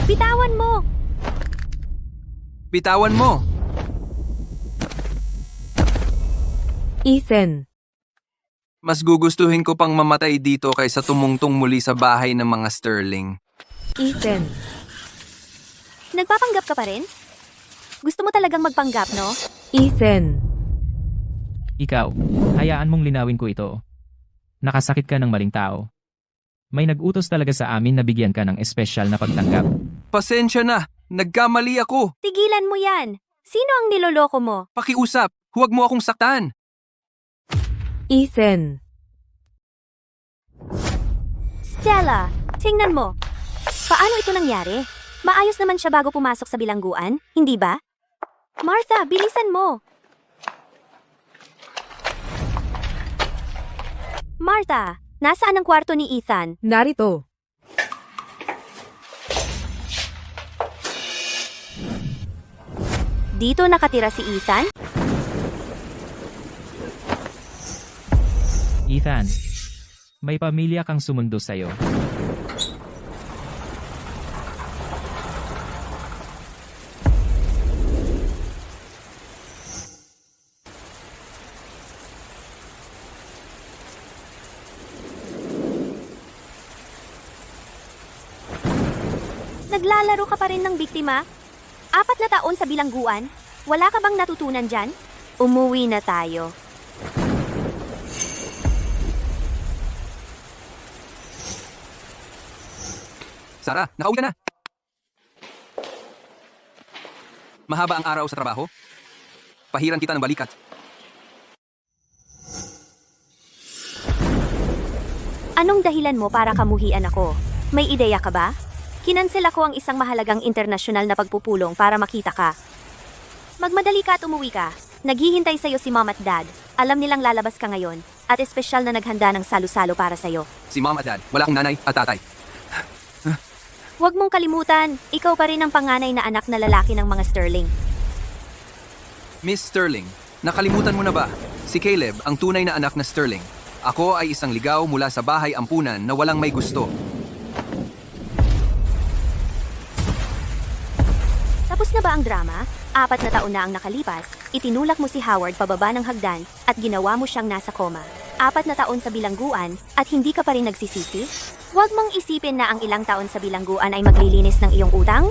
Bitawan mo! Bitawan mo! Ethan, Mas gugustuhin ko pang mamatay dito kaysa tumungtong muli sa bahay ng mga Sterling. Ethan, Nagpapanggap ka pa rin? Gusto mo talagang magpanggap, no? Ethan, Ikaw, hayaan mong linawin ko ito. Nakasakit ka ng maling tao. May nag-utos talaga sa amin na bigyan ka ng espesyal na pagtanggap. Pasensya na! Nagkamali ako! Tigilan mo yan! Sino ang niloloko mo? Pakiusap! Huwag mo akong saktan! Ethan, Stella, tingnan mo. Paano ito nangyari? Maayos naman siya bago pumasok sa bilangguan, hindi ba? Martha, bilisan mo! Martha, nasaan ang kwarto ni Ethan? narito. Dito nakatira si Ethan? Ethan, may pamilya kang sumundo sa'yo. Naglalaro ka pa rin ng biktima? 4 na taon sa bilangguan? Wala ka bang natutunan dyan? Umuwi na tayo. Sarah, nakauwi ka na! Mahaba ang araw sa trabaho? Pahiran kita ng balikat. Anong dahilan mo para kamuhian ako? May ideya ka ba? Kinansel ako ang isang mahalagang internasyonal na pagpupulong para makita ka. Magmadali ka at umuwi ka. Naghihintay sa'yo si mom at dad. Alam nilang lalabas ka ngayon. At espesyal na naghanda ng salo-salo para sa'yo. Si mom at dad, wala akong nanay at tatay. Huwag mong kalimutan, ikaw pa rin ang panganay na anak na lalaki ng mga Sterling. Miss Sterling, nakalimutan mo na ba? Si Caleb ang tunay na anak na Sterling. Ako ay isang ligaw mula sa bahay ampunan na walang may gusto. Tapos na ba ang drama? 4 na taon na ang nakalipas, itinulak mo si Howard pababa ng hagdan at ginawa mo siyang nasa koma. 4 na taon sa bilangguan at hindi ka pa rin nagsisisi? Huwag mong isipin na ang ilang taon sa bilangguan ay maglilinis ng iyong utang.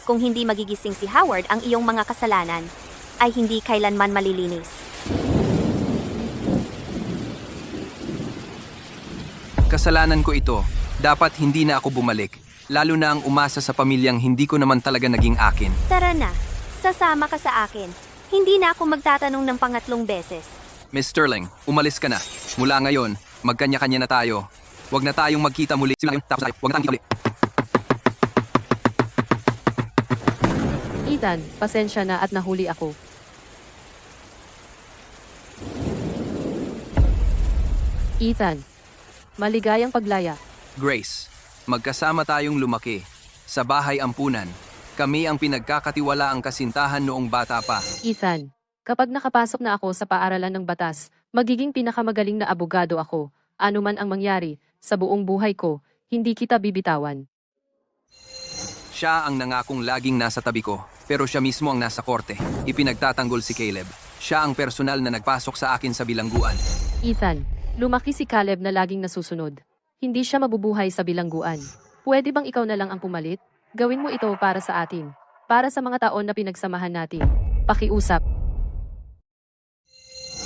Kung hindi magigising si Howard ang iyong mga kasalanan, ay hindi kailanman malilinis. Kasalanan ko ito. Dapat hindi na ako bumalik. Lalo na ang umasa sa pamilyang hindi ko naman talaga naging akin. Tara na, sasama ka sa akin. Hindi na ako magtatanong ng pangatlong beses. Miss Sterling, umalis ka na. Mula ngayon, magkanya-kanya na tayo. Huwag na tayong magkita muli. Sila yung tapos tayo. Huwag na tayong kita muli. Ethan, pasensya na at nahuli ako. Ethan, maligayang paglaya. Grace, magkasama tayong lumaki. Sa bahay ampunan, kami ang pinagkakatiwalaang kasintahan noong bata pa. Ethan, kapag nakapasok na ako sa paaralan ng batas, magiging pinakamagaling na abogado ako. Ano man ang mangyari, sa buong buhay ko, hindi kita bibitawan. Siya ang nangakong laging nasa tabi ko, pero siya mismo ang nasa korte. Ipinagtatanggol si Caleb. Siya ang personal na nagpasok sa akin sa bilangguan. Ethan, lumaki si Caleb na laging nasusunod. Hindi siya mabubuhay sa bilangguan. Pwede bang ikaw na lang ang pumalit? Gawin mo ito para sa atin. Para sa mga taon na pinagsamahan natin. Pakiusap.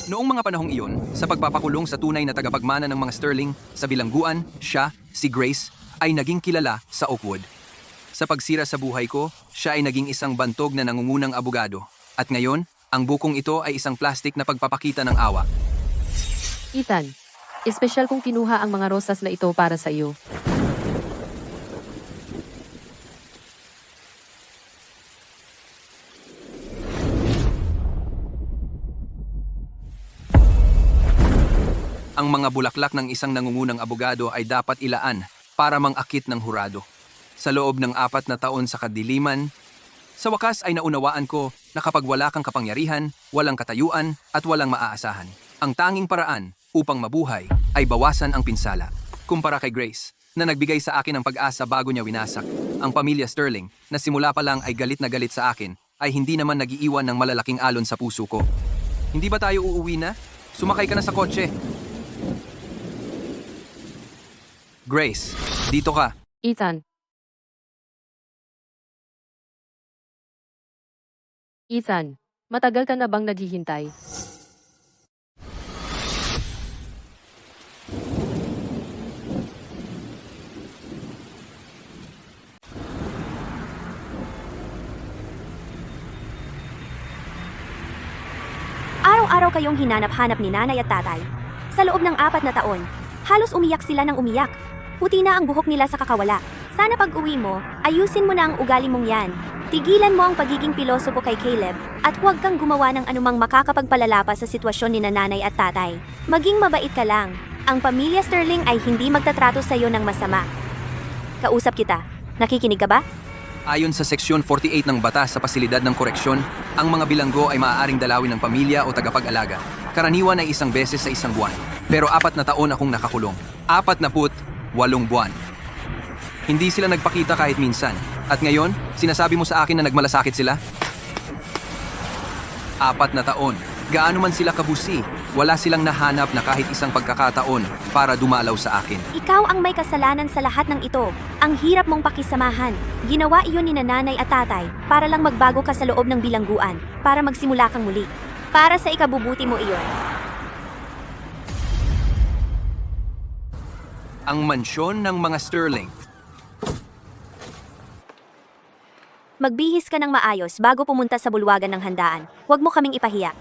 Noong mga panahong iyon, sa pagpapakulong sa tunay na tagapagmana ng mga Sterling, sa bilangguan, siya, si Grace, ay naging kilala sa Oakwood. Sa pagsira sa buhay ko, siya ay naging isang bantog na nangungunang abogado. At ngayon, ang bukong ito ay isang plastik na pagpapakita ng awa. Ethan, espesyal kong kinuha ang mga rosas na ito para sa iyo. Ang mga bulaklak ng isang nangungunang abogado ay dapat ilaan para mangakit ng hurado. Sa loob ng 4 na taon sa kadiliman, sa wakas ay naunawaan ko na kapag wala kang kapangyarihan, walang katayuan at walang maaasahan. Ang tanging paraan upang mabuhay ay bawasan ang pinsala. Kumpara kay Grace, na nagbigay sa akin ng pag-asa bago niya winasak. Ang pamilya Sterling, na simula pa lang ay galit na galit sa akin, ay hindi naman nagiiwan ng malalaking alon sa puso ko. Hindi ba tayo uuwi na? Sumakay ka na sa kotse. Grace, dito ka. Ethan. Ethan, matagal ka na bang naghihintay? Araw-araw kayong hinanap-hanap ni nanay at tatay. Sa loob ng 4 na taon, halos umiyak sila ng umiyak. Puti na ang buhok nila sa kakawala. Sana pag-uwi mo, ayusin mo na ang ugali mong yan. Tigilan mo ang pagiging pilosopo kay Caleb at huwag kang gumawa ng anumang makakapagpalala pa sa sitwasyon ni nanay at tatay. Maging mabait ka lang. Ang pamilya Sterling ay hindi magtatrato sa iyo ng masama. Kausap kita. Nakikinig ka ba? Ayon sa Seksyon 48 ng Batas sa Pasilidad ng Koreksyon, ang mga bilanggo ay maaaring dalawin ng pamilya o tagapag-alaga. Karaniwan ay 1 beses sa 1 buwan. Pero 4 na taon akong nakakulong. 48 buwan. Hindi sila nagpakita kahit minsan. At ngayon, sinasabi mo sa akin na nagmalasakit sila? 4 na taon. Gaano man sila kabusi, wala silang nahanap na kahit isang pagkakataon para dumalaw sa akin. Ikaw ang may kasalanan sa lahat ng ito. Ang hirap mong pakisamahan. Ginawa iyon ni nanay at tatay para lang magbago ka sa loob ng bilangguan, para magsimula kang muli. Para sa ikabubuti mo iyon. Ang mansyon ng mga Sterling. Magbihis ka ng maayos bago pumunta sa bulwagan ng handaan. Huwag mo kaming ipahiya.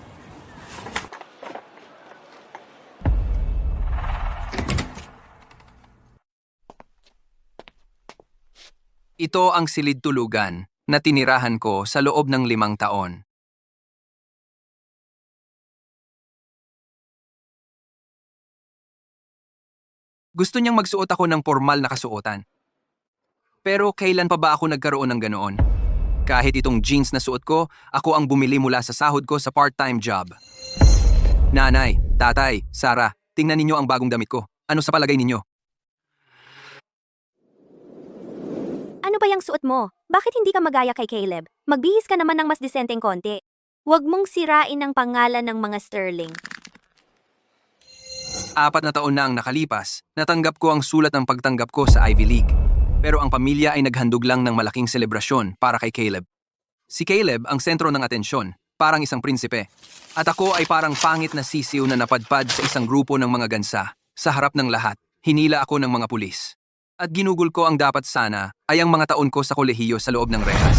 Ito ang silid tulugan na tinirahan ko sa loob ng 5 taon. Gusto niyang magsuot ako ng formal na kasuotan. Pero kailan pa ba ako nagkaroon ng ganoon? Kahit itong jeans na suot ko, ako ang bumili mula sa sahod ko sa part-time job. Nanay, tatay, Sarah, tingnan ninyo ang bagong damit ko. Ano sa palagay ninyo? Ano ba yung suot mo? Bakit hindi ka magaya kay Caleb? Magbihis ka naman ng mas disenteng konti. Huwag mong sirain ang pangalan ng mga Sterling. 4 na taon na ang nakalipas, natanggap ko ang sulat ng pagtanggap ko sa Ivy League. Pero ang pamilya ay naghandog lang ng malaking selebrasyon para kay Caleb. Si Caleb ang sentro ng atensyon, parang isang prinsipe. At ako ay parang pangit na sisiw na napadpad sa isang grupo ng mga gansa. Sa harap ng lahat, hinila ako ng mga pulis. At ginugol ko ang dapat sana ay ang mga taon ko sa kolehiyo sa loob ng rehas.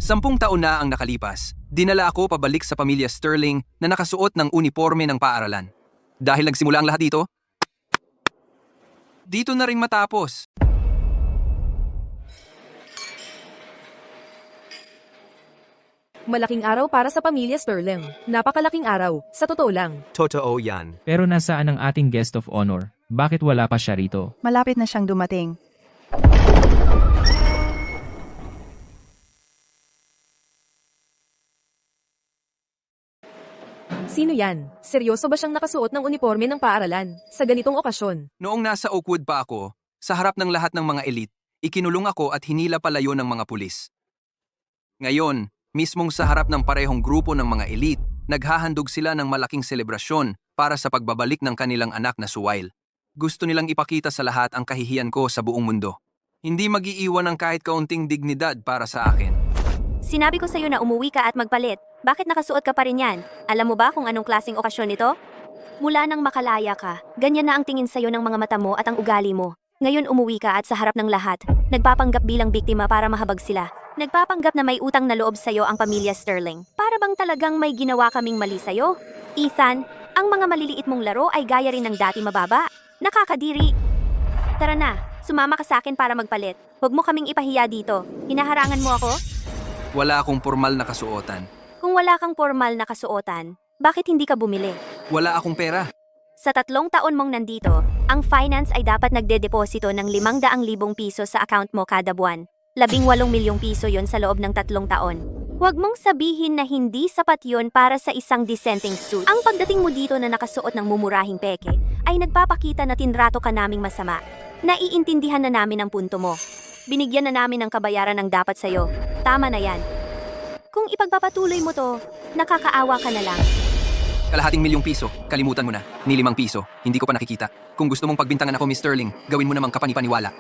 10 taon na ang nakalipas, dinala ako pabalik sa pamilya Sterling na nakasuot ng uniforme ng paaralan. Dahil nagsimula ang lahat dito na rin matapos. Malaking araw para sa pamilya Sterling. Napakalaking araw, sa totoo lang. Totoo yan. Pero nasaan ang ating guest of honor? Bakit wala pa siya rito? Malapit na siyang dumating. Sino yan? Seryoso ba siyang nakasuot ng uniforme ng paaralan sa ganitong okasyon? Noong nasa Oakwood pa ako, sa harap ng lahat ng mga elite, ikinulong ako at hinila palayo ng mga pulis. Ngayon, mismong sa harap ng parehong grupo ng mga elite, naghahandog sila ng malaking selebrasyon para sa pagbabalik ng kanilang anak na Suwail. Gusto nilang ipakita sa lahat ang kahihiyan ko sa buong mundo. Hindi mag-iiwan ng kahit kaunting dignidad para sa akin. Sinabi ko sa'yo na umuwi ka at magpalit. Bakit nakasuot ka pa rin yan? Alam mo ba kung anong klaseng okasyon ito? Mula nang makalaya ka, ganyan na ang tingin sa'yo ng mga mata mo at ang ugali mo. Ngayon umuwi ka at sa harap ng lahat, nagpapanggap bilang biktima para mahabag sila. Nagpapanggap na may utang na loob sa'yo ang pamilya Sterling. Para bang talagang may ginawa kaming mali sa'yo? Ethan, ang mga maliliit mong laro ay gaya rin ng dati mababa. Nakakadiri. Tara na, sumama ka sa akin para magpalit. Huwag mo kaming ipahiya dito. Hinaharangan mo ako? Wala akong formal na kasuotan. Kung wala kang formal na kasuotan, bakit hindi ka bumili? Wala akong pera. Sa 3 taon mong nandito, ang finance ay dapat nagdedeposito ng 500,000 piso sa account mo kada buwan. 18 milyong piso yon sa loob ng 3 taon. Huwag mong sabihin na hindi sapat yon para sa isang dissenting suit. Ang pagdating mo dito na nakasuot ng mumurahing peke, ay nagpapakita na tinrato ka naming masama. Naiintindihan na namin ang punto mo. Binigyan na namin ng kabayaran ng dapat sa'yo. Tama na yan. Kung ipagpapatuloy mo to, nakakaawa ka na lang. Kalahating milyong piso, kalimutan mo na. Ni 5 piso, hindi ko pa nakikita. Kung gusto mong pagbintangan ako, Miss Sterling, gawin mo namang kapanipaniwala.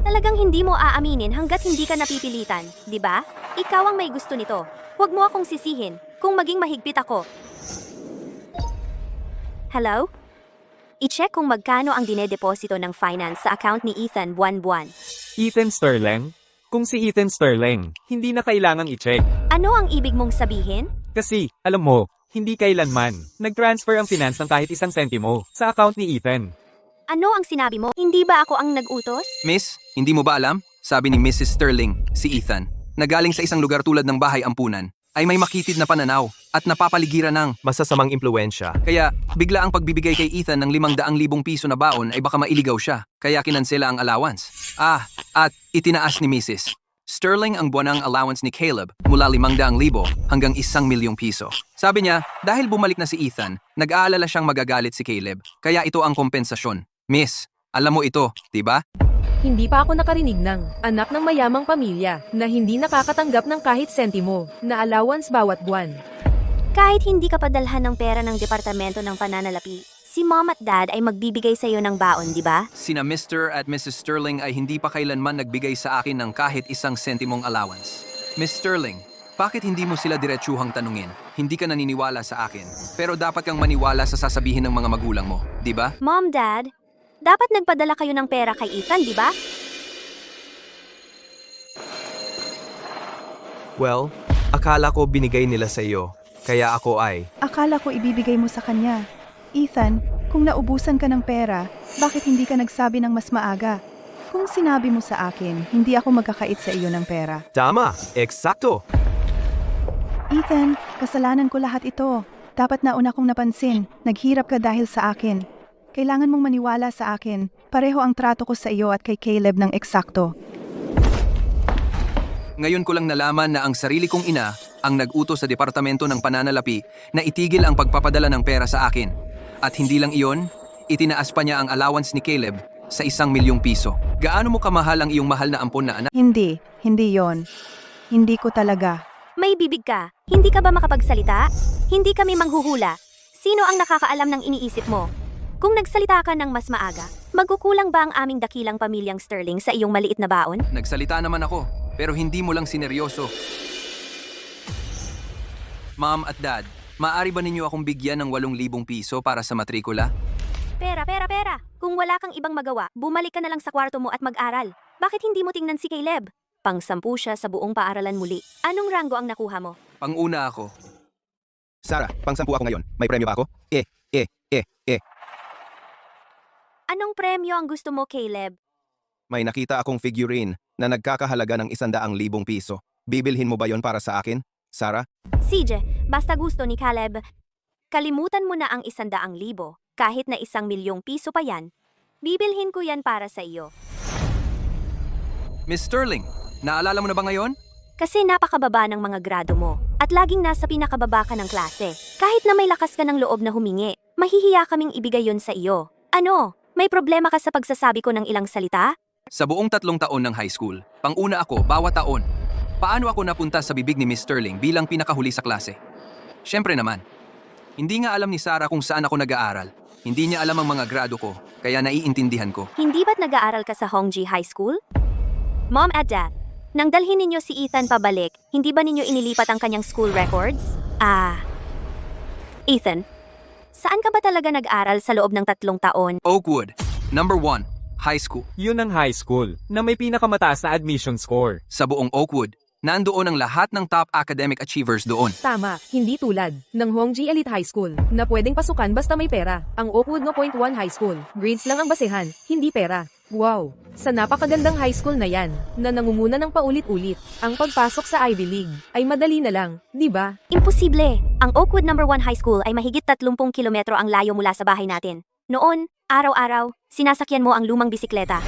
Talagang hindi mo aaminin hanggat hindi ka napipilitan, di ba? Ikaw ang may gusto nito. Huwag mo akong sisihin kung maging mahigpit ako. Hello? I-check kung magkano ang dinedeposito ng finance sa account ni Ethan buwan-buwan. Ethan Sterling? Kung si Ethan Sterling, hindi na kailangang i-check. Ano ang ibig mong sabihin? Kasi, alam mo, hindi kailanman nag-transfer ang finance ng kahit 1 sentimo sa account ni Ethan. Ano ang sinabi mo? Hindi ba ako ang nag-utos? Miss, hindi mo ba alam? Sabi ni Mrs. Sterling, si Ethan, na galing sa isang lugar tulad ng bahay ampunan, ay may makitid na pananaw at napapaligiran ng masasamang impluensya. Kaya bigla ang pagbibigay kay Ethan ng 500,000 piso na baon ay baka mailigaw siya, kaya kinansela ang allowance. At itinaas ni Mrs. Sterling ang buwanang allowance ni Caleb mula 500,000 hanggang 1,000,000 piso. Sabi niya, dahil bumalik na si Ethan, nag-aalala siyang magagalit si Caleb, kaya ito ang kompensasyon. Miss, alam mo ito, di ba? Hindi pa ako nakarinig ng anak ng mayamang pamilya na hindi nakakatanggap ng kahit sentimo na allowance bawat buwan. Kahit hindi ka padalhan ng pera ng Departamento ng Pananalapi, si Mom at Dad ay magbibigay sa iyo ng baon, di ba? Sina Mr. at Mrs. Sterling ay hindi pa kailanman nagbigay sa akin ng kahit 1 sentimong allowance. Miss Sterling, bakit hindi mo sila diretsuhang tanungin? Hindi ka naniniwala sa akin, pero dapat kang maniwala sa sasabihin ng mga magulang mo, di ba? Mom, Dad, dapat nagpadala kayo ng pera kay Ethan, di ba? Well, akala ko binigay nila sa iyo, kaya ako ay... Akala ko ibibigay mo sa kanya. Ethan, kung naubusan ka ng pera, bakit hindi ka nagsabi ng mas maaga? Kung sinabi mo sa akin, hindi ako magkakait sa iyo ng pera. Tama, eksakto. Ethan, kasalanan ko lahat ito. Dapat na una kong napansin, naghirap ka dahil sa akin. Kailangan mong maniwala sa akin. Pareho ang trato ko sa iyo at kay Caleb ng eksakto. Ngayon ko lang nalaman na ang sarili kong ina ang nag-utos sa Departamento ng Pananalapi na itigil ang pagpapadala ng pera sa akin. At hindi lang iyon, itinaas pa niya ang allowance ni Caleb sa 1,000,000 piso. Gaano mo kamahal ang iyong mahal na ampon na anak? Hindi yon. Hindi ko talaga. May bibig ka. Hindi ka ba makapagsalita? Hindi kami manghuhula. Sino ang nakakaalam ng iniisip mo? Kung nagsalita ka ng mas maaga, magkukulang ba ang aming dakilang pamilyang Sterling sa iyong maliit na baon? Nagsalita naman ako, pero hindi mo lang sineryoso. Mom at Dad, maaari ba ninyo akong bigyan ng 8,000 piso para sa matrikula? Pera! Kung wala kang ibang magawa, bumalik ka na lang sa kwarto mo at mag-aral. Bakit hindi mo tingnan si Caleb? Pang-10 siya sa buong paaralan muli. Anong ranggo ang nakuha mo? Pang-una ako. Sarah, pang-10 ako ngayon. May premyo ba ako? Anong premyo ang gusto mo, Caleb? May nakita akong figurine na nagkakahalaga ng 100,000 piso. Bibilhin mo ba yon para sa akin, Sarah? CJ, basta gusto ni Caleb. Kalimutan mo na ang 100,000. Kahit na 1,000,000 piso pa yan, bibilhin ko yan para sa iyo. Miss Sterling, naalala mo na ba ngayon? Kasi napakababa ng mga grado mo at laging nasa pinakababa ka ng klase. Kahit na may lakas ka ng loob na humingi, mahihiya kaming ibigay yon sa iyo. Ano? May problema ka sa pagsasabi ko ng ilang salita? Sa buong 3 taon ng high school, pang-una ako bawat taon. Paano ako napunta sa bibig ni Miss Sterling bilang pinakahuli sa klase? Siyempre naman. Hindi nga alam ni Sarah kung saan ako nag-aaral. Hindi niya alam ang mga grado ko, kaya naiintindihan ko. Hindi ba't nag-aaral ka sa Hongji High School? Mom at Dad, nang dalhin ninyo si Ethan pabalik, hindi ba ninyo inilipat ang kanyang school records? Ethan, saan ka ba talaga nag-aral sa loob ng 3 taon? Oakwood, number 1, high school. Yun ang high school na may pinakamataas na admission score. Sa buong Oakwood, nandoon ang lahat ng top academic achievers doon. Tama, hindi tulad ng Hongji Elite High School na pwedeng pasukan basta may pera. Ang Oakwood No. 1 High School, grades lang ang basehan, hindi pera. Wow! Sa napakagandang high school na yan, na nangunguna ng paulit-ulit, ang pagpasok sa Ivy League ay madali na lang, di ba? Imposible! Ang Oakwood No. 1 High School ay mahigit 30 kilometro ang layo mula sa bahay natin. Noon, araw-araw, sinasakyan mo ang lumang bisikleta.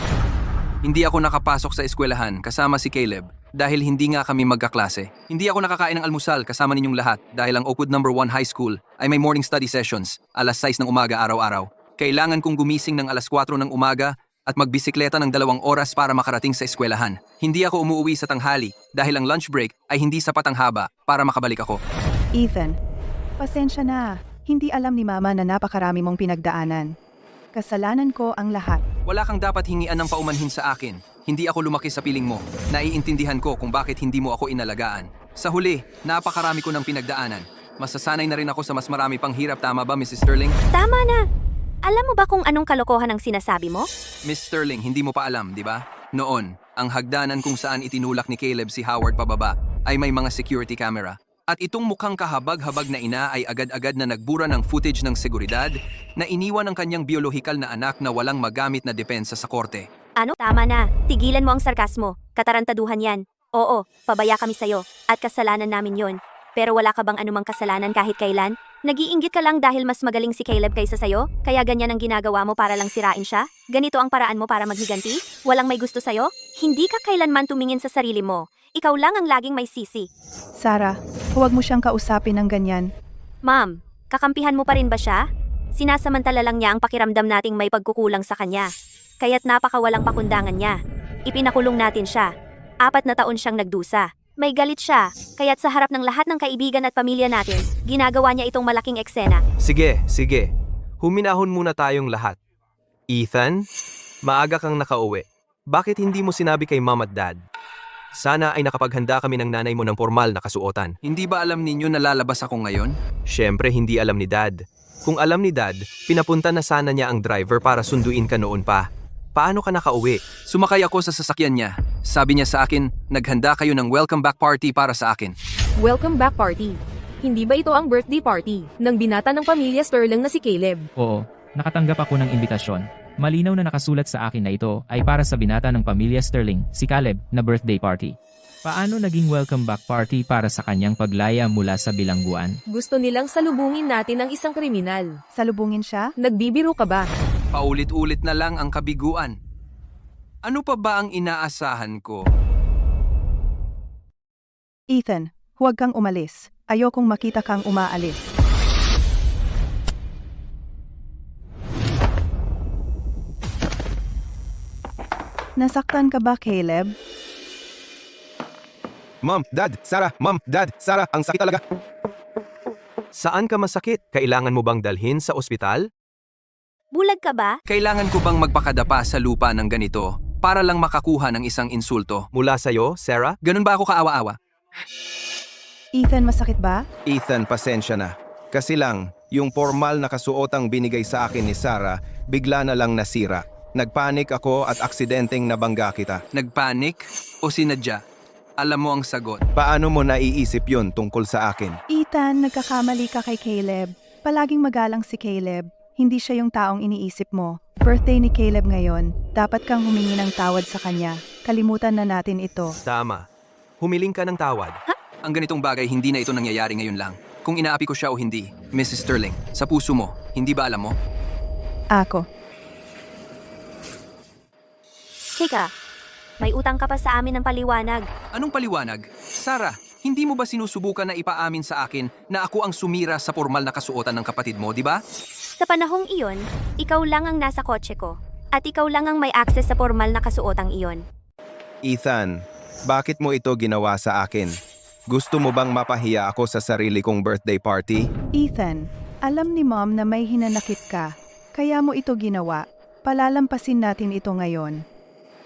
Hindi ako nakapasok sa eskwelahan kasama si Caleb dahil hindi nga kami magkaklase. Hindi ako nakakain ng almusal kasama ninyong lahat dahil ang Oakwood No. 1 High School ay may morning study sessions alas 6 ng umaga araw-araw. Kailangan kong gumising ng alas 4 ng umaga at magbisikleta ng 2 oras para makarating sa eskwelahan. Hindi ako umuwi sa tanghali dahil ang lunch break ay hindi sapat ang haba para makabalik ako. Ethan, pasensya na. Hindi alam ni Mama na napakarami mong pinagdaanan. Kasalanan ko ang lahat. Wala kang dapat hingian ng paumanhin sa akin. Hindi ako lumaki sa piling mo. Naiintindihan ko kung bakit hindi mo ako inalagaan. Sa huli, napakarami ko ng pinagdaanan. Masasanay na rin ako sa mas marami pang hirap, tama ba, Mrs. Sterling? Tama na! Alam mo ba kung anong kalokohan ang sinasabi mo? Miss Sterling, hindi mo pa alam, di ba? Noon, ang hagdanan kung saan itinulak ni Caleb si Howard pababa ay may mga security camera. At itong mukhang kahabag-habag na ina ay agad-agad na nagbura ng footage ng seguridad na iniwan ang kanyang biolohikal na anak na walang magamit na depensa sa korte. Ano? Tama na. Tigilan mo ang sarkasmo. Katarantaduhan yan. Oo, pabaya kami sa'yo. At kasalanan namin yon. Pero wala ka bang anumang kasalanan kahit kailan? Nag-iinggit ka lang dahil mas magaling si Caleb kaysa sa'yo? Kaya ganyan ang ginagawa mo para lang sirain siya? Ganito ang paraan mo para maghiganti? Walang may gusto sa'yo? Hindi ka kailanman tumingin sa sarili mo. Ikaw lang ang laging may sisi. Sarah, huwag mo siyang kausapin ng ganyan. Ma'am, kakampihan mo pa rin ba siya? Sinasamantala lang niya ang pakiramdam nating may pagkukulang sa kanya. Kaya't napakawalang pakundangan niya. Ipinakulong natin siya. 4 na taon siyang nagdusa. May galit siya, kaya't sa harap ng lahat ng kaibigan at pamilya natin, ginagawa niya itong malaking eksena. Sige. Huminahon muna tayong lahat. Ethan, maaga kang nakauwi. Bakit hindi mo sinabi kay Mom at Dad? Sana ay nakapaghanda kami ng nanay mo ng formal na kasuotan. Hindi ba alam ninyo na lalabas ako ngayon? Siyempre hindi alam ni Dad. Kung alam ni Dad, pinapunta na sana niya ang driver para sunduin ka noon pa. Paano ka nakauwi? Sumakay ako sa sasakyan niya. Sabi niya sa akin, naghanda kayo ng welcome back party para sa akin. Welcome back party. Hindi ba ito ang birthday party ng binata ng pamilya Sterling na si Caleb? Oo, nakatanggap ako ng imbitasyon. Malinaw na nakasulat sa akin na ito ay para sa binata ng pamilya Sterling, si Caleb, na birthday party. Paano naging welcome back party para sa kanyang paglaya mula sa bilangguan? Gusto nilang salubungin natin ang isang kriminal. Salubungin siya? Nagbibiro ka ba? Paulit-ulit na lang ang kabiguan. Ano pa ba ang inaasahan ko? Ethan, huwag kang umalis. Ayokong makita kang umaalis. Nasaktan ka ba, Caleb? Mom, Dad, Sarah, Mom, Dad, Sarah, ang sakit talaga. Saan ka masakit? Kailangan mo bang dalhin sa ospital? Bulag ka ba? Kailangan ko bang magpakadapa sa lupa ng ganito para lang makakuha ng isang insulto? Mula sa'yo, Sarah? Ganun ba ako kaawa-awa? Ethan, masakit ba? Ethan, pasensya na. Kasi lang, yung formal na kasuotang binigay sa akin ni Sarah, bigla na lang nasira. Nagpanik ako at aksidenteng nabangga kita. Nagpanik o sinadya? Alam mo ang sagot. Paano mo naiisip yon tungkol sa akin? Ethan, nagkakamali ka kay Caleb. Palaging magalang si Caleb. Hindi siya yung taong iniisip mo. Birthday ni Caleb ngayon. Dapat kang humingi ng tawad sa kanya. Kalimutan na natin ito. Tama. Humiling ka ng tawad. Ang ganitong bagay hindi na ito nangyayari ngayon lang. Kung inaapi ko siya o hindi, Mrs. Sterling, sa puso mo, hindi ba alam mo? Ako. Teka, may utang ka pa sa amin ng paliwanag. Anong paliwanag? Sarah, hindi mo ba sinusubukan na ipaamin sa akin na ako ang sumira sa formal na kasuotan ng kapatid mo, di ba? Sa panahong iyon, ikaw lang ang nasa kotse ko. At ikaw lang ang may access sa formal na kasuotang iyon. Ethan, bakit mo ito ginawa sa akin? Gusto mo bang mapahiya ako sa sarili kong birthday party? Ethan, alam ni Mom na may hinanakit ka. Kaya mo ito ginawa. Palalampasin natin ito ngayon.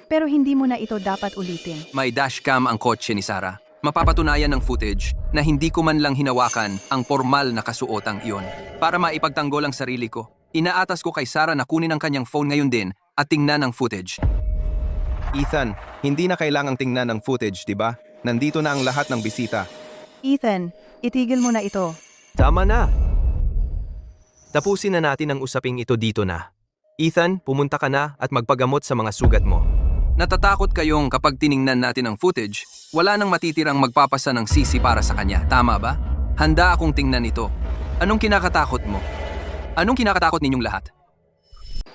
Pero hindi mo na ito dapat ulitin. May dashcam ang kotse ni Sarah. Mapapatunayan ng footage na hindi ko man lang hinawakan ang formal na kasuotang iyon. Para maipagtanggol ang sarili ko, inaatas ko kay Sarah na kunin ang kanyang phone ngayon din at tingnan ang footage. Ethan, hindi na kailangang tingnan ng footage, di ba? Nandito na ang lahat ng bisita. Ethan, itigil mo na ito. Tama na. Tapusin na natin ang usaping ito dito na. Ethan, pumunta ka na at magpagamot sa mga sugat mo. Natatakot kayong kapag tiningnan natin ang footage, wala nang matitirang magpapasa ng sisi para sa kanya. Tama ba? Handa akong tingnan ito. Anong kinakatakot mo? Anong kinakatakot ninyong lahat?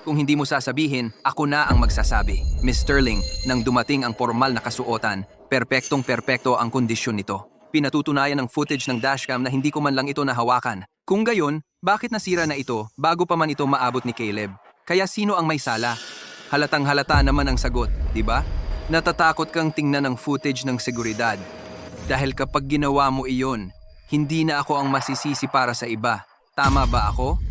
Kung hindi mo sasabihin, ako na ang magsasabi. Miss Sterling, nang dumating ang formal na kasuotan, perpektong-perpekto ang kondisyon nito. Pinatutunayan ng footage ng dashcam na hindi ko man lang ito nahawakan. Kung gayon, bakit nasira na ito bago pa man ito maabot ni Caleb? Kaya sino ang may sala? Halatang halata naman ang sagot, di ba? Natatakot kang tingnan ng footage ng seguridad. Dahil kapag ginawa mo iyon, hindi na ako ang masisisi para sa iba. Tama ba ako?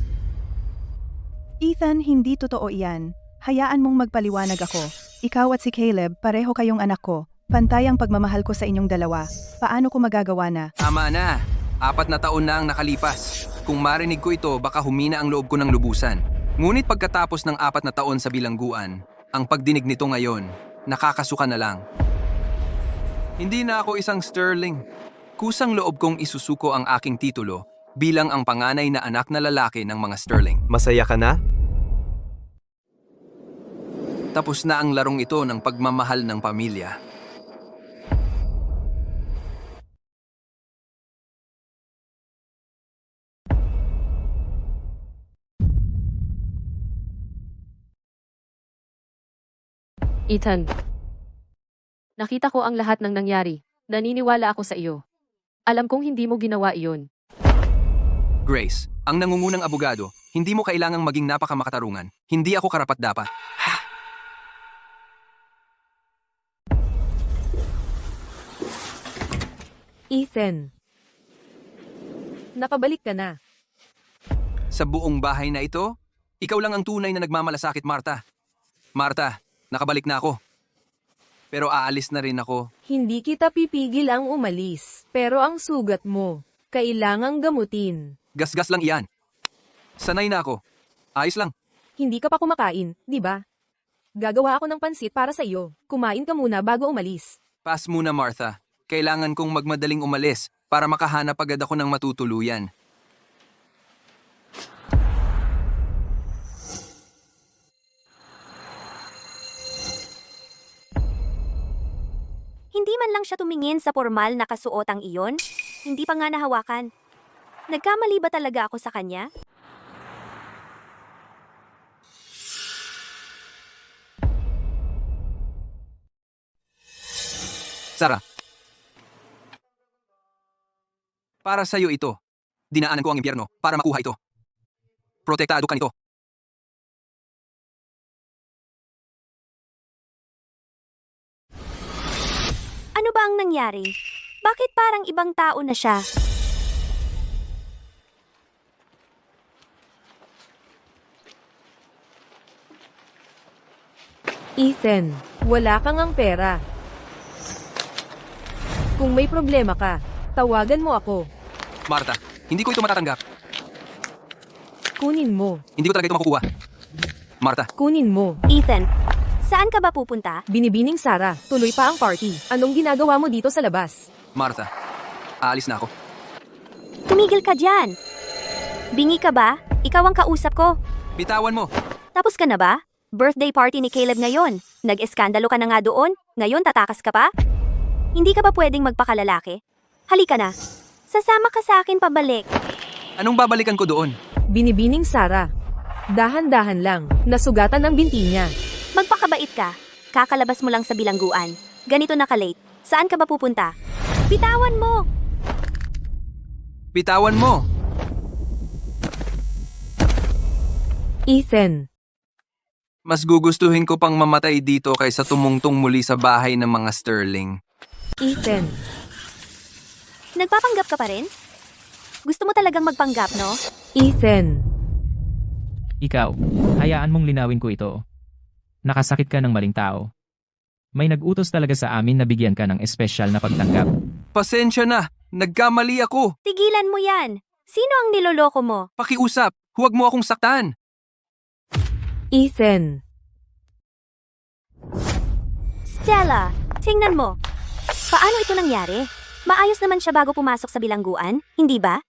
Ethan, hindi totoo iyan. Hayaan mong magpaliwanag ako. Ikaw at si Caleb, pareho kayong anak ko. Pantay ang pagmamahal ko sa inyong dalawa. Paano ko magagawa na? Tama na. 4 na taon na ang nakalipas. Kung marinig ko ito, baka humina ang loob ko ng lubusan. Ngunit pagkatapos ng 4 na taon sa bilangguan, ang pagdinig nito ngayon, nakakasuka na lang. Hindi na ako isang Sterling. Kusang loob kong isusuko ang aking titulo bilang ang panganay na anak na lalaki ng mga Sterling. Masaya ka na? Tapos na ang larong ito ng pagmamahal ng pamilya. Ethan. Nakita ko ang lahat ng nangyari. Naniniwala ako sa iyo. Alam kong hindi mo ginawa iyon. Grace, ang nangungunang abogado, hindi mo kailangang maging napakamakatarungan. Hindi ako karapat-dapat. Ethan. Nakabalik ka na. Sa buong bahay na ito, ikaw lang ang tunay na nagmamalasakit, Martha. Martha, nakabalik na ako. Pero aalis na rin ako. Hindi kita pipigil ang umalis. Pero ang sugat mo, kailangang gamutin. Gasgas lang iyan. Sanay na ako. Ayos lang. Hindi ka pa kumakain, di ba? Gagawa ako ng pansit para sa iyo. Kumain ka muna bago umalis. Pass muna, Martha. Kailangan kong magmadaling umalis para makahanap agad ako ng matutuluyan. Hindi man lang siya tumingin sa formal na kasuotang iyon, hindi pa nga nahawakan. Nagkamali ba talaga ako sa kanya? Sarah. Para sa'yo ito. Dinaanan ko ang impyerno para makuha ito. Protektado ka nito. Ano ba ang nangyari? Bakit parang ibang tao na siya? Ethan, wala kang ang pera. Kung may problema ka, tawagan mo ako. Martha, hindi ko ito matatanggap. Kunin mo. Hindi ko talaga ito makukuha. Martha, Kunin mo. Ethan, saan ka ba pupunta? Binibining Sarah, tuloy pa ang party. Anong ginagawa mo dito sa labas? Martha, aalis na ako. Tumigil ka dyan! Bingi ka ba? Ikaw ang kausap ko. Bitawan mo. Tapos ka na ba? Birthday party ni Caleb ngayon. Nag-eskandalo ka na nga doon. Ngayon tatakas ka pa? Hindi ka ba pwedeng magpakalalaki? Halika na. Sasama ka sa akin pabalik. Anong babalikan ko doon? Binibining Sarah. Dahan-dahan lang. Nasugatan ang binti niya. Magpakabait ka. Kakalabas mo lang sa bilangguan. Ganito na ka-late. Saan ka ba pupunta? Bitawan mo! Bitawan mo! Ethan. Mas gugustuhin ko pang mamatay dito kaysa tumungtong muli sa bahay ng mga Sterling. Ethan. Nagpapanggap ka pa rin? Gusto mo talagang magpanggap, no? Ethan. Ikaw, hayaan mong linawin ko ito. Nakasakit ka ng maling tao. May nag-utos talaga sa amin na bigyan ka ng espesyal na pagtanggap. Pasensya na! Nagkamali ako! Tigilan mo yan! Sino ang niloloko mo? Pakiusap! Huwag mo akong saktan! Ethan. Stella, tingnan mo. Paano ito nangyari? Maayos naman siya bago pumasok sa bilangguan, hindi ba?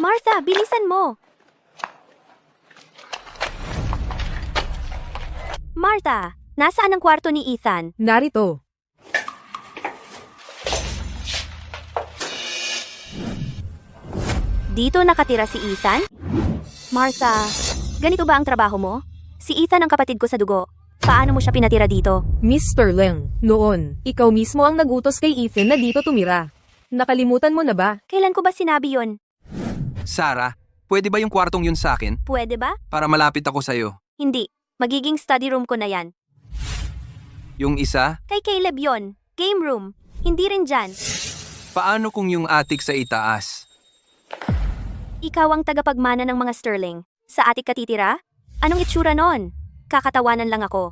Martha, bilisan mo! Martha, nasaan ang kwarto ni Ethan? Narito. Dito nakatira si Ethan? Martha, ganito ba ang trabaho mo? Si Ethan ang kapatid ko sa dugo. Paano mo siya pinatira dito? Miss Sterling, noon, ikaw mismo ang nagutos kay Ethan na dito tumira. Nakalimutan mo na ba? Kailan ko ba sinabi yon? Sarah, pwede ba yung kwartong yun sa akin? Pwede ba? Para malapit ako sa'yo. Hindi. Magiging study room ko na yan. Yung isa, Kay Caleb yon. Game room. Hindi rin dyan. paano kung yung attic sa itaas? Ikaw ang tagapagmana ng mga Sterling. Sa atik ka titira? Anong itsura nun? Kakatawanan lang ako.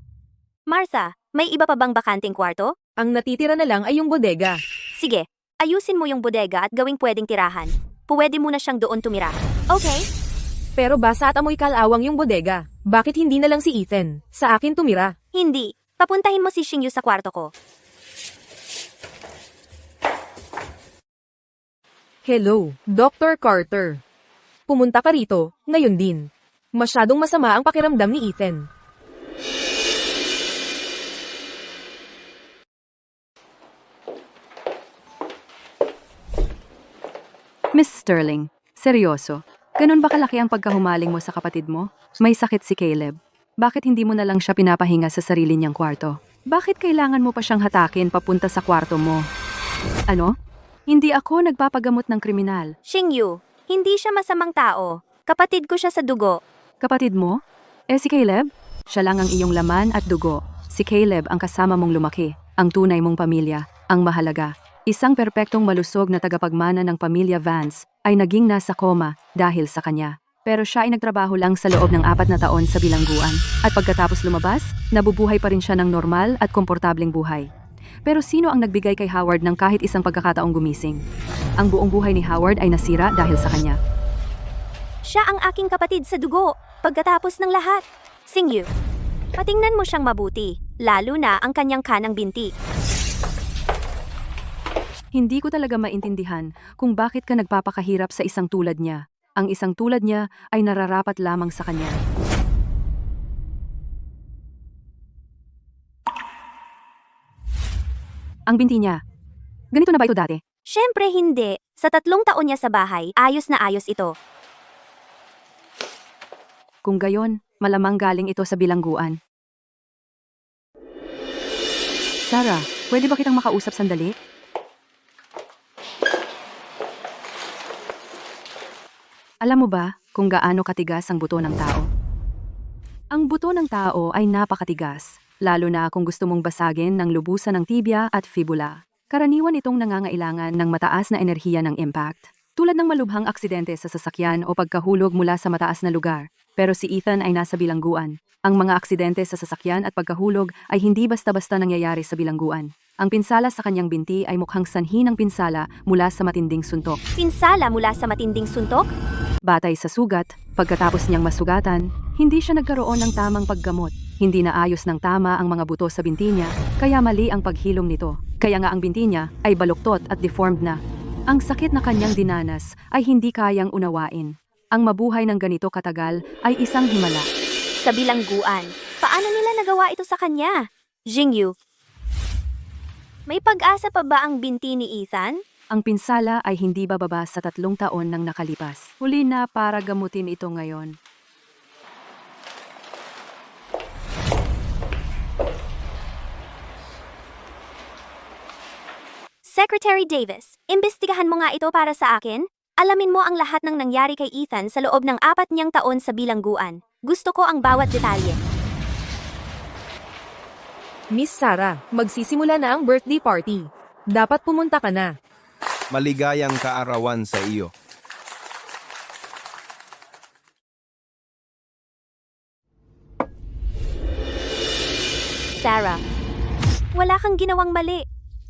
Martha, may iba pa bang bakanting kwarto? Ang natitira na lang ay yung bodega. Sige, ayusin mo yung bodega at gawing pwedeng tirahan. Pwede mo na siyang doon tumira. Okay? Pero basa at amoy kalawang yung bodega. Bakit hindi na lang si Ethan? Sa akin tumira. Hindi. Papuntahin mo si Xingyu sa kwarto ko. Hello, Dr. Carter. Pumunta ka rito, ngayon din. Masyadong masama ang pakiramdam ni Ethan. Miss Sterling, seryoso. Ganun ba kalaki ang pagkahumaling mo sa kapatid mo? May sakit si Caleb. Bakit hindi mo na lang siya pinapahinga sa sarili niyang kwarto? Bakit kailangan mo pa siyang hatakin papunta sa kwarto mo? Ano? Hindi ako nagpapagamot ng kriminal. Xingyu, hindi siya masamang tao. Kapatid ko siya sa dugo. Kapatid mo? Si Caleb? Siya lang ang iyong laman at dugo. Si Caleb ang kasama mong lumaki, ang tunay mong pamilya, ang mahalaga. Isang perpektong malusog na tagapagmana ng pamilya Vance ay naging nasa koma dahil sa kanya. Pero siya ay nagtrabaho lang sa loob ng 4 na taon sa bilangguan. At pagkatapos lumabas, nabubuhay pa rin siya ng normal at komportableng buhay. Pero sino ang nagbigay kay Howard ng kahit isang pagkakataong gumising? Ang buong buhay ni Howard ay nasira dahil sa kanya. Siya ang aking kapatid sa dugo. Pagkatapos ng lahat. Xingyu, patingnan mo siyang mabuti. Lalo na ang kanyang kanang binti. Hindi ko talaga maintindihan kung bakit ka nagpapakahirap sa isang tulad niya. Ang isang tulad niya ay nararapat lamang sa kanya. Ang binti niya. Ganito na ba ito dati? Siyempre hindi. Sa 3 taon niya sa bahay, ayos na ayos ito. Kung gayon, malamang galing ito sa bilangguan. Sarah, pwede ba kitang makausap sandali? Alam mo ba kung gaano katigas ang buto ng tao? Ang buto ng tao ay napakatigas, lalo na kung gusto mong basagin ng lubusan ng tibia at fibula. Karaniwan itong nangangailangan ng mataas na enerhiya ng impact, tulad ng malubhang aksidente sa sasakyan o pagkahulog mula sa mataas na lugar. Pero si Ethan ay nasa bilangguan. Ang mga aksidente sa sasakyan at pagkahulog ay hindi basta-basta nangyayari sa bilangguan. Ang pinsala sa kanyang binti ay mukhang sanhi ng pinsala mula sa matinding suntok. Pinsala mula sa matinding suntok? Batay sa sugat, pagkatapos niyang masugatan, hindi siya nagkaroon ng tamang paggamot. Hindi naayos ng tama ang mga buto sa binti niya, kaya mali ang paghilom nito. Kaya nga ang binti niya ay baluktot at deformed na. Ang sakit na kanyang dinanas ay hindi kayang unawain. Ang mabuhay ng ganito katagal ay isang himala. Sa bilangguan, paano nila nagawa ito sa kanya? Xingyu, may pag-asa pa ba ang binti ni Ethan? Ang pinsala ay hindi bababa sa 3 taon nang nakalipas. Huli na para gamutin ito ngayon. Secretary Davis, imbestigahan mo nga ito para sa akin. Alamin mo ang lahat ng nangyari kay Ethan sa loob ng 4 niyang taon sa bilangguan. Gusto ko ang bawat detalye. Miss Sarah, magsisimula na ang birthday party. Dapat pumunta ka na. Maligayang kaarawan sa iyo. Sarah, wala kang ginawang mali.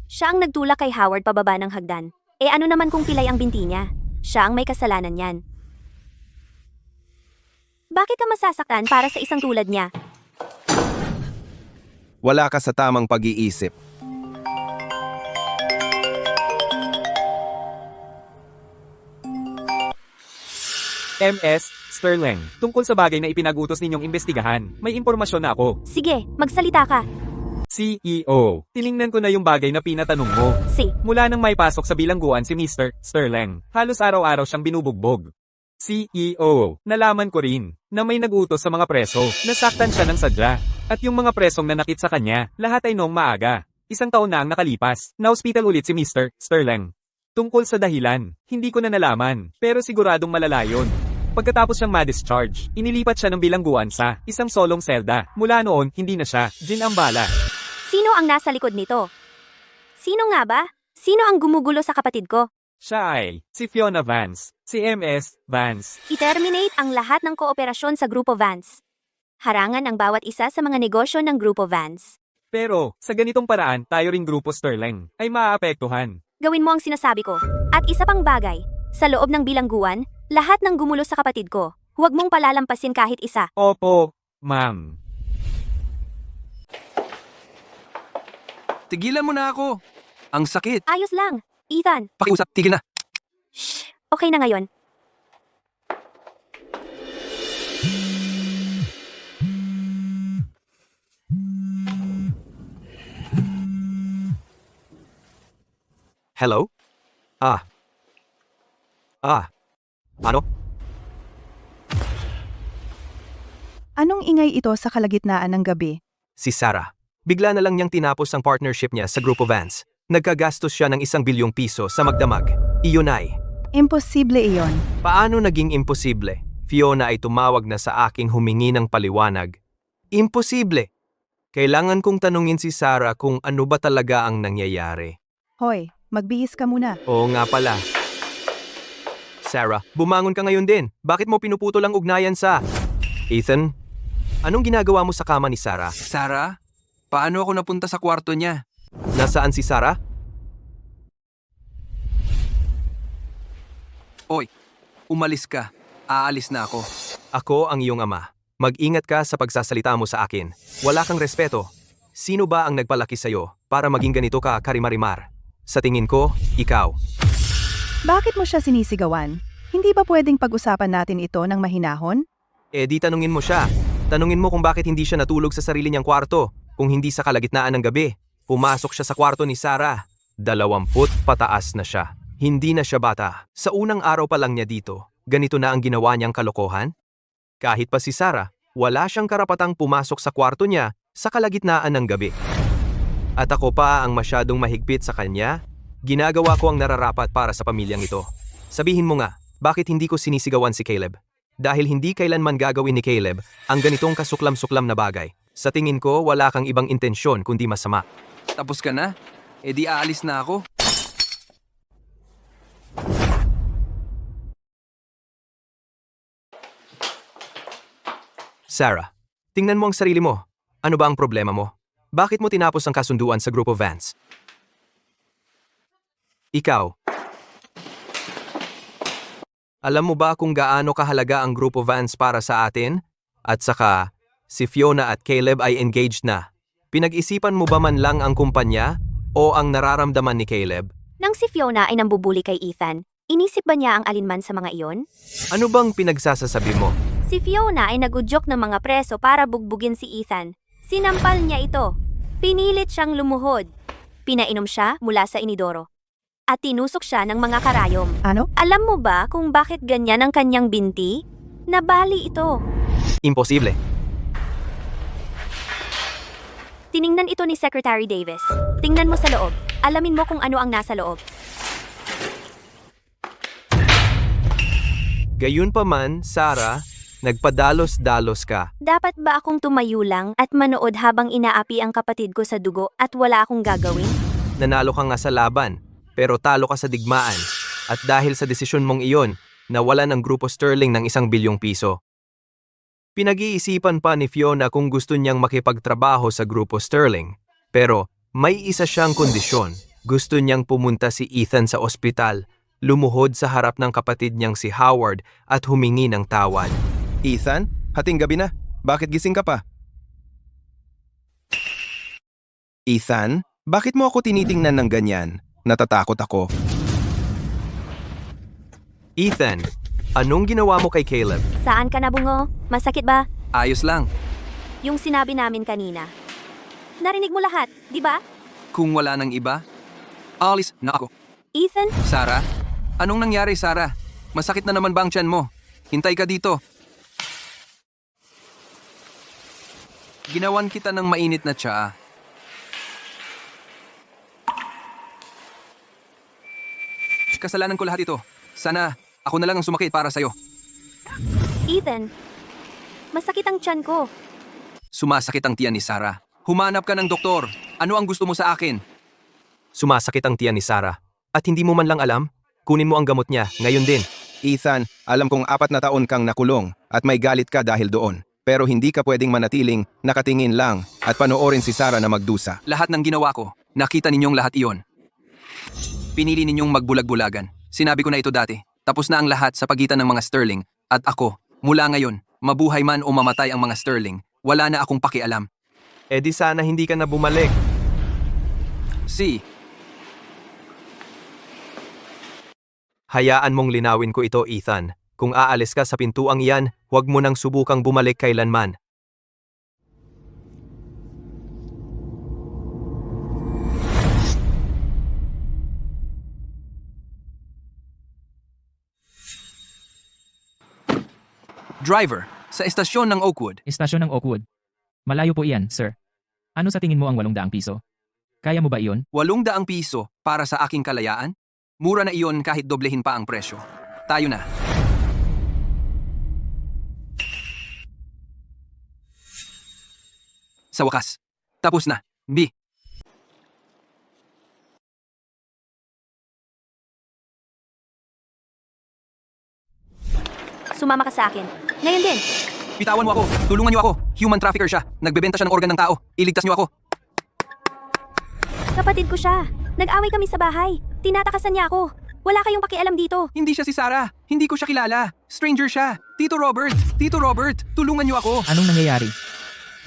Siya ang nagtulak kay Howard pababa ng hagdan. Ano naman kung pilay ang binti niya? Siya ang may kasalanan yan. Bakit ka masasaktan para sa isang tulad niya? Wala ka sa tamang pag-iisip. MS, Sterling, tungkol sa bagay na ipinagutos ninyong imbestigahan, may impormasyon na ako. Sige, magsalita ka. CEO, tiningnan ko na yung bagay na pinatanong mo. Si, Mula nang may pasok sa bilangguan si Mr. Sterling, halos araw-araw siyang binubugbog. CEO, nalaman ko rin na may nagutos sa mga preso. Nasaktan siya ng sadya. At yung mga presong nanakit sa kanya, lahat ay noong maaga. 1 taon na ang nakalipas. Na-hospital ulit si Mr. Sterling. Tungkol sa dahilan, hindi ko na nalaman, pero siguradong malala yun. Pagkatapos siyang ma-discharge, inilipat siya ng bilangguan sa isang solong selda. Mula noon, hindi na siya ginambala. Sino ang nasa likod nito? Sino nga ba? Sino ang gumugulo sa kapatid ko? Siya ay si Fiona Vance, si MS Vance. I-terminate ang lahat ng kooperasyon sa Grupo Vance. Harangan ang bawat isa sa mga negosyo ng Grupo Vance. Pero, sa ganitong paraan, tayo ring Grupo Sterling ay maaapektuhan. Gawin mo ang sinasabi ko. At isa pang bagay, sa loob ng bilangguan, lahat ng gumulo sa kapatid ko, huwag mong palalampasin kahit isa. Opo, ma'am. Tigilan mo na ako. Ang sakit. Ayos lang. Ethan, Pakiusap, tigil na. shh, okay na ngayon. Hello? Ano? Anong ingay ito sa kalagitnaan ng gabi? Si Sarah. Bigla na lang niyang tinapos ang partnership niya sa Grupo Vance. Nagkagastos siya ng 1 bilyong piso sa magdamag. Iyon ay. Imposible iyon. Paano naging imposible? Fiona ay tumawag na sa aking humingi ng paliwanag. Imposible! Kailangan kong tanungin si Sarah kung ano ba talaga ang nangyayari. Hoy, magbihis ka muna. Oo nga pala. Sarah, bumangon ka ngayon din. Bakit mo pinuputol ang ugnayan sa... Ethan, anong ginagawa mo sa kama ni Sarah? Sarah, paano ako napunta sa kwarto niya? Nasaan si Sarah? Oy, umalis ka. Aalis na ako. Ako ang iyong ama. Mag-ingat ka sa pagsasalita mo sa akin. Wala kang respeto. Sino ba ang nagpalaki sa'yo para maging ganito ka karimarimar? Sa tingin ko, ikaw. Bakit mo siya sinisigawan? Hindi ba pwedeng pag-usapan natin ito ng mahinahon? Eh di tanungin mo siya. Tanungin mo kung bakit hindi siya natulog sa sarili niyang kwarto. Kung hindi sa kalagitnaan ng gabi. Pumasok siya sa kwarto ni Sarah. 20 pataas na siya. Hindi na siya bata. Sa unang araw pa lang niya dito, ganito na ang ginawa niyang kalokohan? Kahit pa si Sarah, wala siyang karapatang pumasok sa kwarto niya sa kalagitnaan ng gabi. At ako pa ang masyadong mahigpit sa kanya? Ginagawa ko ang nararapat para sa pamilyang ito. Sabihin mo nga, bakit hindi ko sinisigawan si Caleb? Dahil hindi kailanman gagawin ni Caleb ang ganitong kasuklam-suklam na bagay. Sa tingin ko, wala kang ibang intensyon kundi masama. Tapos ka na? E di aalis na ako. Sarah, tingnan mo ang sarili mo. Ano ba ang problema mo? Bakit mo tinapos ang kasunduan sa Grupo Vance? Ikaw. Alam mo ba kung gaano kahalaga ang Grupo Vance para sa atin? At saka, si Fiona at Caleb ay engaged na. Pinag-isipan mo ba man lang ang kumpanya o ang nararamdaman ni Caleb? Nang si Fiona ay nambubuli kay Ethan, inisip ba niya ang alinman sa mga iyon? Ano bang pinagsasasabi mo? Si Fiona ay nagudyok ng mga preso para bugbugin si Ethan. Sinampal niya ito. Pinilit siyang lumuhod. Pinainom siya mula sa inidoro. At tinusok siya ng mga karayom. Ano? Alam mo ba kung bakit ganyan ang kanyang binti? Nabali ito. Imposible. Tiningnan ito ni Secretary Davis. Tingnan mo sa loob. Alamin mo kung ano ang nasa loob. Gayunpaman, Sarah, nagpadalos-dalos ka. Dapat ba akong tumayo lang at manood habang inaapi ang kapatid ko sa dugo at wala akong gagawin? Nanalo ka nga sa laban, pero talo ka sa digmaan. At dahil sa desisyon mong iyon, nawalan ang Grupo Sterling ng 1 bilyong piso. Pinag-iisipan pa ni Fiona kung gusto niyang makipagtrabaho sa Grupo Sterling. Pero may isa siyang kondisyon. Gusto niyang pumunta si Ethan sa ospital, lumuhod sa harap ng kapatid niyang si Howard at humingi ng tawad. Ethan, hating gabi na. Bakit gising ka pa? Ethan, bakit mo ako tinitingnan ng ganyan? Natatakot ako. Ethan, anong ginawa mo kay Caleb? Saan ka nabungo? Masakit ba? Ayos lang. Yung sinabi namin kanina. Narinig mo lahat, di ba? Kung wala nang iba, alis na ako. Ethan, Sarah, anong nangyari, Sarah? Masakit na naman ba ang tiyan mo? hintay ka dito. Ginawan kita ng mainit na tsaa. Kasalanan ko lahat ito. Sana ako na lang ang sumakit para sa'yo. Ethan, masakit ang tiyan ko. Sumasakit ang tiyan ni Sarah. Humanap ka ng doktor. Ano ang gusto mo sa akin? Sumasakit ang tiyan ni Sarah. At hindi mo man lang alam? Kunin mo ang gamot niya, ngayon din. Ethan, alam kong 4 na taon kang nakulong at may galit ka dahil doon. Pero hindi ka pwedeng manatiling nakatingin lang at panoorin si Sarah na magdusa. Lahat ng ginawa ko, nakita ninyong lahat iyon. Pinili ninyong magbulag-bulagan. Sinabi ko na ito dati. Tapos na ang lahat sa pagitan ng mga Sterling. At ako, mula ngayon, mabuhay man o mamatay ang mga Sterling, wala na akong pakialam. E di sana hindi ka na bumalik. Hayaan mong linawin ko ito, Ethan. Kung aalis ka sa pintuang iyan, huwag mo nang subukang bumalik kailanman. Driver, sa estasyon ng Oakwood. Estasyon ng Oakwood. Malayo po iyan, sir. Ano sa tingin mo ang 800 piso? Kaya mo ba iyon? 800 piso para sa aking kalayaan? Mura na iyon kahit doblehin pa ang presyo. Tayo na. Sa wakas, tapos na. B. Sumama ka sa akin. Ngayon din. Bitawan mo ako. Tulungan niyo ako. Human trafficker siya. Nagbebenta siya ng organ ng tao. Iligtas niyo ako. Kapatid ko siya. Nag-away kami sa bahay. Tinatakasan niya ako. Wala kayong pakialam dito. Hindi siya si Sarah. Hindi ko siya kilala. Stranger siya. Tito Robert. Tito Robert. Tulungan niyo ako. Anong nangyayari?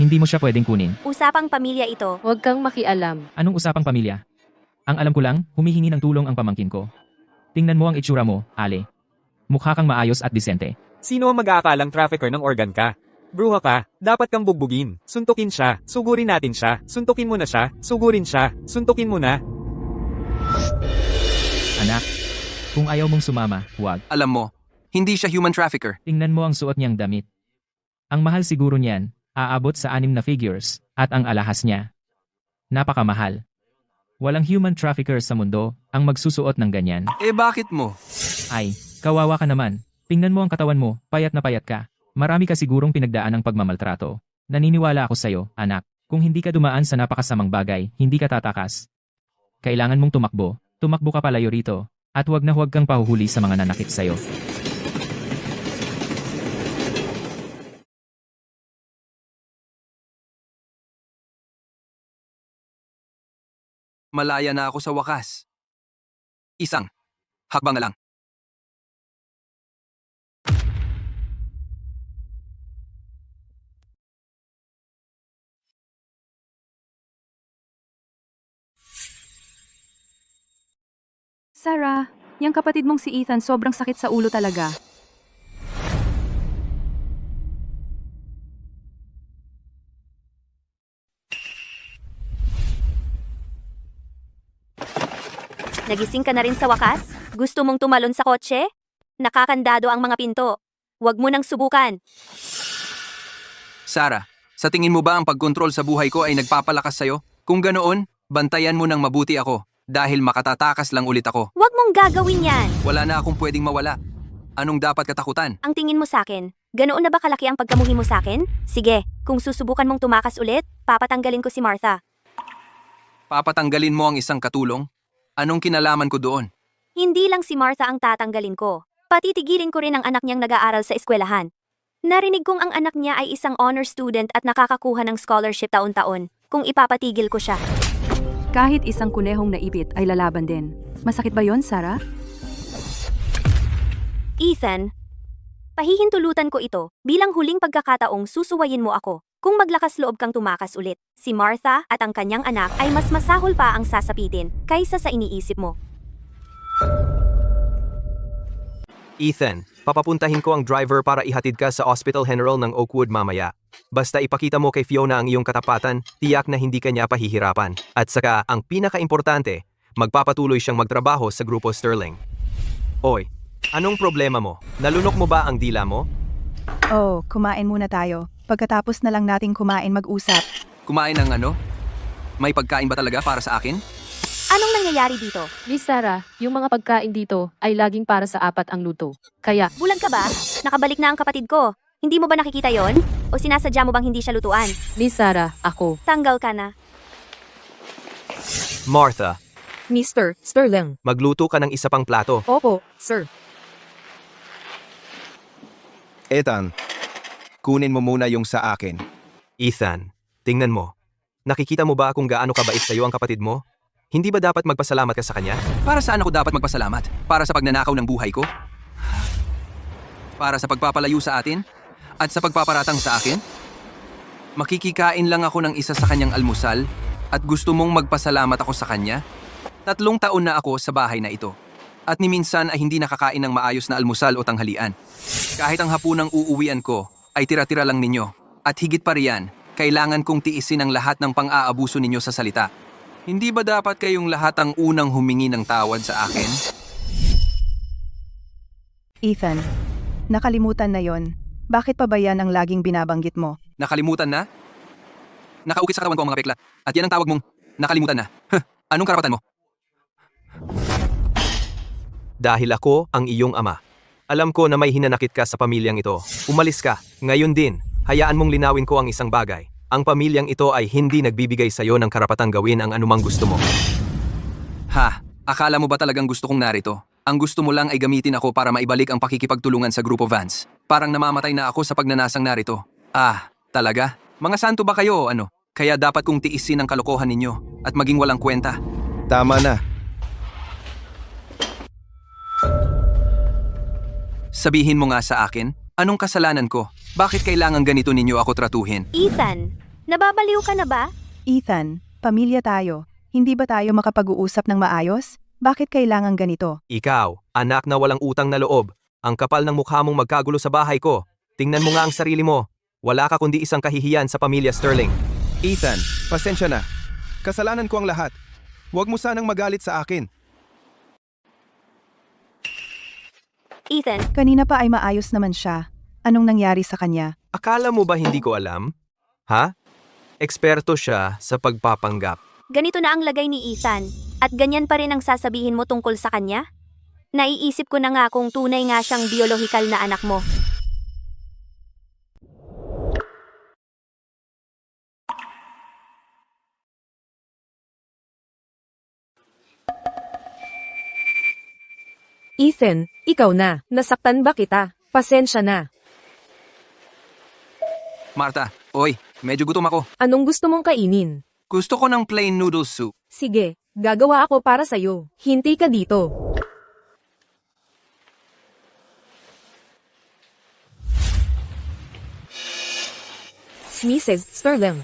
Hindi mo siya pwedeng kunin. Usapang pamilya ito. Huwag kang makialam. Anong usapang pamilya? Ang alam ko lang, humihingi ng tulong ang pamangkin ko. Tingnan mo ang itsura mo, Ale. Mukha kang maayos at disente. Sino ang mag-aakalang trafficker ng organ ka? Bruha ka, dapat kang bugbugin. Suntukin siya, sugurin natin siya. Suntukin mo na siya, sugurin siya. Suntukin mo na. Anak, kung ayaw mong sumama, huwag. Alam mo, hindi siya human trafficker. Tingnan mo ang suot niyang damit. Ang mahal siguro niyan, aabot sa 6 na figures, at ang alahas niya. Napakamahal. Walang human trafficker sa mundo ang magsusuot ng ganyan. Eh bakit mo? Ay, kawawa ka naman. Tingnan mo ang katawan mo, payat na payat ka. Marami ka sigurong pinagdaan ng pagmamaltrato. Naniniwala ako sa'yo, anak. Kung hindi ka dumaan sa napakasamang bagay, hindi ka tatakas. Kailangan mong tumakbo. Tumakbo ka palayo rito. At huwag na huwag kang pahuhuli sa mga nanakit sa'yo. Malaya na ako sa wakas. Isang hakbang na lang. Sarah, yung kapatid mong si Ethan sobrang sakit sa ulo talaga. Nagising ka na rin sa wakas? Gusto mong tumalon sa kotse? Nakakandado ang mga pinto. Huwag mo nang subukan. Sarah, sa tingin mo ba ang pagkontrol sa buhay ko ay nagpapalakas sa'yo? Kung ganoon, bantayan mo nang mabuti ako dahil makatatakas lang ulit ako. Huwag mong gagawin yan. Wala na akong pwedeng mawala. Anong dapat katakutan? Ang tingin mo sa akin, ganoon na ba kalaki ang pagkamuhi mo sa akin? Sige, kung susubukan mong tumakas ulit, papatanggalin ko si Martha. Papatanggalin mo ang isang katulong? Anong kinalaman ko doon? Hindi lang si Martha ang tatanggalin ko. Patitigilin ko rin ang anak niyang nag-aaral sa eskwelahan. Narinig kong ang anak niya ay isang honor student at nakakakuha ng scholarship taon-taon. Kung ipapatigil ko siya. Kahit isang kunehong naipit ay lalaban din. Masakit ba yon, Sarah? Ethan, pahihintulutan ko ito bilang huling pagkakataong susuwayin mo ako. Kung maglakas loob kang tumakas ulit, si Martha at ang kanyang anak ay mas masahol pa ang sasapitin kaysa sa iniisip mo. Ethan, papapuntahin ko ang driver para ihatid ka sa Hospital General ng Oakwood mamaya. Basta ipakita mo kay Fiona ang iyong katapatan, tiyak na hindi kanya pahihirapan. At saka, ang pinaka-importante, magpapatuloy siyang magtrabaho sa Grupo Sterling. Oy, Anong problema mo? Nalunok mo ba ang dila mo? Oh, kumain muna tayo. Pagkatapos na lang nating kumain mag-usap. Kumain ng ano? May pagkain ba talaga para sa akin? Anong nangyayari dito? Miss Sarah, yung mga pagkain dito ay laging para sa apat ang luto. Kaya, Bulag ka ba? Nakabalik na ang kapatid ko. Hindi mo ba nakikita yon? O sinasadya mo bang hindi siya lutuan? Miss Sarah, ako. Tanggal ka na. Martha, Mr. Sterling. magluto ka ng isa pang plato. Opo, sir. Ethan, kunin mo muna yung sa akin. Ethan, tingnan mo. Nakikita mo ba kung gaano kabait sa'yo ang kapatid mo? Hindi ba dapat magpasalamat ka sa kanya? Para saan ako dapat magpasalamat? Para sa pagnanakaw ng buhay ko? Para sa pagpapalayo sa atin? At sa pagpaparatang sa akin? Makikikain lang ako ng isa sa kanyang almusal at gusto mong magpasalamat ako sa kanya? 3 taon na ako sa bahay na ito. At ni minsan ay hindi nakakain ng maayos na almusal o tanghalian. Kahit ang hapunang uuwian ko ay tira-tira lang ninyo. At higit pa riyan, kailangan kong tiisin ang lahat ng pang-aabuso ninyo sa salita. Hindi ba dapat kayong lahat ang unang humingi ng tawad sa akin? Ethan, nakalimutan na yon. Bakit pa ba yan ang laging binabanggit mo? Nakalimutan na? Nakaukit sa katawan ko ang mga pekla. At yan ang tawag mong nakalimutan na. Anong karapatan mo? Dahil ako ang iyong ama. Alam ko na may hinanakit ka sa pamilyang ito. Umalis ka. Ngayon din, hayaan mong linawin ko ang isang bagay. Ang pamilyang ito ay hindi nagbibigay sa'yo ng karapatang gawin ang anumang gusto mo. Ha? Akala mo ba talagang gusto kong narito? Ang gusto mo lang ay gamitin ako para maibalik ang pakikipagtulungan sa Grupo Vance. Parang namamatay na ako sa pagnanasang narito. Ah, talaga? Mga santo ba kayo o ano? Kaya dapat kong tiisin ang kalokohan ninyo at maging walang kwenta. Tama na. Sabihin mo nga sa akin, anong kasalanan ko? Bakit kailangan ganito ninyo ako tratuhin? Ethan, nababaliw ka na ba? Ethan, pamilya tayo. Hindi ba tayo makapag-uusap ng maayos? Bakit kailangan ganito? Ikaw, anak na walang utang na loob. Ang kapal ng mukha mong magkagulo sa bahay ko. Tingnan mo nga ang sarili mo. Wala ka kundi isang kahihiyan sa pamilya Sterling. Ethan, pasensya na. Kasalanan ko ang lahat. Huwag mo sanang magalit sa akin. Ethan, Kanina pa ay maayos naman siya. Anong nangyari sa kanya? Akala mo ba hindi ko alam? Ha? Eksperto siya sa pagpapanggap. ganito na ang lagay ni Ethan. At ganyan pa rin ang sasabihin mo tungkol sa kanya? Naiisip ko na nga kung tunay nga siyang biolohikal na anak mo. Ethan, ikaw na. Nasaktan ba kita? Pasensya na. Martha, oy, medyo gutom ako. Anong gusto mong kainin? Gusto ko ng plain noodle soup. Sige, gagawa ako para sa'yo. Hinti ka dito. Mrs. Sterling.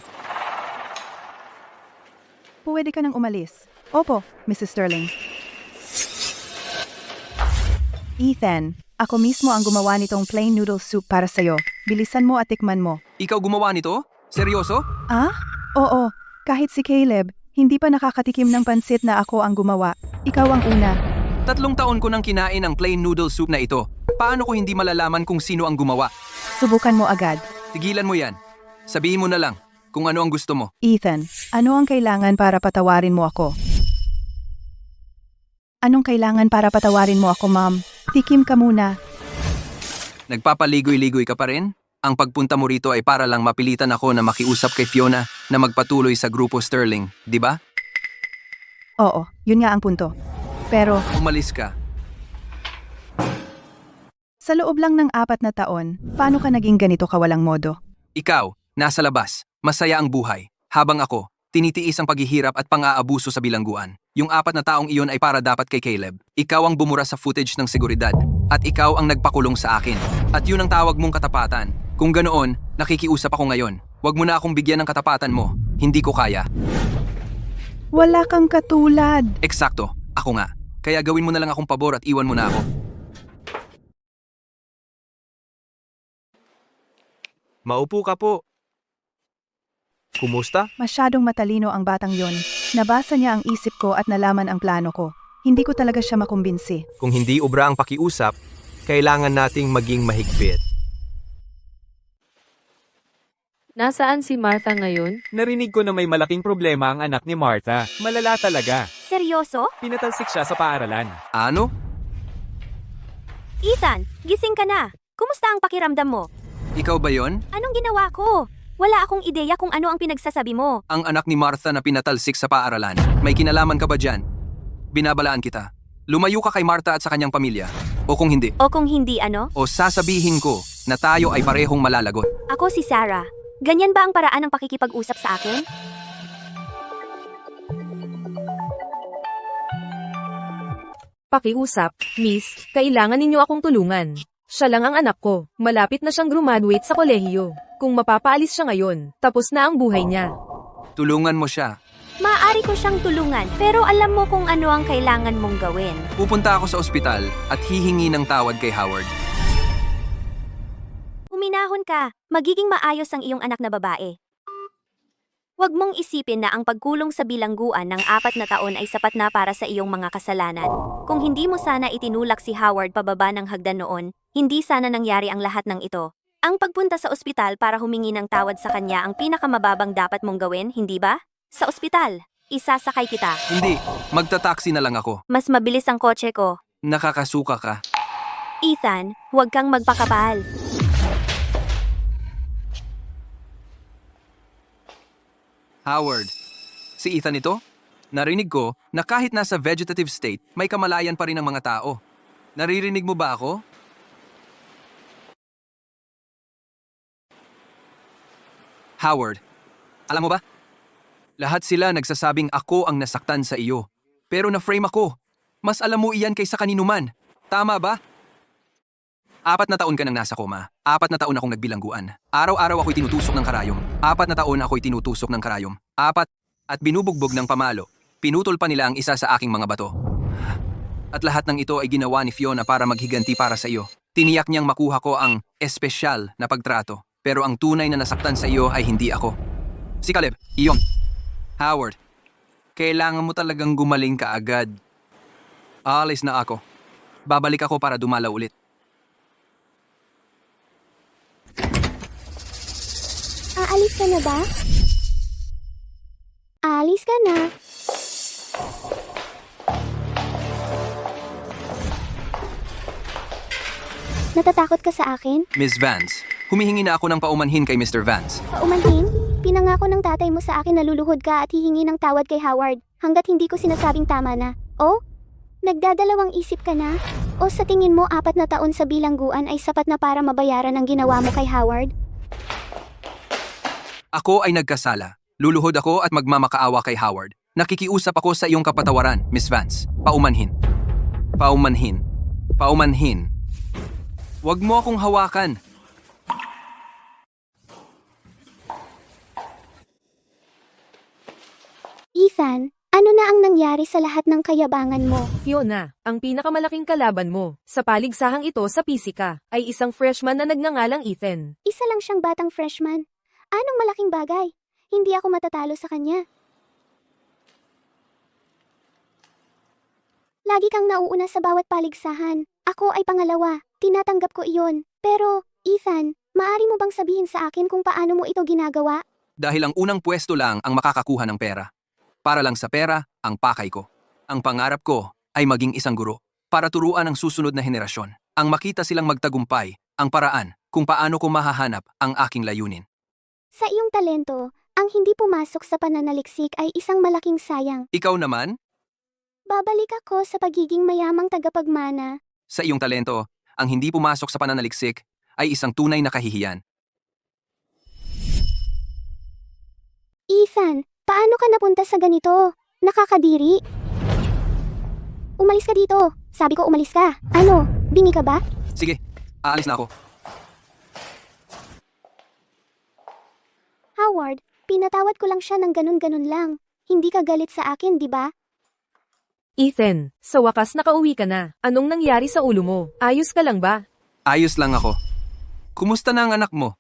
Pwede ka nang umalis. Opo, Mrs. Sterling. Ethan, ako mismo ang gumawa nitong plain noodle soup para sa'yo. Bilisan mo at tikman mo. Ikaw gumawa nito? Seryoso? Ah? Oo, kahit si Caleb, hindi pa nakakatikim ng pansit na ako ang gumawa. Ikaw ang una. 3 taon ko nang kinain ang plain noodle soup na ito. Paano ko hindi malalaman kung sino ang gumawa? Subukan mo agad. Tigilan mo yan. Sabihin mo na lang kung ano ang gusto mo. Ethan, ano ang kailangan para patawarin mo ako? Anong kailangan para patawarin mo ako, ma'am? Tikim ka muna. Nagpapaligoy-ligoy ka pa rin? Ang pagpunta mo rito ay para lang mapilitan ako na makiusap kay Fiona na magpatuloy sa Grupo Sterling, di ba? Oo, yun nga ang punto. Pero, Umalis ka. sa loob lang ng 4 na taon, paano ka naging ganito kawalang modo? Ikaw, nasa labas, masaya ang buhay. Habang ako, tinitiis ang paghihirap at pang-aabuso sa bilangguan. Yung 4 na taong iyon ay para dapat kay Caleb. Ikaw ang bumura sa footage ng seguridad. At ikaw ang nagpakulong sa akin. At yun ang tawag mong katapatan. Kung ganoon, nakikiusap ako ngayon. Huwag mo na akong bigyan ng katapatan mo. Hindi ko kaya. Wala kang katulad. Eksakto, ako nga. Kaya gawin mo na lang akong pabor at iwan mo na ako. Maupo ka po. Kumusta? Masyadong matalino ang batang yon. Nabasa niya ang isip ko at nalaman ang plano ko. Hindi ko talaga siya makumbinsi. Kung hindi ubra ang pakiusap, kailangan nating maging mahigpit. Nasaan si Martha ngayon? Narinig ko na may malaking problema ang anak ni Martha. Malala talaga. Seryoso? Pinatalsik siya sa paaralan. Ano? Ethan, gising ka na. Kumusta ang pakiramdam mo? Ikaw ba yon? Anong ginawa ko? Wala akong ideya kung ano ang pinagsasabi mo. Ang anak ni Martha na pinatalsik sa paaralan. May kinalaman ka ba dyan? Binabalaan kita. Lumayo ka kay Martha at sa kanyang pamilya. O kung hindi. O kung hindi ano? O sasabihin ko na tayo ay parehong malalagot. Ako si Sarah. Ganyan ba ang paraan ng pakikipag-usap sa akin? Pakiusap, Miss, kailangan ninyo akong tulungan. Siya lang ang anak ko. Malapit na siyang graduate sa kolehiyo. Kung mapapaalis siya ngayon, tapos na ang buhay niya. Tulungan mo siya. Maaari ko siyang tulungan, pero alam mo kung ano ang kailangan mong gawin. Pupunta ako sa ospital at hihingi ng tawad kay Howard. Uminahon ka. Magiging maayos ang iyong anak na babae. Huwag mong isipin na ang pagkulong sa bilangguan ng 4 na taon ay sapat na para sa iyong mga kasalanan. Kung hindi mo sana itinulak si Howard pababa ng hagdan noon, hindi sana nangyari ang lahat ng ito. Ang pagpunta sa ospital para humingi ng tawad sa kanya ang pinakamababang dapat mong gawin, hindi ba? Sa ospital, isasakay kita. Hindi, magta-taxi na lang ako. Mas mabilis ang kotse ko. Nakakasuka ka. Ethan, huwag kang magpakapal. Howard, si Ethan ito? Narinig ko na kahit nasa vegetative state, may kamalayan pa rin ang mga tao. Naririnig mo ba ako? Howard, alam mo ba? Lahat sila nagsasabing ako ang nasaktan sa iyo. Pero na-frame ako. Mas alam mo iyan kaysa kanino man. Tama ba? 4 na taon ka nang nasa koma. 4 na taon akong nagbilangguan. Araw-araw ako'y tinutusok ng karayom. 4 na taon ako'y tinutusok ng karayom. 4 at binubugbog ng pamalo. Pinutol pa nila ang isa sa aking mga bato. At lahat ng ito ay ginawa ni Fiona para maghiganti para sa iyo. Tiniyak niyang makuha ko ang espesyal na pagtrato. Pero ang tunay na nasaktan sa iyo ay hindi ako. Si Caleb, iyon. Howard, kailangan mo talagang gumaling ka agad. Aalis na ako. Babalik ako para dumalaw ulit. Aalis ka na ba? Aalis ka na. Natatakot ka sa akin? Miss Vance, humihingi na ako ng paumanhin kay Mr. Vance. Paumanhin? Pinangako ng tatay mo sa akin na luluhod ka at hihingi ng tawad kay Howard hanggat hindi ko sinasabing tama na. O? Nagdadalawang isip ka na? O sa tingin mo 4 na taon sa bilangguan ay sapat na para mabayaran ang ginawa mo kay Howard? Ako ay nagkasala. Luluhod ako at magmamakaawa kay Howard. Nakikiusap ako sa iyong kapatawaran, Miss Vance. Paumanhin. Paumanhin. Paumanhin. Huwag mo akong hawakan. Ethan, ano na ang nangyari sa lahat ng kayabangan mo? Fiona, ang pinakamalaking kalaban mo sa paligsahang ito sa pisika ay isang freshman na nagngangalang Ethan. Isa lang siyang batang freshman. Anong malaking bagay? Hindi ako matatalo sa kanya. Lagi kang nauuna sa bawat paligsahan. Ako ay pangalawa. Tinatanggap ko iyon. Pero, Ethan, maari mo bang sabihin sa akin kung paano mo ito ginagawa? Dahil ang unang pwesto lang ang makakakuha ng pera. Para lang sa pera, ang pakay ko. Ang pangarap ko ay maging isang guro. Para turuan ang susunod na henerasyon. Ang makita silang magtagumpay, ang paraan kung paano ko mahahanap ang aking layunin. Sa iyong talento, ang hindi pumasok sa pananaliksik ay isang malaking sayang. Ikaw naman, Babalik ako sa pagiging mayamang tagapagmana. sa iyong talento, ang hindi pumasok sa pananaliksik ay isang tunay na kahihiyan. Ethan, paano ka napunta sa ganito? Nakakadiri. Umalis ka dito. Sabi ko umalis ka. Ano, bingi ka ba? Sige, aalis na ako. Howard, pinatawad ko lang siya ng ganun-ganun lang. Hindi ka galit sa akin, di ba? Ethan, sa wakas nakauwi ka na. Anong nangyari sa ulo mo? Ayos ka lang ba? Ayos lang ako. Kumusta na ang anak mo?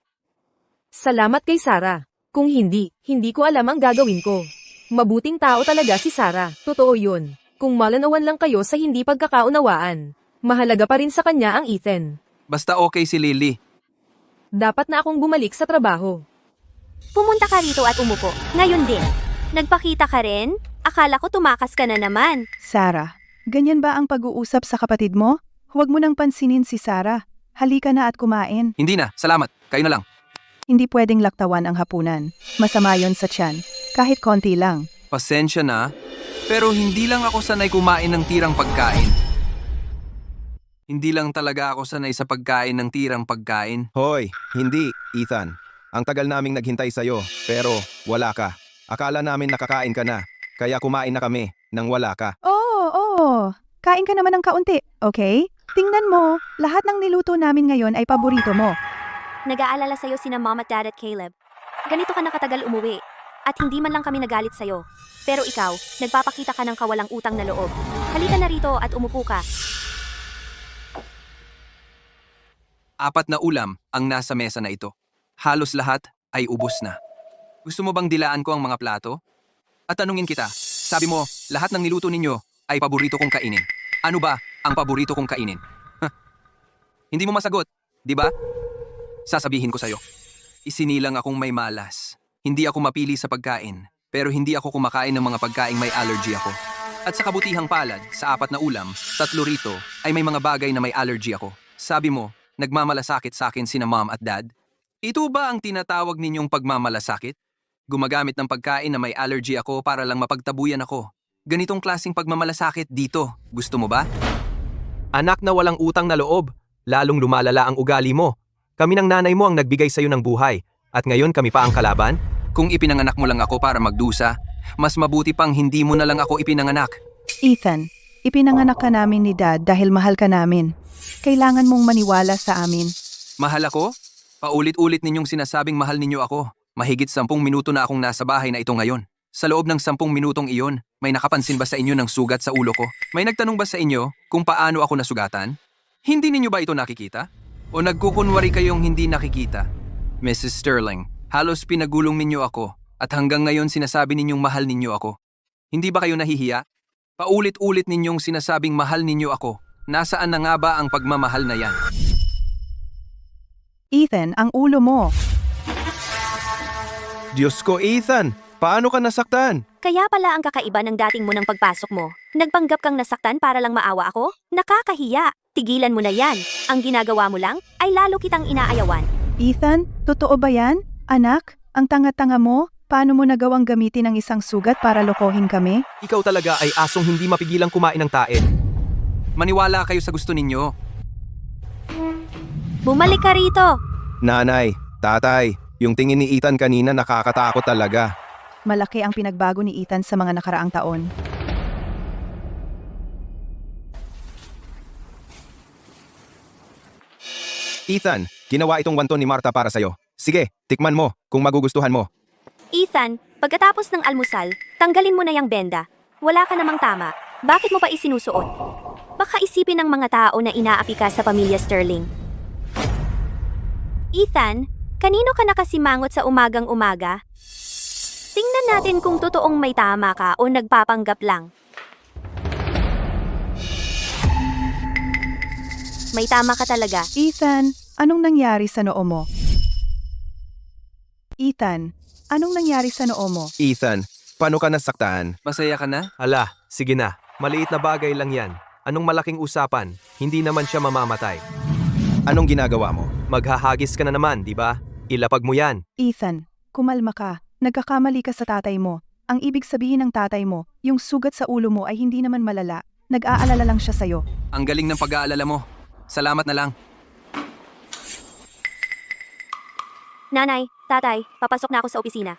Salamat kay Sarah. Kung hindi ko alam ang gagawin ko. Mabuting tao talaga si Sarah. Totoo yun. Kung malanawan lang kayo sa hindi pagkakaunawaan, mahalaga pa rin sa kanya ang Ethan. Basta okay si Lily. Dapat na akong bumalik sa trabaho. Pumunta ka rito at umupo. Ngayon din. Nagpakita ka rin? Akala ko tumakas ka na naman. Sarah, ganyan ba ang pag-uusap sa kapatid mo? Huwag mo nang pansinin si Sarah. Halika na at kumain. Hindi na, salamat. Kayo na lang. Hindi pwedeng laktawan ang hapunan. Masama yon sa tiyan. Kahit konti lang. Pasensya na, pero hindi lang ako sanay kumain ng tirang pagkain. Hindi lang talaga ako sanay sa pagkain ng tirang pagkain. Hoy, hindi, Ethan. Ang tagal naming naghintay sa'yo, pero wala ka. Akala namin nakakain ka na, kaya kumain na kami nang wala ka. Oo. Kain ka naman ng kaunti, okay? Tingnan mo, lahat ng niluto namin ngayon ay paborito mo. Nag-aalala sa'yo sina Mom at Dad at Caleb. Ganito ka nakatagal umuwi. At hindi man lang kami nagalit sa'yo. Pero ikaw, nagpapakita ka ng kawalang utang na loob. Halika na rito at umupo ka. 4 na ulam ang nasa mesa na ito. Halos lahat ay ubos na. Gusto mo bang dilaan ko ang mga plato? At tanungin kita, sabi mo, lahat ng niluto ninyo ay paborito kong kainin. Ano ba ang paborito kong kainin? Hindi mo masagot, di ba? Sasabihin ko sa'yo. Isinilang akong may malas. Hindi ako mapili sa pagkain, pero hindi ako kumakain ng mga pagkaing may allergy ako. At sa kabutihang palad, sa 4 na ulam, 3 rito ay may mga bagay na may allergy ako. Sabi mo, nagmamalasakit sa akin sina Mom at Dad? Ito ba ang tinatawag ninyong pagmamalasakit? Gumagamit ng pagkain na may allergy ako para lang mapagtabuyan ako. Ganitong klaseng pagmamalasakit dito. Gusto mo ba? Anak na walang utang na loob, lalong lumalala ang ugali mo. Kami ng nanay mo ang nagbigay sa'yo ng buhay, at ngayon kami pa ang kalaban? Kung ipinanganak mo lang ako para magdusa, mas mabuti pang hindi mo na lang ako ipinanganak. Ethan, ipinanganak ka namin ni Dad dahil mahal ka namin. Kailangan mong maniwala sa amin. Mahal ako? Paulit-ulit ninyong sinasabing mahal ninyo ako. Mahigit 10 minuto na akong nasa bahay na ito ngayon. Sa loob ng 10 minutong iyon, may nakapansin ba sa inyo ng sugat sa ulo ko? May nagtanong ba sa inyo kung paano ako nasugatan? Hindi ninyo ba ito nakikita? O nagkukunwari kayong hindi nakikita? Mrs. Sterling, halos pinagulong ninyo ako at hanggang ngayon sinasabi ninyong mahal ninyo ako. Hindi ba kayo nahihiya? Paulit-ulit ninyong sinasabing mahal ninyo ako. Nasaan na nga ba ang pagmamahal na yan? Ethan, ang ulo mo. Diyos ko, Ethan! Paano ka nasaktan? Kaya pala ang kakaiba ng dating mo ng pagpasok mo. Nagpanggap kang nasaktan para lang maawa ako? Nakakahiya. Tigilan mo na yan. Ang ginagawa mo lang ay lalo kitang inaayawan. Ethan, totoo ba yan? Anak, ang tanga-tanga mo? Paano mo nagawang gamitin ang isang sugat para lokohin kami? Ikaw talaga ay asong hindi mapigilang kumain ng tae. Maniwala kayo sa gusto ninyo. Bumalik ka rito. Nanay, tatay, yung tingin ni Ethan kanina nakakatakot talaga. Malaki ang pinagbago ni Ethan sa mga nakaraang taon. Ethan, ginawa itong wanton ni Martha para sa'yo. Sige, tikman mo kung magugustuhan mo. Ethan, pagkatapos ng almusal, tanggalin mo na yung benda. Wala ka namang tama. Bakit mo pa isinusuot? Baka isipin ng mga tao na inaapi ka sa pamilya Sterling. Ethan, kanino ka nakasimangot sa umagang-umaga? Tingnan natin kung totoong may tama ka o nagpapanggap lang. May tama ka talaga. Ethan, anong nangyari sa noo mo? Ethan, anong nangyari sa noo mo? Ethan, paano ka nasaktan? Masaya ka na? Hala, sige na. Maliit na bagay lang yan. Anong malaking usapan? Hindi naman siya mamamatay. Anong ginagawa mo? Maghahagis ka na naman, di ba? Ilapag mo yan. Ethan, kumalma ka. Nagkakamali ka sa tatay mo. Ang ibig sabihin ng tatay mo, yung sugat sa ulo mo ay hindi naman malala. Nag-aalala lang siya sa'yo. Ang galing ng pag-aalala mo. Salamat na lang. Nanay, tatay, papasok na ako sa opisina.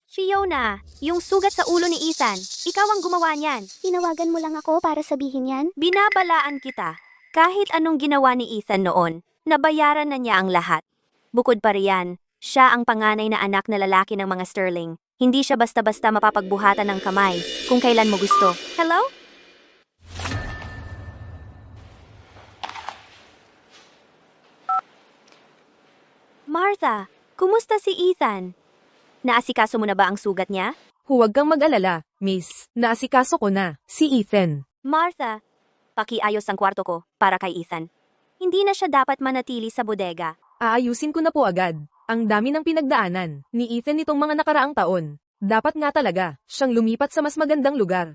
Fiona, yung sugat sa ulo ni Ethan, ikaw ang gumawa niyan. Tinawagan mo lang ako para sabihin yan? Binabalaan kita. Kahit anong ginawa ni Ethan noon, nabayaran na niya ang lahat. Bukod pa riyan, siya ang panganay na anak na lalaki ng mga Sterling. Hindi siya basta-basta mapapagbuhatan ng kamay kung kailan mo gusto. Hello? Martha, kumusta si Ethan? Naasikaso mo na ba ang sugat niya? Huwag kang mag-alala, miss. Naasikaso ko na, si Ethan. Martha, pakiayos ang kwarto ko para kay Ethan. Hindi na siya dapat manatili sa bodega. Aayusin ko na po agad. Ang dami ng pinagdaanan ni Ethan nitong mga nakaraang taon. Dapat nga talaga siyang lumipat sa mas magandang lugar.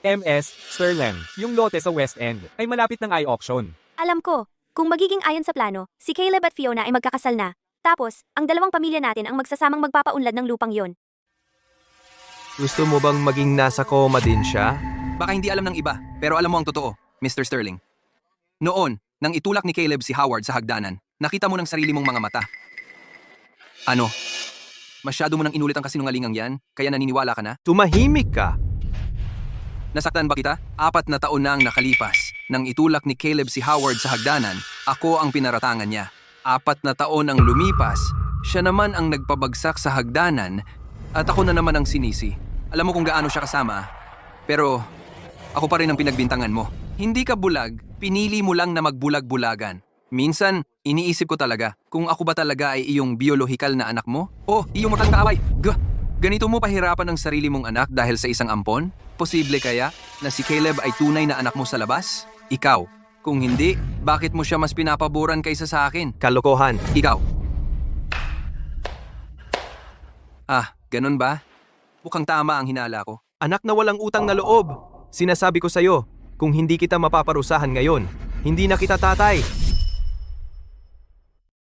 MS, Sterling, yung lote sa West End, ay malapit ng i-auction. Alam ko, kung magiging ayon sa plano, si Caleb at Fiona ay magkakasal na. Tapos, ang dalawang pamilya natin ang magsasamang magpapaunlad ng lupang yon. Gusto mo bang maging nasa coma din siya? Baka hindi alam ng iba, pero alam mo ang totoo, Mr. Sterling. Noon, nang itulak ni Caleb si Howard sa hagdanan, nakita mo ng sarili mong mga mata. Ano? Masyado mo nang inulit ang kasinungalingang yan, kaya naniniwala ka na? Tumahimik ka! Nasaktan ba kita? 4 na taon na ang nakalipas. Nang itulak ni Caleb si Howard sa hagdanan, ako ang pinaratangan niya. 4 na taon ang lumipas, siya naman ang nagpabagsak sa hagdanan at ako na naman ang sinisi. Alam mo kung gaano siya kasama, pero ako pa rin ang pinagbintangan mo. Hindi ka bulag, pinili mo lang na magbulag-bulagan. Minsan, iniisip ko talaga kung ako ba talaga ay iyong biolohikal na anak mo o iyong magkakaaway. Ganito mo pahirapan ang sarili mong anak dahil sa isang ampon? Posible kaya na si Caleb ay tunay na anak mo sa labas? Ikaw. Kung hindi, bakit mo siya mas pinapaboran kaysa sa akin? Kalokohan. Ikaw. Ganun ba? Mukhang tama ang hinala ko. Anak na walang utang na loob. Sinasabi ko sa'yo, kung hindi kita mapaparusahan ngayon, hindi na kita tatay.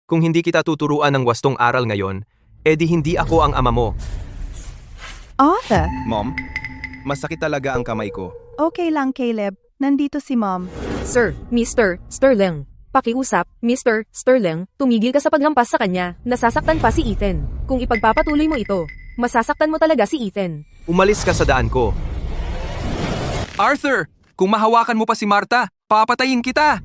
Kung hindi kita tuturuan ng wastong aral ngayon, edi hindi ako ang ama mo. Arthur, Mom, masakit talaga ang kamay ko. okay lang Caleb. Nandito si Mom. Sir, Mr. Sterling. Pakiusap, Mr. Sterling, tumigil ka sa paghampas sa kanya. Nasasaktan pa si Ethan. Kung ipagpapatuloy mo ito, masasaktan mo talaga si Ethan. Umalis ka sa daan ko. Arthur! Kung mahawakan mo pa si Martha, papatayin kita!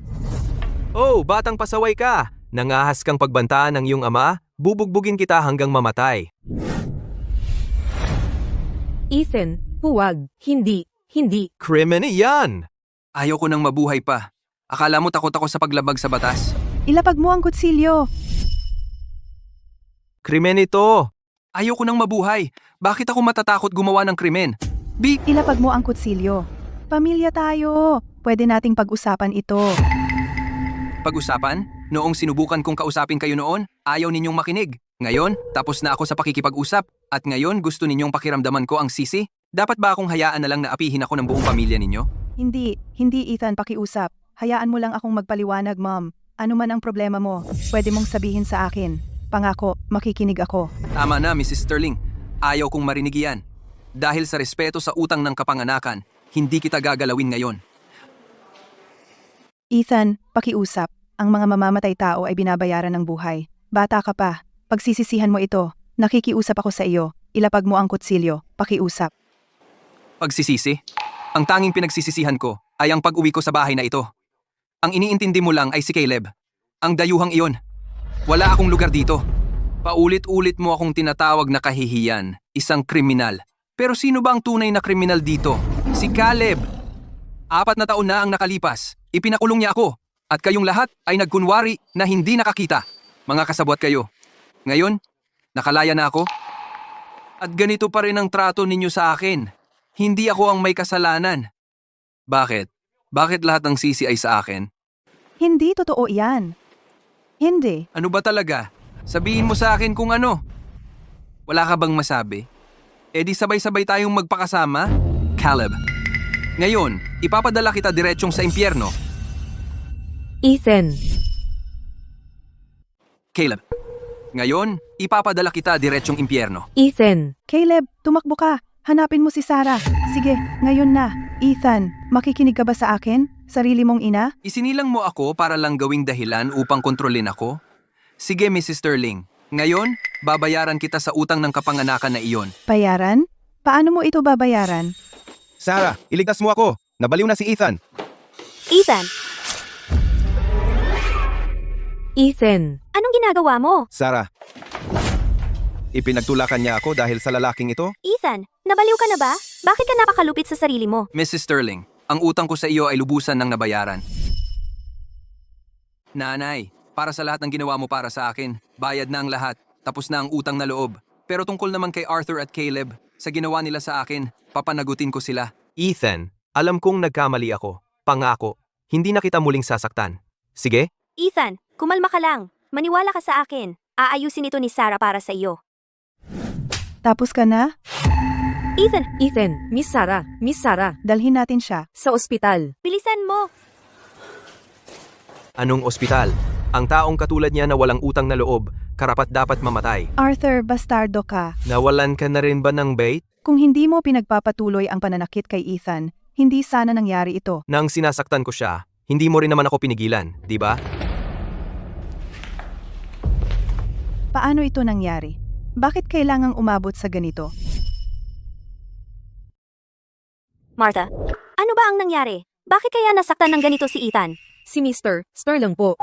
Oh, batang pasaway ka! Nangahas kang pagbantaan ng iyong ama, bubugbugin kita hanggang mamatay. Ethan, huwag. Hindi. Krimen yan! Ayaw ko nang mabuhay pa. Akala mo takot ako sa paglabag sa batas? Ilapag mo ang kutsilyo. Krimen ito! Ayaw ko nang mabuhay. Bakit ako matatakot gumawa ng krimen? Ilapag mo ang kutsilyo. Pamilya tayo. Pwede nating pag-usapan ito. Pag-usapan? Noong sinubukan kong kausapin kayo noon, ayaw ninyong makinig. Ngayon, tapos na ako sa pakikipag-usap. At ngayon, gusto ninyong pakiramdaman ko ang sisi? Dapat ba akong hayaan na lang na apihin ako ng buong pamilya ninyo? Hindi Ethan, pakiusap. Hayaan mo lang akong magpaliwanag, Mom. Ano man ang problema mo, pwede mong sabihin sa akin. Pangako, makikinig ako. Tama na, Mrs. Sterling. Ayaw kong marinig iyan. Dahil sa respeto sa utang ng kapanganakan, hindi kita gagalawin ngayon. Ethan, pakiusap. Ang mga mamamatay tao ay binabayaran ng buhay. Bata ka pa. Pagsisisihan mo ito. Nakikiusap ako sa iyo. Ilapag mo ang kutsilyo. Pakiusap. Pagsisisi? Ang tanging pinagsisisihan ko ay ang pag-uwi ko sa bahay na ito. Ang iniintindi mo lang ay si Caleb. Ang dayuhang iyon. Wala akong lugar dito. Paulit-ulit mo akong tinatawag na kahihiyan, isang kriminal. Pero sino ba ang tunay na kriminal dito? Si Caleb. 4 na taon na ang nakalipas. Ipinakulong niya ako. At kayong lahat ay nagkunwari na hindi nakakita. Mga kasabwat kayo. Ngayon, nakalaya na ako. At ganito pa rin ang trato ninyo sa akin. Hindi ako ang may kasalanan. Bakit? Bakit lahat ng sisi ay sa akin? Hindi totoo yan. Hindi. Ano ba talaga? Sabihin mo sa akin kung ano. Wala ka bang masabi? E di sabay-sabay tayong magpakasama? Caleb. Ngayon, ipapadala kita diretsyong sa impyerno. Ethan. Caleb. Ngayon, ipapadala kita diretsyong impyerno. Ethan. Caleb, tumakbo ka. Hanapin mo si Sarah. Sige, ngayon na. Ethan, makikinig ka ba sa akin? Sarili mong ina? Isinilang mo ako para lang gawing dahilan upang kontrolin ako? Sige, Mrs. Sterling. Ngayon, babayaran kita sa utang ng kapanganakan na iyon. Bayaran? Paano mo ito babayaran? Sarah, iligtas mo ako. Nabaliw na si Ethan. Ethan, Ethan. anong ginagawa mo? Sarah, ipinagtulakan niya ako dahil sa lalaking ito? Ethan, nabaliw ka na ba? Bakit ka napakalupit sa sarili mo? Mrs. Sterling, ang utang ko sa iyo ay lubusan ng nabayaran. Nanay, para sa lahat ng ginawa mo para sa akin, bayad na ang lahat, tapos na ang utang na loob. Pero tungkol naman kay Arthur at Caleb, sa ginawa nila sa akin, papanagutin ko sila. Ethan, alam kong nagkamali ako. Pangako, hindi na kita muling sasaktan. Sige? Ethan, kumalma ka lang. Maniwala ka sa akin. Aayusin ito ni Sarah para sa iyo. Tapos ka na? Ethan, Ethan, Miss Sarah, Dalhin natin siya. sa ospital. bilisan mo. Anong ospital? Ang taong katulad niya na walang utang na loob, karapat dapat mamatay. Arthur, bastardo ka. Nawalan ka na rin ba ng bait? Kung hindi mo pinagpapatuloy ang pananakit kay Ethan, hindi sana nangyari ito. Nang sinasaktan ko siya, hindi mo rin naman ako pinigilan, di ba? Paano ito nangyari? Bakit kailangang umabot sa ganito? Martha, ano ba ang nangyari? Bakit kaya nasaktan ng ganito si Ethan? Si Mr. Sterling po.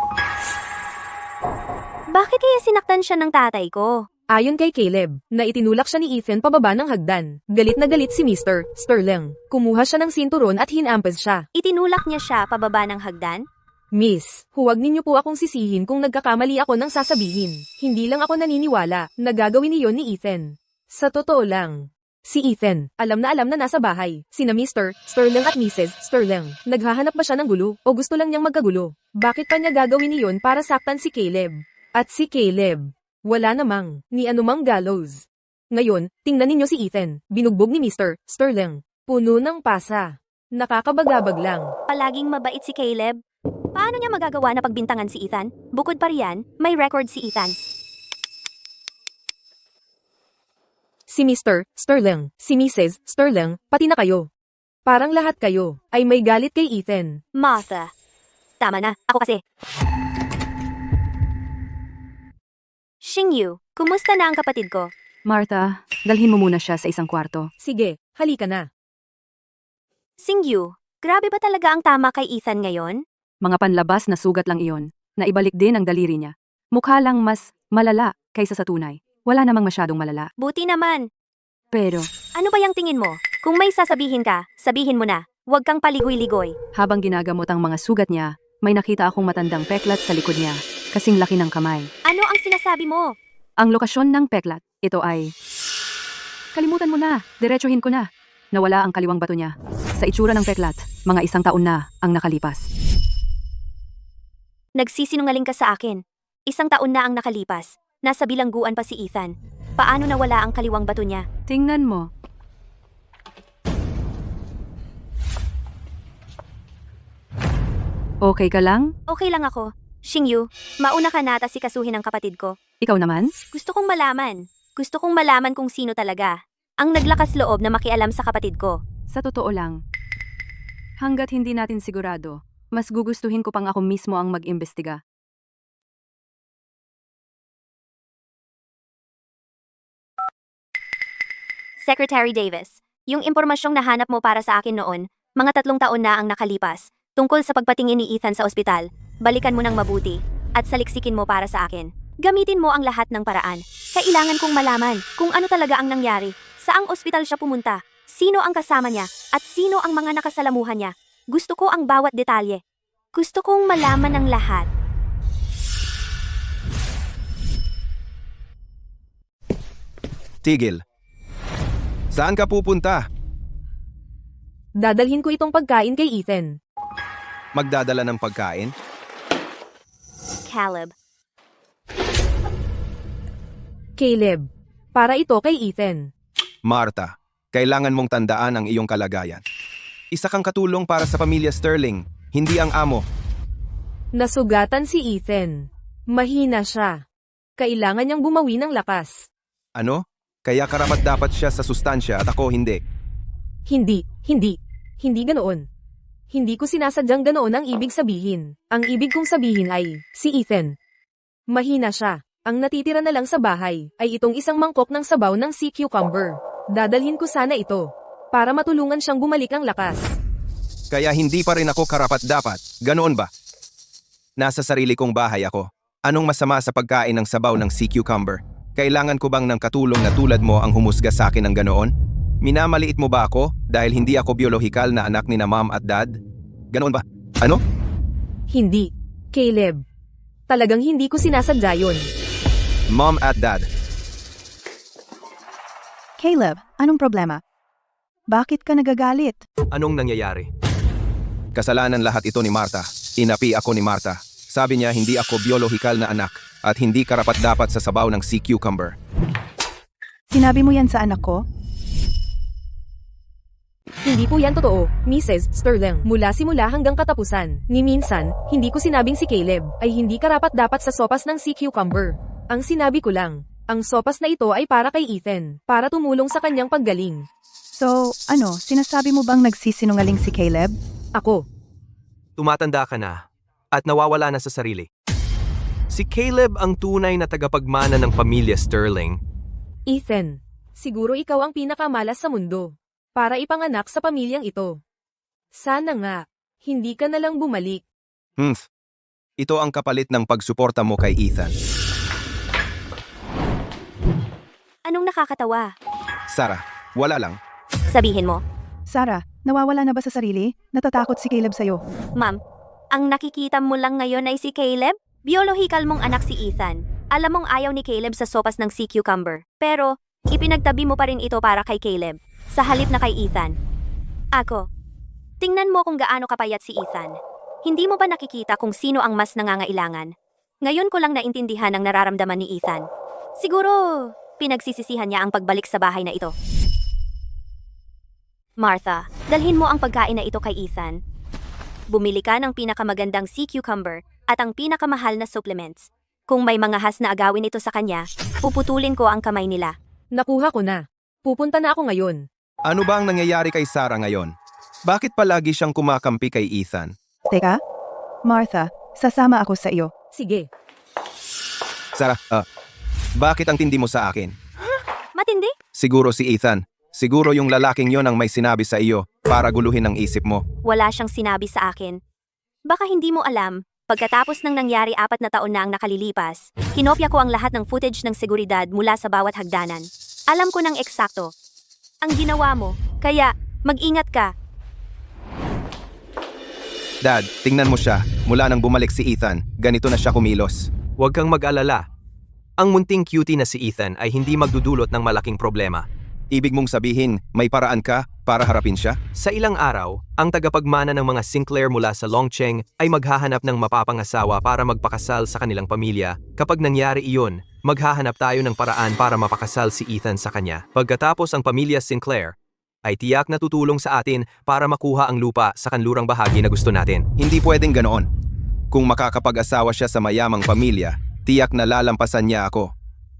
Bakit kaya sinaktan siya ng tatay ko? Ayon kay Caleb, na itinulak siya ni Ethan pababa ng hagdan. Galit na galit si Mr. Sterling. Kumuha siya ng sinturon at hinampas siya. Itinulak niya siya pababa ng hagdan? Miss, huwag ninyo po akong sisihin kung nagkakamali ako ng sasabihin. Hindi lang ako naniniwala na gagawin niyon ni Ethan. Sa totoo lang. Si Ethan, alam na nasa bahay. Sina Mr. Sterling at Mrs. Sterling. Naghahanap ba siya ng gulo o gusto lang niyang magkagulo? Bakit pa niya gagawin niyon para saktan si Caleb? At si Caleb, wala namang ni anumang gallows. Ngayon, tingnan ninyo si Ethan. Binugbog ni Mr. Sterling. Puno ng pasa. Nakakabagabag lang. Palaging mabait si Caleb. Paano niya magagawa na pagbintangan si Ethan? Bukod pa riyan, may record si Ethan. Si Mr. Sterling, si Mrs. Sterling, pati na kayo. Parang lahat kayo ay may galit kay Ethan. Martha. Tama na, ako kasi. Xingyu, kumusta na ang kapatid ko? Martha, dalhin mo muna siya sa isang kwarto. Sige, halika na. Xingyu, grabe ba talaga ang tama kay Ethan ngayon? Mga panlabas na sugat lang iyon, na ibalik din ang daliri niya. Mukha lang mas malala kaysa sa tunay. Wala namang masyadong malala. Buti naman. Pero, Ano ba yung tingin mo? Kung may sasabihin ka, sabihin mo na. Huwag kang paligoy-ligoy. habang ginagamot ang mga sugat niya, may nakita akong matandang peklat sa likod niya, kasing laki ng kamay. Ano ang sinasabi mo? Ang lokasyon ng peklat, ito ay... Kalimutan mo na, diretsuhin ko na. Nawala ang kaliwang bato niya. Sa itsura ng peklat, mga 1 taon na ang nakalipas. Nagsisinungaling ka sa akin. 1 taon na ang nakalipas. Nasa bilangguan pa si Ethan. Paano nawala ang kaliwang bato niya? Tingnan mo. Okay ka lang? Okay lang ako. Xingyu, mauna ka na at asikasuhin ang kapatid ko. Ikaw naman? Gusto kong malaman. Gusto kong malaman kung sino talaga. Ang naglakas loob na makialam sa kapatid ko. Sa totoo lang. Hanggat hindi natin sigurado, mas gugustuhin ko pang ako mismo ang mag-imbestiga. Secretary Davis, yung impormasyong nahanap mo para sa akin noon, mga 3 taon na ang nakalipas, tungkol sa pagpatingin ni Ethan sa ospital, balikan mo ng mabuti, at saliksikin mo para sa akin. Gamitin mo ang lahat ng paraan. Kailangan kong malaman kung ano talaga ang nangyari, saang ospital siya pumunta, sino ang kasama niya, at sino ang mga nakasalamuhan niya. Gusto ko ang bawat detalye. Gusto kong malaman ang lahat. Tigil. Saan ka pupunta? Dadalhin ko itong pagkain kay Ethan. Magdadala ng pagkain? Caleb. Caleb, para ito kay Ethan. Martha, kailangan mong tandaan ang iyong kalagayan. Isa kang katulong para sa pamilya Sterling, hindi ang amo. Nasugatan si Ethan. Mahina siya. Kailangan niyang bumawi ng lakas. Ano? Kaya karapat dapat siya sa sustansya at ako hindi. Hindi ganoon. Hindi ko sinasadyang ganoon ang ibig sabihin. Ang ibig kong sabihin ay, si Ethan. Mahina siya. Ang natitira na lang sa bahay ay itong isang mangkok ng sabaw ng sea cucumber. Dadalhin ko sana ito para matulungan siyang bumalik ang lakas. Kaya hindi pa rin ako karapat dapat. Ganoon ba? Nasa sarili kong bahay ako. Anong masama sa pagkain ng sabaw ng sea cucumber? Kailangan ko bang ng katulong na tulad mo ang humusga sa akin ng ganoon? Minamaliit mo ba ako dahil hindi ako biolohikal na anak ni na mom at dad? Ganoon ba? Ano? Hindi. Caleb. Talagang hindi ko sinasadya yun. Mom at dad. Caleb, anong problema? Bakit ka nagagalit? Anong nangyayari? Kasalanan lahat ito ni Martha. Inapi ako ni Martha. Sabi niya hindi ako biolohikal na anak at hindi karapat-dapat sa sabaw ng sea cucumber. Sinabi mo yan sa anak ko? Hindi po yan totoo, Mrs. Sterling. Mula simula hanggang katapusan, ni minsan, hindi ko sinabing si Caleb ay hindi karapat-dapat sa sopas ng sea cucumber. Ang sinabi ko lang, ang sopas na ito ay para kay Ethan, para tumulong sa kanyang paggaling. So, sinasabi mo bang nagsisinungaling si Caleb? Ako, Tumatanda ka na at nawawala na sa sarili. Si Caleb ang tunay na tagapagmana ng pamilya Sterling. Ethan, siguro ikaw ang pinakamalas sa mundo para ipanganak sa pamilyang ito. Sana nga, hindi ka na lang bumalik. Ito ang kapalit ng pagsuporta mo kay Ethan. Anong nakakatawa? Sarah, wala lang. Sabihin mo. Sarah, nawawala na ba sa sarili? Natatakot si Caleb sa'yo. Ma'am, ang nakikita mo lang ngayon ay si Caleb? Biolohikal mong anak si Ethan. Alam mong ayaw ni Caleb sa sopas ng sea cucumber. Pero, ipinagtabi mo pa rin ito para kay Caleb, sa halip na kay Ethan. Ako, tingnan mo kung gaano kapayat si Ethan. Hindi mo ba nakikita kung sino ang mas nangangailangan? Ngayon ko lang naintindihan ang nararamdaman ni Ethan. Siguro, pinagsisisihan niya ang pagbalik sa bahay na ito. Martha, dalhin mo ang pagkain na ito kay Ethan. Bumili ka ng pinakamagandang sea cucumber at ang pinakamahal na supplements. Kung may mga has na agawin ito sa kanya, puputulin ko ang kamay nila. Nakuha ko na. Pupunta na ako ngayon. Ano ba ang nangyayari kay Sarah ngayon? Bakit palagi siyang kumakampi kay Ethan? Teka, Martha, sasama ako sa iyo. Sige. Sarah, bakit ang tindi mo sa akin? Matindi? Siguro si Ethan. Siguro yung lalaking yon ang may sinabi sa iyo para guluhin ang isip mo. Wala siyang sinabi sa akin. Baka hindi mo alam, pagkatapos ng nangyari 4 na taon na ang nakalilipas, kinopya ko ang lahat ng footage ng seguridad mula sa bawat hagdanan. Alam ko ng eksakto ang ginawa mo, kaya mag-ingat ka. Dad, tingnan mo siya. Mula nang bumalik si Ethan, ganito na siya kumilos. Huwag kang mag-alala. Ang munting cutie na si Ethan ay hindi magdudulot ng malaking problema. Ibig mong sabihin, may paraan ka para harapin siya? Sa ilang araw, ang tagapagmana ng mga Sinclair mula sa Longcheng ay maghahanap ng mapapangasawa para magpakasal sa kanilang pamilya. Kapag nangyari iyon, maghahanap tayo ng paraan para mapakasal si Ethan sa kanya. Pagkatapos ang pamilya Sinclair, ay tiyak na tutulong sa atin para makuha ang lupa sa kanlurang bahagi na gusto natin. Hindi pwedeng ganoon. Kung makakapag-asawa siya sa mayamang pamilya, tiyak na lalampasan niya ako.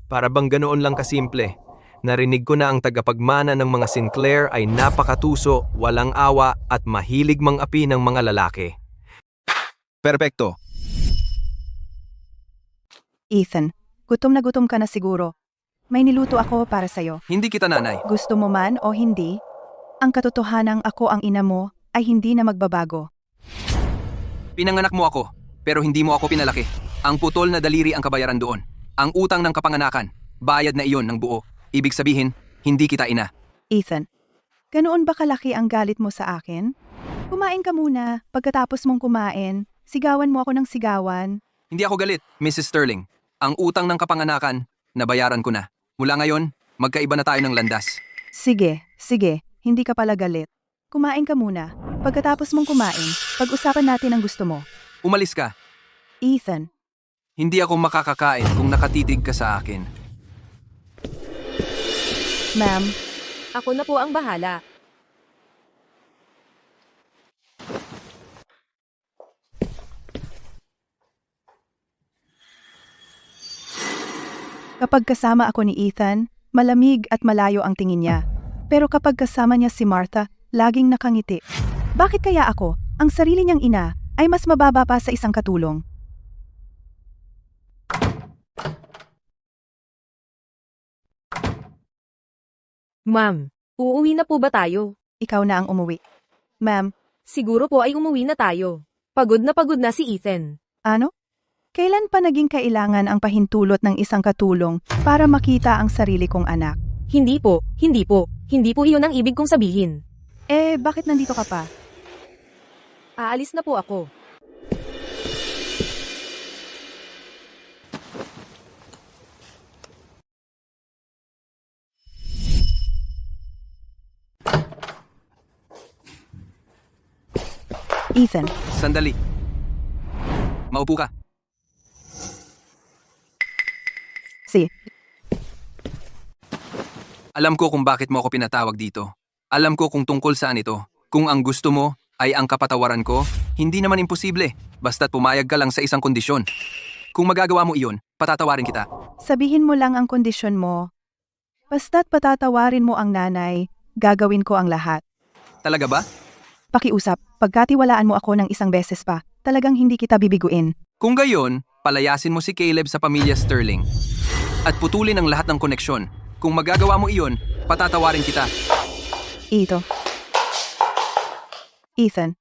Para bang ganoon lang kasimple? Narinig ko na ang tagapagmana ng mga Sinclair ay napakatuso, walang awa at mahilig mang-api ng mga lalaki. Perpekto. Ethan, gutom na gutom ka na siguro. May niluto ako para sa'yo. Hindi kita nanay. Gusto mo man o hindi, ang katotohanang ako ang ina mo ay hindi na magbabago. Pinanganak mo ako, pero hindi mo ako pinalaki. Ang putol na daliri ang kabayaran doon. Ang utang ng kapanganakan, bayad na iyon ng buo. Ibig sabihin, hindi kita ina. Ethan, ganoon ba kalaki ang galit mo sa akin? Kumain ka muna, pagkatapos mong kumain, sigawan mo ako ng sigawan. Hindi ako galit, Mrs. Sterling. Ang utang ng kapanganakan, nabayaran ko na. Mula ngayon, magkaiba na tayo ng landas. Sige, hindi ka pala galit. Kumain ka muna, pagkatapos mong kumain, pag-usapan natin ang gusto mo. Umalis ka. Ethan, Hindi ako makakakain kung nakatitig ka sa akin. Ma'am, ako na po ang bahala. kapag kasama ako ni Ethan, malamig at malayo ang tingin niya. Pero kapag kasama niya si Martha, laging nakangiti. Bakit kaya ako, ang sarili niyang ina, ay mas mababa pa sa isang katulong? Ma'am, uuwi na po ba tayo? Ikaw na ang umuwi. Ma'am, Siguro po ay umuwi na tayo. Pagod na si Ethan. ano? Kailan pa naging kailangan ang pahintulot ng isang katulong para makita ang sarili kong anak? Hindi po. Hindi po iyon ang ibig kong sabihin. Bakit nandito ka pa? Aalis na po ako. Ethan, Sandali. Maupo ka. si, Alam ko kung bakit mo ako pinatawag dito. Alam ko kung tungkol saan ito. Kung ang gusto mo ay ang kapatawaran ko, hindi naman imposible. Basta't pumayag ka lang sa isang kondisyon. Kung magagawa mo iyon, patatawarin kita. sabihin mo lang ang kondisyon mo. Basta't patatawarin mo ang nanay, gagawin ko ang lahat. Talaga ba? Pakiusap, pagkatiwalaan mo ako ng isang beses pa, talagang hindi kita bibiguin. Kung gayon, palayasin mo si Caleb sa pamilya Sterling. At putulin ang lahat ng koneksyon. Kung magagawa mo iyon, patatawarin kita. Ito. Ethan.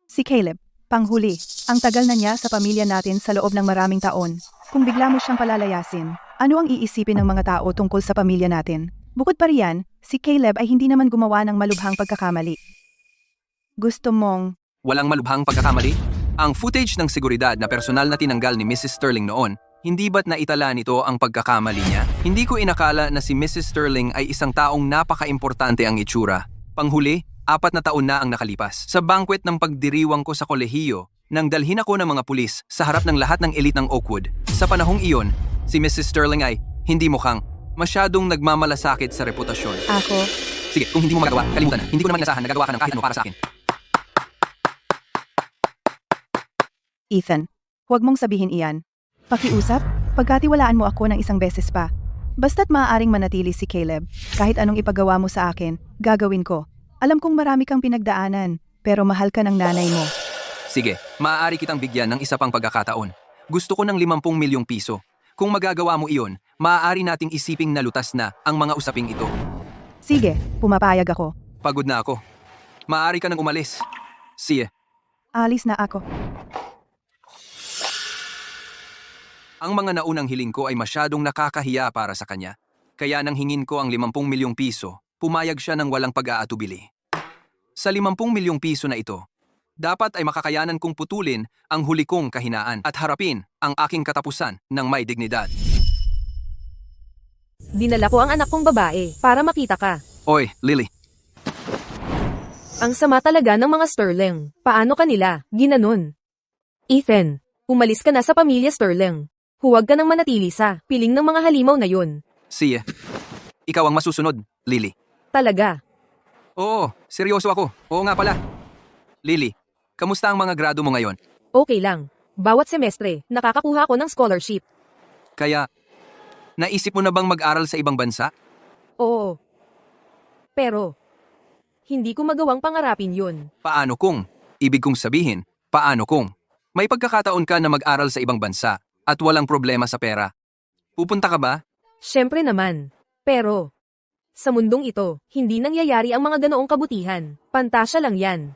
Si Caleb, panghuli. Ang tagal na niya sa pamilya natin sa loob ng maraming taon. Kung bigla mo siyang palalayasin, ano ang iisipin ng mga tao tungkol sa pamilya natin? Bukod pa riyan, si Caleb ay hindi naman gumawa ng malubhang pagkakamali. Gusto mong... Walang malubhang pagkakamali? Ang footage ng seguridad na personal na tinanggal ni Mrs. Sterling noon, hindi ba't naitala nito ang pagkakamali niya? Hindi ko inakala na si Mrs. Sterling ay isang taong napaka-importante ang itsura. Panghuli, 4 na taon na ang nakalipas. Sa banquet ng pagdiriwang ko sa kolehiyo, nang dalhin ako ng mga pulis sa harap ng lahat ng elite ng Oakwood. Sa panahong iyon, si Mrs. Sterling ay hindi mukhang masyadong nagmamalasakit sa reputasyon. Ako? Sige, kung hindi mo magagawa, kalimutan na. Hindi ko naman inasahan na gagawa ka ng kahit ano para sa akin. Ethan, huwag mong sabihin iyan. Pakiusap, pagkatiwalaan mo ako ng isang beses pa. Basta't maaaring manatili si Caleb, kahit anong ipagawa mo sa akin, gagawin ko. Alam kong marami kang pinagdaanan, pero mahal ka ng nanay mo. Sige, maaari kitang bigyan ng isa pang pagkakataon. Gusto ko ng 50 milyong piso. Kung magagawa mo iyon, maaari nating isiping nalutas na ang mga usaping ito. Sige, pumapayag ako. Pagod na ako. Maaari ka nang umalis. Sige. Alis na ako. Ang mga naunang hiling ko ay masyadong nakakahiya para sa kanya. Kaya nang hingin ko ang 50 milyong piso, pumayag siya ng walang pag-aatubili. Sa 50 milyong piso na ito, dapat ay makakayanan kong putulin ang huli kong kahinaan at harapin ang aking katapusan ng may dignidad. Dinala ko ang anak kong babae para makita ka. Oy, Lily. Ang sama talaga ng mga Sterling. Paano kanila? Ginanon. Ethan, umalis ka na sa pamilya Sterling. Huwag ka nang manatili sa piling ng mga halimaw na yun. Sige. Ikaw ang masusunod, Lily. Talaga. Oo, seryoso ako. Oo nga pala. Lily, kamusta ang mga grado mo ngayon? Okay lang. Bawat semestre, nakakakuha ko ng scholarship. Kaya, naisip mo na bang mag-aral sa ibang bansa? Oo. Pero, hindi ko magawang pangarapin yun. Paano kung? Ibig kong sabihin, paano kung? May pagkakataon ka na mag-aral sa ibang bansa at walang problema sa pera. Pupunta ka ba? Siyempre naman. Pero, sa mundong ito, hindi nangyayari ang mga ganoong kabutihan. Pantasya lang yan.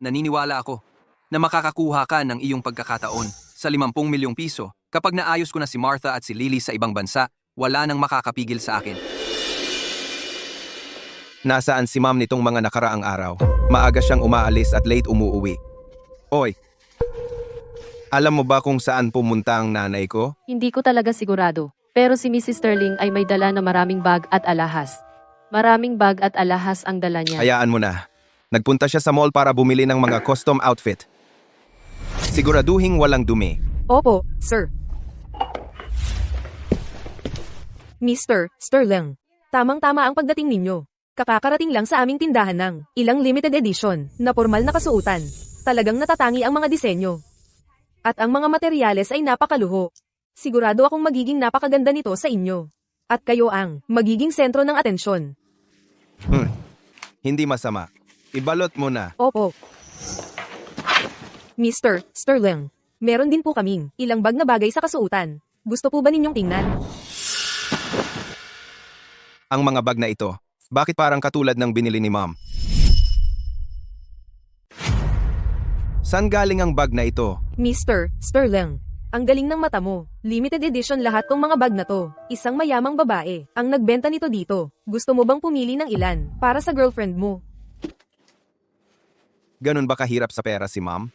Naniniwala ako na makakakuha ka ng iyong pagkakataon sa 50 milyong piso. Kapag naayos ko na si Martha at si Lily sa ibang bansa, wala nang makakapigil sa akin. Nasaan si ma'am nitong mga nakaraang araw? Maaga siyang umaalis at late umuuwi. Oy, alam mo ba kung saan pumunta ang nanay ko? Hindi ko talaga sigurado. Pero si Mrs. Sterling ay may dala na maraming bag at alahas. Maraming bag at alahas ang dala niya. Hayaan mo na. Nagpunta siya sa mall para bumili ng mga custom outfit. Siguraduhing walang dumi. Opo, sir. Mr. Sterling, tamang-tama ang pagdating ninyo. Kakakarating lang sa aming tindahan ng ilang limited edition na formal na kasuotan. Talagang natatangi ang mga disenyo. At ang mga materyales ay napakaluho. Sigurado akong magiging napakaganda nito sa inyo. At kayo ang magiging sentro ng atensyon. Hindi masama. Ibalot mo na. Opo. Mr. Sterling, meron din po kaming ilang bag na bagay sa kasuotan. Gusto po ba ninyong tingnan? Ang mga bag na ito, bakit parang katulad ng binili ni ma'am? Saan galing ang bag na ito? Mr. Sterling, ang galing ng mata mo. Limited edition lahat tong mga bag na to. Isang mayamang babae ang nagbenta nito dito. Gusto mo bang pumili ng ilan para sa girlfriend mo? Ganun ba kahirap sa pera si ma'am?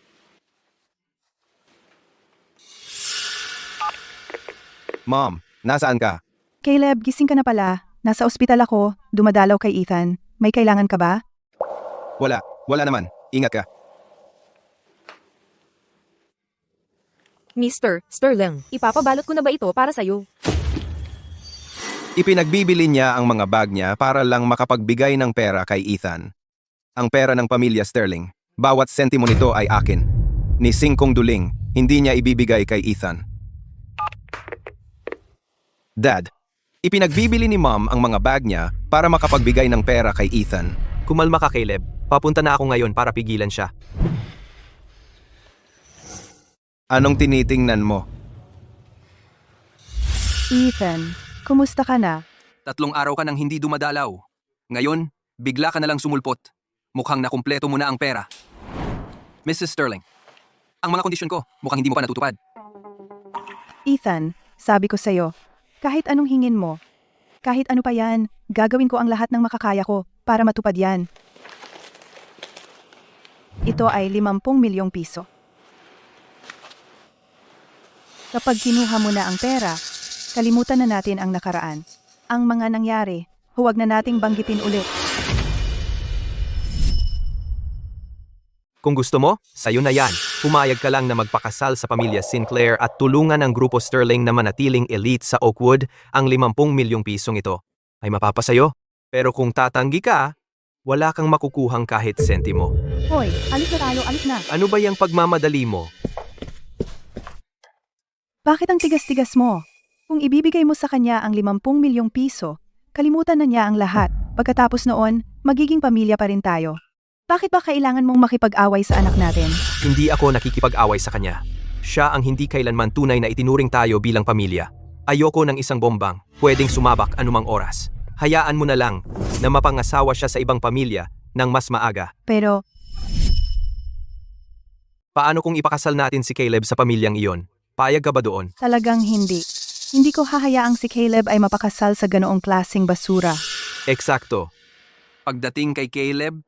Mom, nasaan ka? Caleb, gising ka na pala. Nasa ospital ako, dumadalaw kay Ethan. May kailangan ka ba? Wala naman. Ingat ka. Mr. Sterling, ipapabalot ko na ba ito para sa'yo? Ipinagbibili niya ang mga bag niya para lang makapagbigay ng pera kay Ethan. Ang pera ng pamilya Sterling, bawat sentimo nito ay akin. Ni 5 duling, hindi niya ibibigay kay Ethan. Dad, ipinagbibili ni Mom ang mga bag niya para makapagbigay ng pera kay Ethan. Kumalma ka, Caleb. Papunta na ako ngayon para pigilan siya. Anong tinitingnan mo? Ethan, kumusta ka na? 3 araw ka nang hindi dumadalaw. Ngayon, bigla ka na lang sumulpot. Mukhang nakumpleto mo na ang pera. Mrs. Sterling, ang mga kondisyon ko, mukhang hindi mo pa natutupad. Ethan, sabi ko sa'yo, kahit anong hingin mo, kahit ano pa yan, gagawin ko ang lahat ng makakaya ko para matupad yan. Ito ay 50 milyong piso. Kapag kinuha mo na ang pera, kalimutan na natin ang nakaraan. Ang mga nangyari, huwag na nating banggitin ulit. Kung gusto mo, sayo na yan. Pumayag ka lang na magpakasal sa pamilya Sinclair at tulungan ang grupo Sterling na manatiling elite sa Oakwood. Ang 50 milyong pisong ito ay mapapasayo. Pero kung tatanggi ka, wala kang makukuhang kahit sentimo. Hoy, alis na tayo, alis na. Ano ba yung pagmamadali mo? Bakit ang tigas-tigas mo? Kung ibibigay mo sa kanya ang 50 milyong piso, kalimutan na niya ang lahat. Pagkatapos noon, magiging pamilya pa rin tayo. Bakit ba kailangan mong makipag-away sa anak natin? Hindi ako nakikipag-away sa kanya. Siya ang hindi kailanman tunay na itinuring tayo bilang pamilya. Ayoko ng isang bombang, pwedeng sumabak anumang oras. Hayaan mo na lang na mapangasawa siya sa ibang pamilya ng mas maaga. Pero, Paano kung ipakasal natin si Caleb sa pamilyang iyon? Payag ka ba doon? talagang hindi. Hindi ko hahayaang si Caleb ay mapakasal sa ganoong klaseng basura. Eksakto. Pagdating kay Caleb,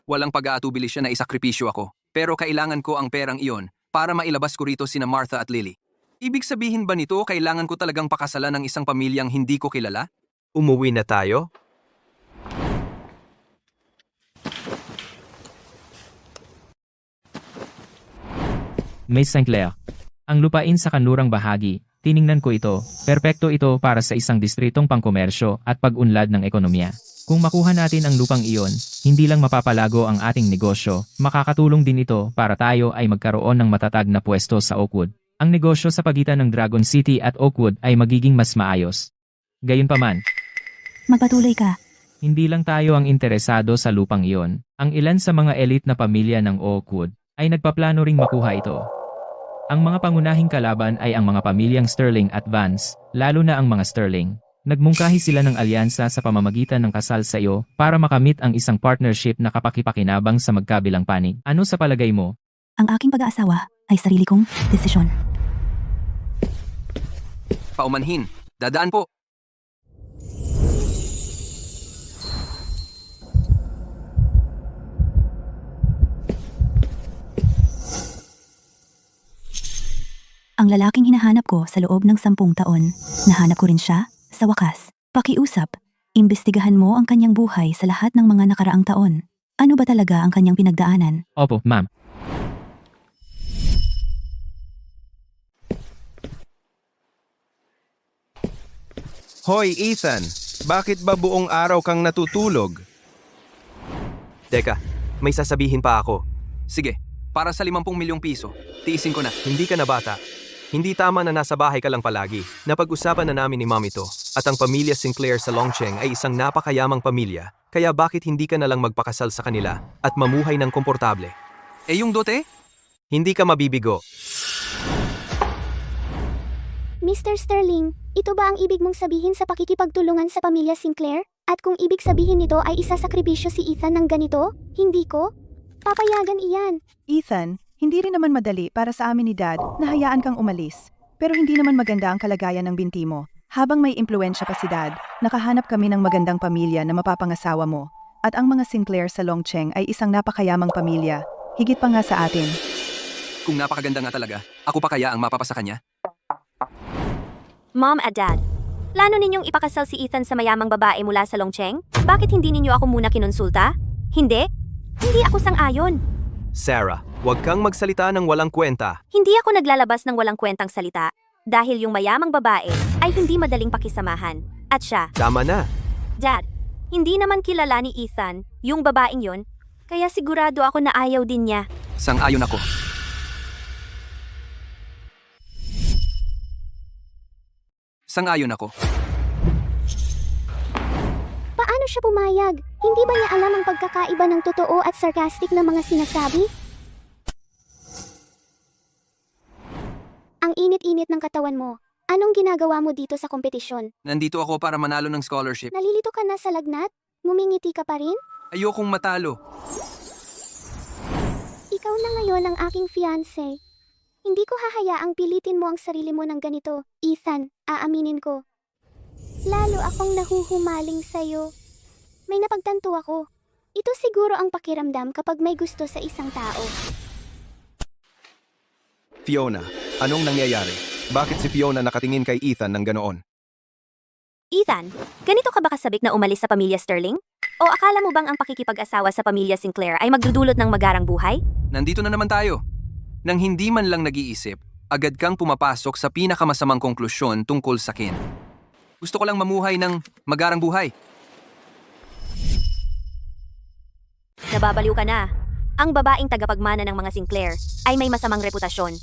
walang pag-aatubili siya na isakripisyo ako. Pero kailangan ko ang perang iyon para mailabas ko rito sina Martha at Lily. Ibig sabihin ba nito kailangan ko talagang pakasalan ng isang pamilyang hindi ko kilala? Umuwi na tayo? Miss Sinclair. Ang lupain sa kanlurang bahagi, tiningnan ko ito, perpekto ito para sa isang distritong pangkomersyo at pag-unlad ng ekonomiya. Kung makuha natin ang lupang iyon, hindi lang mapapalago ang ating negosyo, makakatulong din ito para tayo ay magkaroon ng matatag na pwesto sa Oakwood. Ang negosyo sa pagitan ng Dragon City at Oakwood ay magiging mas maayos. Gayunpaman, Magpatuloy ka. hindi lang tayo ang interesado sa lupang iyon. Ang ilan sa mga elite na pamilya ng Oakwood ay nagpaplano ring makuha ito. Ang mga pangunahing kalaban ay ang mga pamilyang Sterling at Vance, lalo na ang mga Sterling. Nagmungkahi sila ng alyansa sa pamamagitan ng kasal sa iyo para makamit ang isang partnership na kapakipakinabang sa magkabilang panig. Ano sa palagay mo? Ang aking pag-aasawa ay sarili kong desisyon. Paumanhin. Dadaan po. Ang lalaking hinahanap ko sa loob ng 10 taon, nahanap ko rin siya sa wakas. Pakiusap, imbestigahan mo ang kanyang buhay sa lahat ng mga nakaraang taon. Ano ba talaga ang kanyang pinagdaanan? Opo, ma'am. Hoy, Ethan! Bakit ba buong araw kang natutulog? Teka, may sasabihin pa ako. Sige, para sa 50 milyong piso, tiisin ko na. Hindi ka na bata. Hindi tama na nasa bahay ka lang palagi. Napag-usapan na namin ni Mom ito. At ang pamilya Sinclair sa Longcheng ay isang napakayamang pamilya. Kaya bakit hindi ka na lang magpakasal sa kanila at mamuhay ng komportable? Eh yung dote? Hindi ka mabibigo. Mr. Sterling, ito ba ang ibig mong sabihin sa pakikipagtulungan sa pamilya Sinclair? At kung ibig sabihin nito ay isasakripisyo si Ethan ng ganito, hindi ko? Papayagan iyan. Ethan, hindi rin naman madali para sa amin ni Dad na hayaan kang umalis. Pero hindi naman maganda ang kalagayan ng binti mo. Habang may impluensya pa si Dad, nakahanap kami ng magandang pamilya na mapapangasawa mo. At ang mga Sinclair sa Longcheng ay isang napakayamang pamilya. Higit pa nga sa atin. Kung napakaganda nga talaga, ako pa kaya ang mapapasa kanya? Mom at Dad, plano ninyong ipakasal si Ethan sa mayamang babae mula sa Longcheng? Bakit hindi ninyo ako muna kinonsulta? Hindi? Hindi ako sang-ayon. Sarah, Huwag kang magsalita ng walang kwenta. Hindi ako naglalabas ng walang kwentang salita dahil yung mayamang babae ay hindi madaling pakisamahan. At siya, Tama na. Dad, hindi naman kilala ni Ethan yung babaeng yon, kaya sigurado ako na ayaw din niya. Sang-ayon ako. Sang-ayon ako. Paano siya pumayag? Hindi ba niya alam ang pagkakaiba ng totoo at sarcastic na mga sinasabi? Ang init-init ng katawan mo. Anong ginagawa mo dito sa kompetisyon? Nandito ako para manalo ng scholarship. Nalilito ka na sa lagnat? Ngumingiti ka pa rin? Ayokong matalo. Ikaw na ngayon ang aking fiancé. Hindi ko hahayaang pilitin mo ang sarili mo ng ganito, Ethan, aaminin ko. Lalo akong nahuhumaling sa'yo. May napagtanto ako. Ito siguro ang pakiramdam kapag may gusto sa isang tao. Fiona, anong nangyayari? Bakit si Fiona nakatingin kay Ethan ng ganoon? Ethan, ganito ka ba kasabik na umalis sa pamilya Sterling? O akala mo bang ang pakikipag-asawa sa pamilya Sinclair ay magdudulot ng magarang buhay? Nandito na naman tayo. Nang hindi man lang nag-iisip, agad kang pumapasok sa pinakamasamang konklusyon tungkol sa Ken. Gusto ko lang mamuhay ng magarang buhay. Nababaliw ka na. Ang babaeng tagapagmana ng mga Sinclair ay may masamang reputasyon.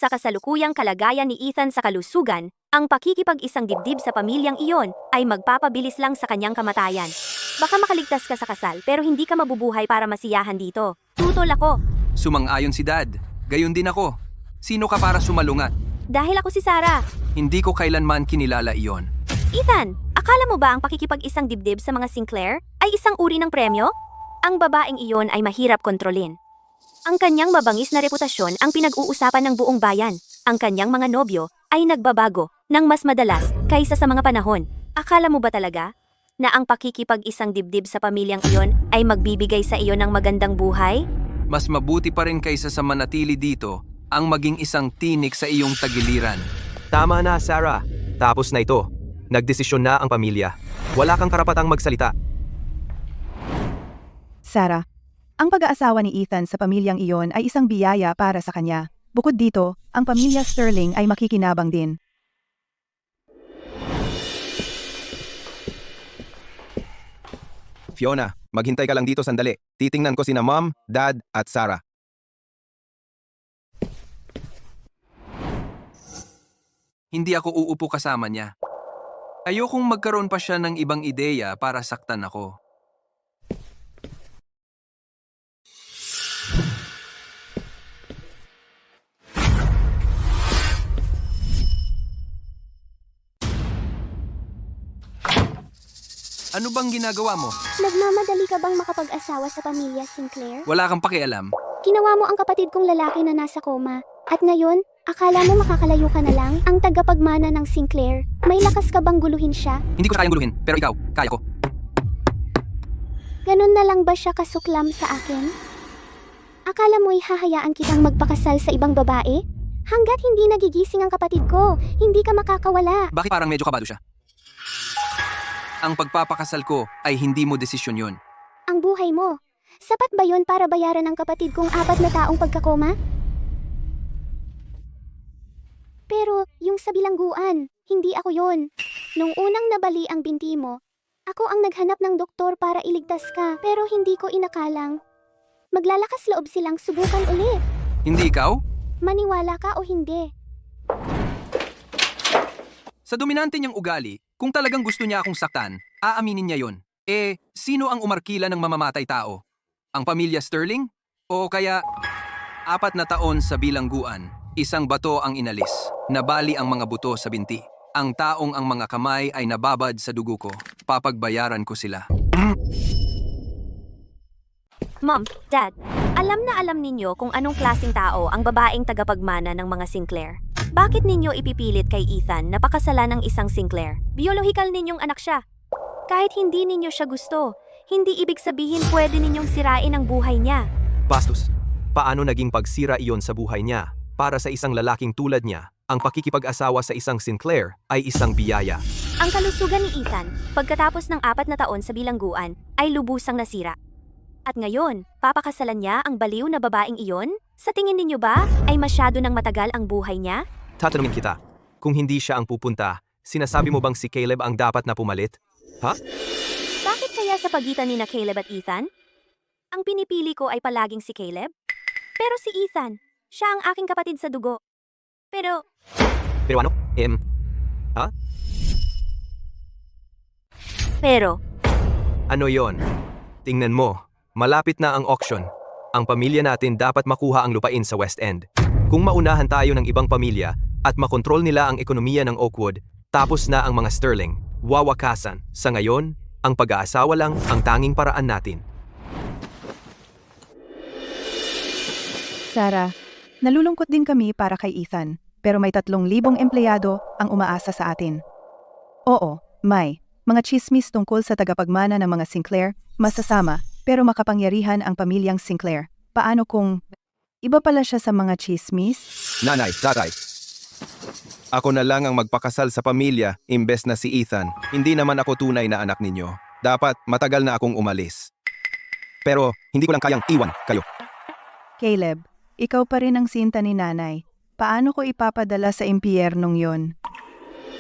Sa kasalukuyang kalagayan ni Ethan sa kalusugan, ang pakikipag-isang dibdib sa pamilyang iyon ay magpapabilis lang sa kanyang kamatayan. Baka makaligtas ka sa kasal pero hindi ka mabubuhay para masiyahan dito. Tutol ako. Sumang-ayon si Dad. Gayon din ako. Sino ka para sumalungat? Dahil ako si Sarah. Hindi ko kailanman kinilala iyon. Ethan, akala mo ba ang pakikipag-isang dibdib sa mga Sinclair ay isang uri ng premyo? Ang babaeng iyon ay mahirap kontrolin. Ang kanyang mabangis na reputasyon ang pinag-uusapan ng buong bayan. Ang kanyang mga nobyo ay nagbabago ng mas madalas kaysa sa mga panahon. Akala mo ba talaga na ang pakikipag-isang dibdib sa pamilyang iyon ay magbibigay sa iyo ng magandang buhay? Mas mabuti pa rin kaysa sa manatili dito ang maging isang tinik sa iyong tagiliran. Tama na, Sarah. Tapos na ito. Nagdesisyon na ang pamilya. Wala kang karapatang magsalita. Sarah, ang pag-aasawa ni Ethan sa pamilyang iyon ay isang biyaya para sa kanya. Bukod dito, ang pamilya Sterling ay makikinabang din. Fiona, maghintay ka lang dito sandali. Titingnan ko sina Mom, Dad, at Sarah. Hindi ako uupo kasama niya. Ayokong magkaroon pa siya ng ibang ideya para saktan ako. Ano bang ginagawa mo? Nagmamadali ka bang makapag-asawa sa pamilya Sinclair? Wala kang pakialam. Ginawa mo ang kapatid kong lalaki na nasa koma. At ngayon, akala mo makakalayo ka na lang ang tagapagmana ng Sinclair. May lakas ka bang guluhin siya? Hindi ko siya kayang guluhin, pero ikaw, kaya ko. Ganon na lang ba siya kasuklam sa akin? Akala mo'y hahayaan kitang magpakasal sa ibang babae? Hanggat hindi nagigising ang kapatid ko, hindi ka makakawala. Bakit parang medyo kabado siya? Ang pagpapakasal ko ay hindi mo desisyon yun. Ang buhay mo, sapat ba yon para bayaran ang kapatid kong 4 na taong pagkakoma? Pero, yung sa bilangguan, hindi ako yon. Nung unang nabali ang binti mo, ako ang naghanap ng doktor para iligtas ka, pero hindi ko inakalang. Maglalakas loob silang subukan ulit. Hindi ikaw? Maniwala ka o hindi. Sa dominante niyang ugali, kung talagang gusto niya akong saktan, aaminin niya yon. Sino ang umarkila ng mamamatay tao? Ang pamilya Sterling? O kaya 4 na taon sa bilangguan, isang bato ang inalis, nabali ang mga buto sa binti. Ang taong ang mga kamay ay nababad sa dugo ko, papagbayaran ko sila. Mom, Dad, alam na alam ninyo kung anong klaseng tao ang babaeng tagapagmana ng mga Sinclair. Bakit ninyo ipipilit kay Ethan na pakasalan ng isang Sinclair? Biyolohikal ninyong anak siya. Kahit hindi ninyo siya gusto, hindi ibig sabihin pwede ninyong sirain ang buhay niya. Bastos, paano naging pagsira iyon sa buhay niya? Para sa isang lalaking tulad niya, ang pakikipag-asawa sa isang Sinclair ay isang biyaya. Ang kalusugan ni Ethan, pagkatapos ng 4 na taon sa bilangguan, ay lubusang nasira. At ngayon, papakasalan niya ang baliw na babaeng iyon? Sa tingin ninyo ba, ay masyado nang matagal ang buhay niya? Tatanungin kita, kung hindi siya ang pupunta, sinasabi mo bang si Caleb ang dapat na pumalit? Ha? Bakit kaya sa pagitan ni na Caleb at Ethan? Ang pinipili ko ay palaging si Caleb? Pero si Ethan, siya ang aking kapatid sa dugo. Pero, Pero ano? pero, Ano yon? Tingnan mo, malapit na ang auction. Ang pamilya natin dapat makuha ang lupain sa West End. Kung maunahan tayo ng ibang pamilya at makontrol nila ang ekonomiya ng Oakwood, tapos na ang mga Sterling, wawakasan. Sa ngayon, ang pag-aasawa lang ang tanging paraan natin. Sarah, nalulungkot din kami para kay Ethan, pero may 3,000 empleyado ang umaasa sa atin. Oo, may mga chismis tungkol sa tagapagmana ng mga Sinclair, masasama, pero makapangyarihan ang pamilyang Sinclair. Paano kung iba pala siya sa mga chismis? Nanay, tatay. Ako na lang ang magpakasal sa pamilya imbes na si Ethan. Hindi naman ako tunay na anak ninyo. Dapat matagal na akong umalis. Pero hindi ko lang kayang iwan kayo. Caleb, ikaw pa rin ang sinta ni nanay. Paano ko ipapadala sa impyernong yon?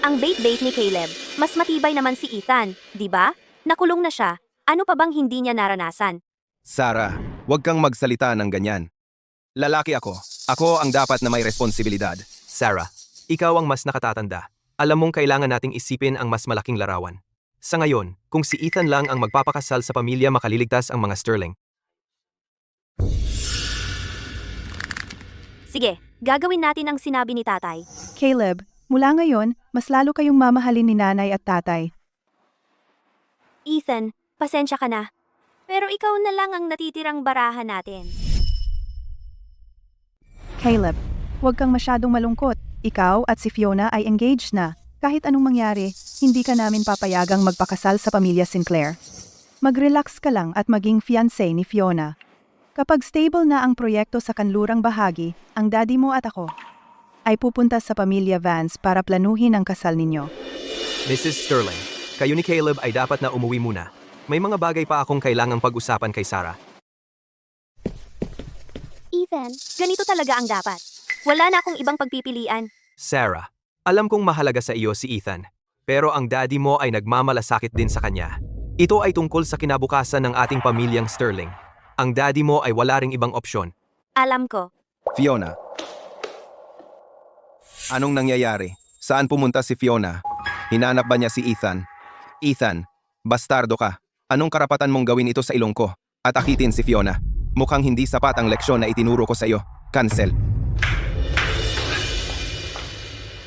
ang bait-bait ni Caleb, mas matibay naman si Ethan, di ba? Nakulong na siya. Ano pa bang hindi niya naranasan? Sarah, huwag kang magsalita ng ganyan. Lalaki ako. Ako ang dapat na may responsibilidad. Sarah, ikaw ang mas nakatatanda. Alam mong kailangan nating isipin ang mas malaking larawan. Sa ngayon, kung si Ethan lang ang magpapakasal sa pamilya, makaliligtas ang mga Sterling. Sige, gagawin natin ang sinabi ni tatay. Caleb, mula ngayon, mas lalo kayong mamahalin ni nanay at tatay. Ethan, pasensya ka na. Pero ikaw na lang ang natitirang barahan natin. Caleb, huwag kang masyadong malungkot. Ikaw at si Fiona ay engaged na. Kahit anong mangyari, hindi ka namin papayagang magpakasal sa pamilya Sinclair. Mag-relax ka lang at maging fiancé ni Fiona. Kapag stable na ang proyekto sa kanlurang bahagi, ang daddy mo at ako ay pupunta sa pamilya Vance para planuhin ang kasal ninyo. Mrs. Sterling, kayo ni Caleb ay dapat na umuwi muna. May mga bagay pa akong kailangang pag-usapan kay Sarah. Ethan, Ganito talaga ang dapat. Wala na akong ibang pagpipilian. Sarah, alam kong mahalaga sa iyo si Ethan, pero ang daddy mo ay nagmamalasakit din sa kanya. Ito ay tungkol sa kinabukasan ng ating pamilyang Sterling. Ang daddy mo ay wala ring ibang opsyon. Alam ko. Fiona. Anong nangyayari? Saan pumunta si Fiona? Hinanap ba niya si Ethan? Ethan, bastardo ka. Anong karapatan mong gawin ito sa ilong ko? At akitin si Fiona. Mukhang hindi sapat ang leksyon na itinuro ko sa iyo. Cancel.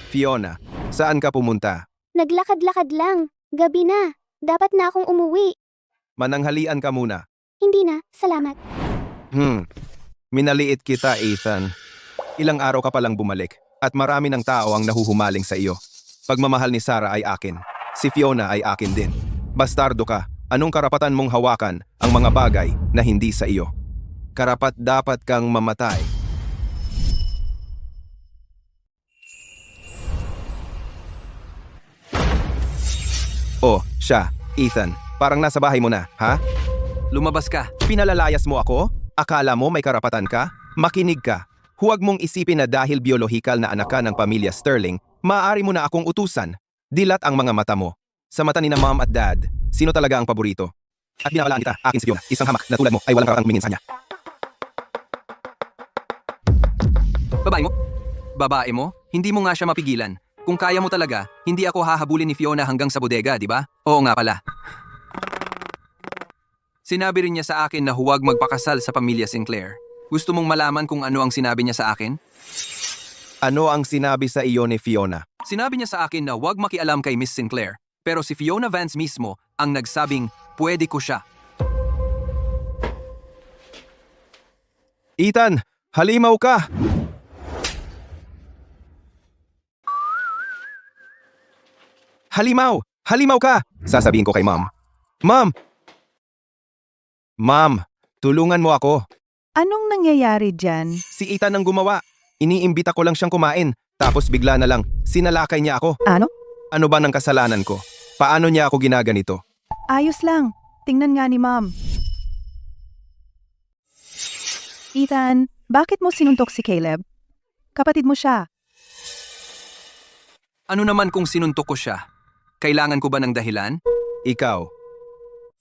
Fiona, saan ka pumunta? naglakad-lakad lang. Gabi na. Dapat na akong umuwi. Mananghalian ka muna. Hindi na, salamat. Minaliit kita, Ethan. Ilang araw ka palang bumalik at marami ng tao ang nahuhumaling sa iyo. Pagmamahal ni Sarah ay akin. Si Fiona ay akin din. Bastardo ka. Anong karapatan mong hawakan ang mga bagay na hindi sa iyo? Karapat dapat kang mamatay. Oh, siya, Ethan. Parang nasa bahay mo na, ha? Lumabas ka. Pinalalayas mo ako? Akala mo may karapatan ka? Makinig ka. Huwag mong isipin na dahil biolohikal na anak ka ng pamilya Sterling, maaari mo na akong utusan. Dilat ang mga mata mo. Sa mata ni na mom at dad, sino talaga ang paborito? At binawalaan kita, akin si Fiona. Isang hamak na tulad mo ay walang karapatang humingin sa kanya. Babae mo? Babae mo? Hindi mo nga siya mapigilan. Kung kaya mo talaga, hindi ako hahabulin ni Fiona hanggang sa bodega, di ba? Oo nga pala. Sinabi rin niya sa akin na huwag magpakasal sa pamilya Sinclair. Gusto mong malaman kung ano ang sinabi niya sa akin? Ano ang sinabi sa iyo ni Fiona? Sinabi niya sa akin na huwag makialam kay Miss Sinclair. Pero si Fiona Vance mismo ang nagsabing pwede ko siya. Ethan, halimaw ka! Halimaw! Halimaw ka! Sasabihin ko kay Mom. Mom! Mom, tulungan mo ako. Anong nangyayari dyan? Si Ethan ang gumawa. Iniimbita ko lang siyang kumain. Tapos bigla na lang, sinalakay niya ako. Ano? Ano ba ng kasalanan ko? Paano niya ako ginaganito? Ayos lang. Tingnan nga ni Mom. Ethan, bakit mo sinuntok si Caleb? Kapatid mo siya. Ano naman kung sinuntok ko siya? Kailangan ko ba ng dahilan? Ikaw.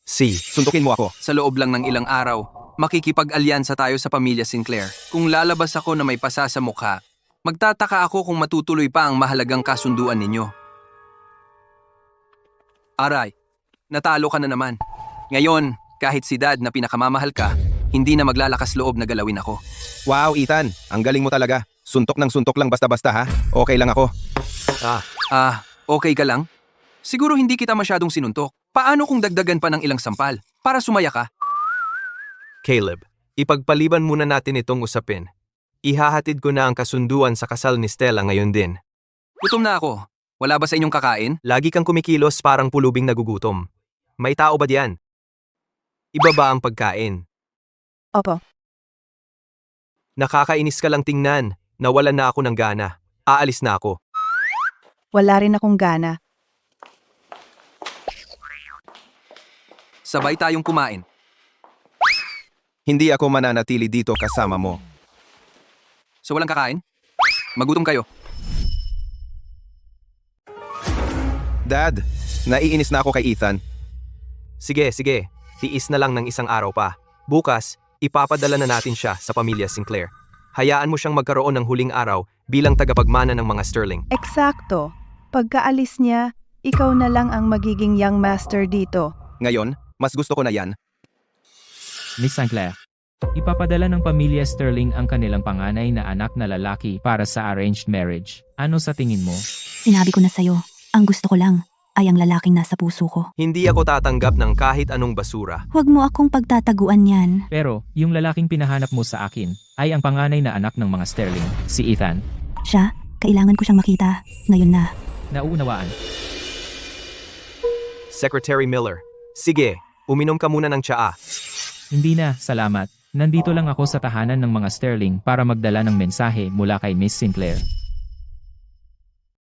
Suntukin mo ako. Sa loob lang ng ilang araw, makikipag-alyansa tayo sa pamilya Sinclair. Kung lalabas ako na may pasa sa mukha, magtataka ako kung matutuloy pa ang mahalagang kasunduan ninyo. Aray, natalo ka na naman. Ngayon, kahit si Dad na pinakamamahal ka, hindi na maglalakas loob na galawin ako. Wow, Ethan. Ang galing mo talaga. Suntok ng suntok lang basta-basta ha. Okay lang ako. Okay ka lang? Siguro hindi kita masyadong sinuntok. Paano kung dagdagan pa ng ilang sampal para sumaya ka? Caleb, ipagpaliban muna natin itong usapin. Ihahatid ko na ang kasunduan sa kasal ni Stella ngayon din. Gutom na ako. Wala ba sa inyong kakain? Lagi kang kumikilos parang pulubing nagugutom. May tao ba diyan? Iba ba ang pagkain? Opo. Nakakainis ka lang tingnan. Nawalan na ako ng gana. Aalis na ako. Wala rin akong gana. Sabay tayong kumain. Hindi ako mananatili dito kasama mo. So walang kakain? Magutom kayo. Dad, naiinis na ako kay Ethan. Sige. Tiis na lang ng isang araw pa. Bukas, ipapadala na natin siya sa pamilya Sinclair. Hayaan mo siyang magkaroon ng huling araw bilang tagapagmana ng mga Sterling. Eksakto. Pagkaalis niya, ikaw na lang ang magiging young master dito. Ngayon, mas gusto ko na yan. Miss Sinclair, ipapadala ng pamilya Sterling ang kanilang panganay na anak na lalaki para sa arranged marriage. Ano sa tingin mo? Sinabi ko na sa'yo, ang gusto ko lang ay ang lalaking nasa puso ko. Hindi ako tatanggap ng kahit anong basura. Huwag mo akong pagtataguan yan. Pero, yung lalaking pinahanap mo sa akin ay ang panganay na anak ng mga Sterling, si Ethan. Siya, kailangan ko siyang makita. Ngayon na. Naunawaan. Secretary Miller, sige, uminom ka muna ng tsaa. Hindi na, salamat. Nandito lang ako sa tahanan ng mga Sterling para magdala ng mensahe mula kay Miss Sinclair.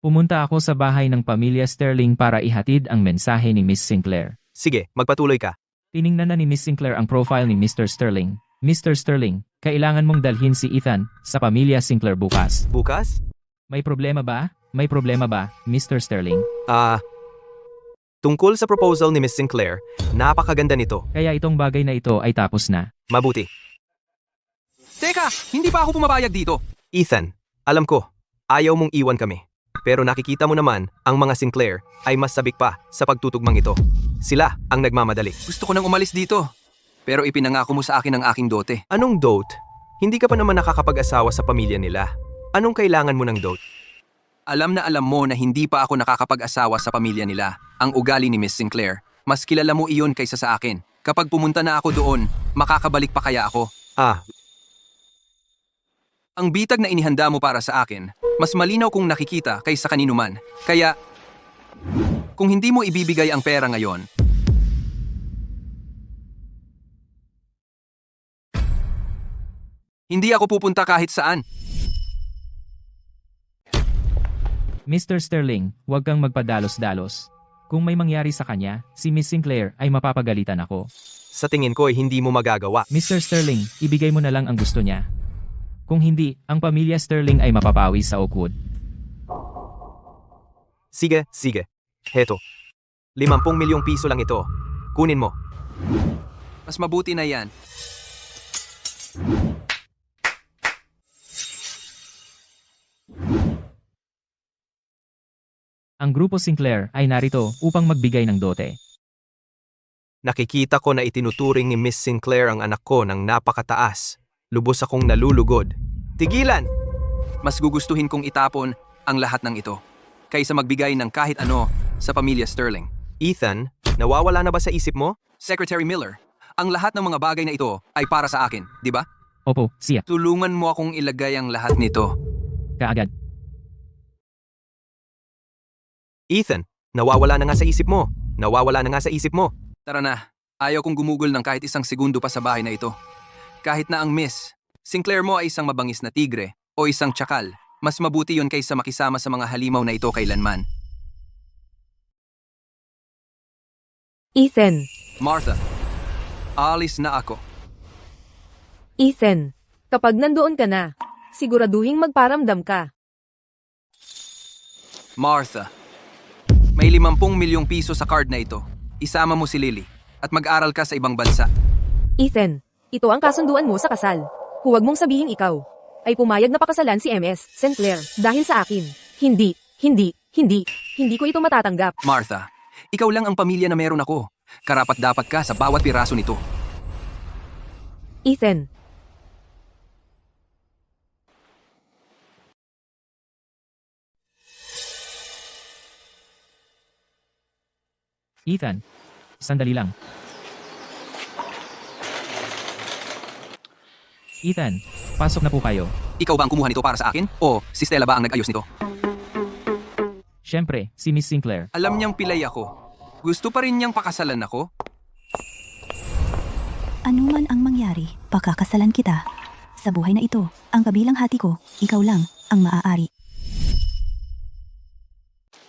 Pumunta ako sa bahay ng pamilya Sterling para ihatid ang mensahe ni Miss Sinclair. Sige, magpatuloy ka. Tiningnan na ni Miss Sinclair ang profile ni Mr. Sterling. Mr. Sterling, kailangan mong dalhin si Ethan sa pamilya Sinclair bukas. Bukas? May problema ba? May problema ba, Mr. Sterling? Tungkol sa proposal ni Miss Sinclair, napakaganda nito. Kaya itong bagay na ito ay tapos na. Mabuti. Teka, hindi pa ako pumapayag dito. Ethan, alam ko, ayaw mong iwan kami. Pero nakikita mo naman, ang mga Sinclair ay mas sabik pa sa pagtutugmang ito. Sila ang nagmamadali. Gusto ko nang umalis dito. Pero ipinangako mo sa akin ang aking dote. Anong dote? Hindi ka pa naman nakakapag-asawa sa pamilya nila. Anong kailangan mo ng dote? Alam na alam mo na hindi pa ako nakakapag-asawa sa pamilya nila. Ang ugali ni Miss Sinclair. Mas kilala mo iyon kaysa sa akin. Kapag pumunta na ako doon, makakabalik pa kaya ako? Ang bitag na inihanda mo para sa akin, mas malinaw kong nakikita kaysa kanino man. Kaya, kung hindi mo ibibigay ang pera ngayon, hindi ako pupunta kahit saan. Mr. Sterling, huwag kang magpadalos-dalos. Kung may mangyari sa kanya, si Miss Sinclair ay mapapagalitan ako. Sa tingin ko ay hindi mo magagawa. Mr. Sterling, ibigay mo na lang ang gusto niya. Kung hindi, ang pamilya Sterling ay mapapawi sa Oakwood. Sige. Heto. 50 milyong piso lang ito. Kunin mo. Mas mabuti na yan. Ang grupo Sinclair ay narito upang magbigay ng dote. Nakikita ko na itinuturing ni Miss Sinclair ang anak ko ng napakataas. Lubos akong nalulugod. Tigilan! Mas gugustuhin kong itapon ang lahat ng ito kaysa magbigay ng kahit ano sa pamilya Sterling. Ethan, nawawala na ba sa isip mo? Secretary Miller, ang lahat ng mga bagay na ito ay para sa akin, di ba? Opo, siya. Tulungan mo akong ilagay ang lahat nito. Kaagad. Ethan, nawawala na nga sa isip mo. Tara na, ayaw kong gumugol ng kahit isang segundo pa sa bahay na ito. Kahit na ang Miss Sinclair mo ay isang mabangis na tigre o isang tsakal, mas mabuti yon kaysa makisama sa mga halimaw na ito kailanman. Ethan. Martha, alis na ako. Ethan. Kapag nandoon ka na, siguraduhing magparamdam ka. Martha, may 50 milyong piso sa card na ito. Isama mo si Lily at mag-aral ka sa ibang bansa. Ethan, ito ang kasunduan mo sa kasal. Huwag mong sabihin ikaw ay pumayag na pakasalan si MS St. Clair dahil sa akin. Hindi ko ito matatanggap. Martha, ikaw lang ang pamilya na meron ako. Karapat-dapat ka sa bawat piraso nito. Ethan, Ethan, sandali lang. Ethan, pasok na po kayo. Ikaw ba ang kumuha nito para sa akin? O si Stella ba ang nag-ayos nito? Siyempre, si Miss Sinclair. Alam niyang pilay ako. Gusto pa rin niyang pakasalan ako? Ano man ang mangyari, pakakasalan kita. Sa buhay na ito, ang kabilang hati ko, ikaw lang ang maaari.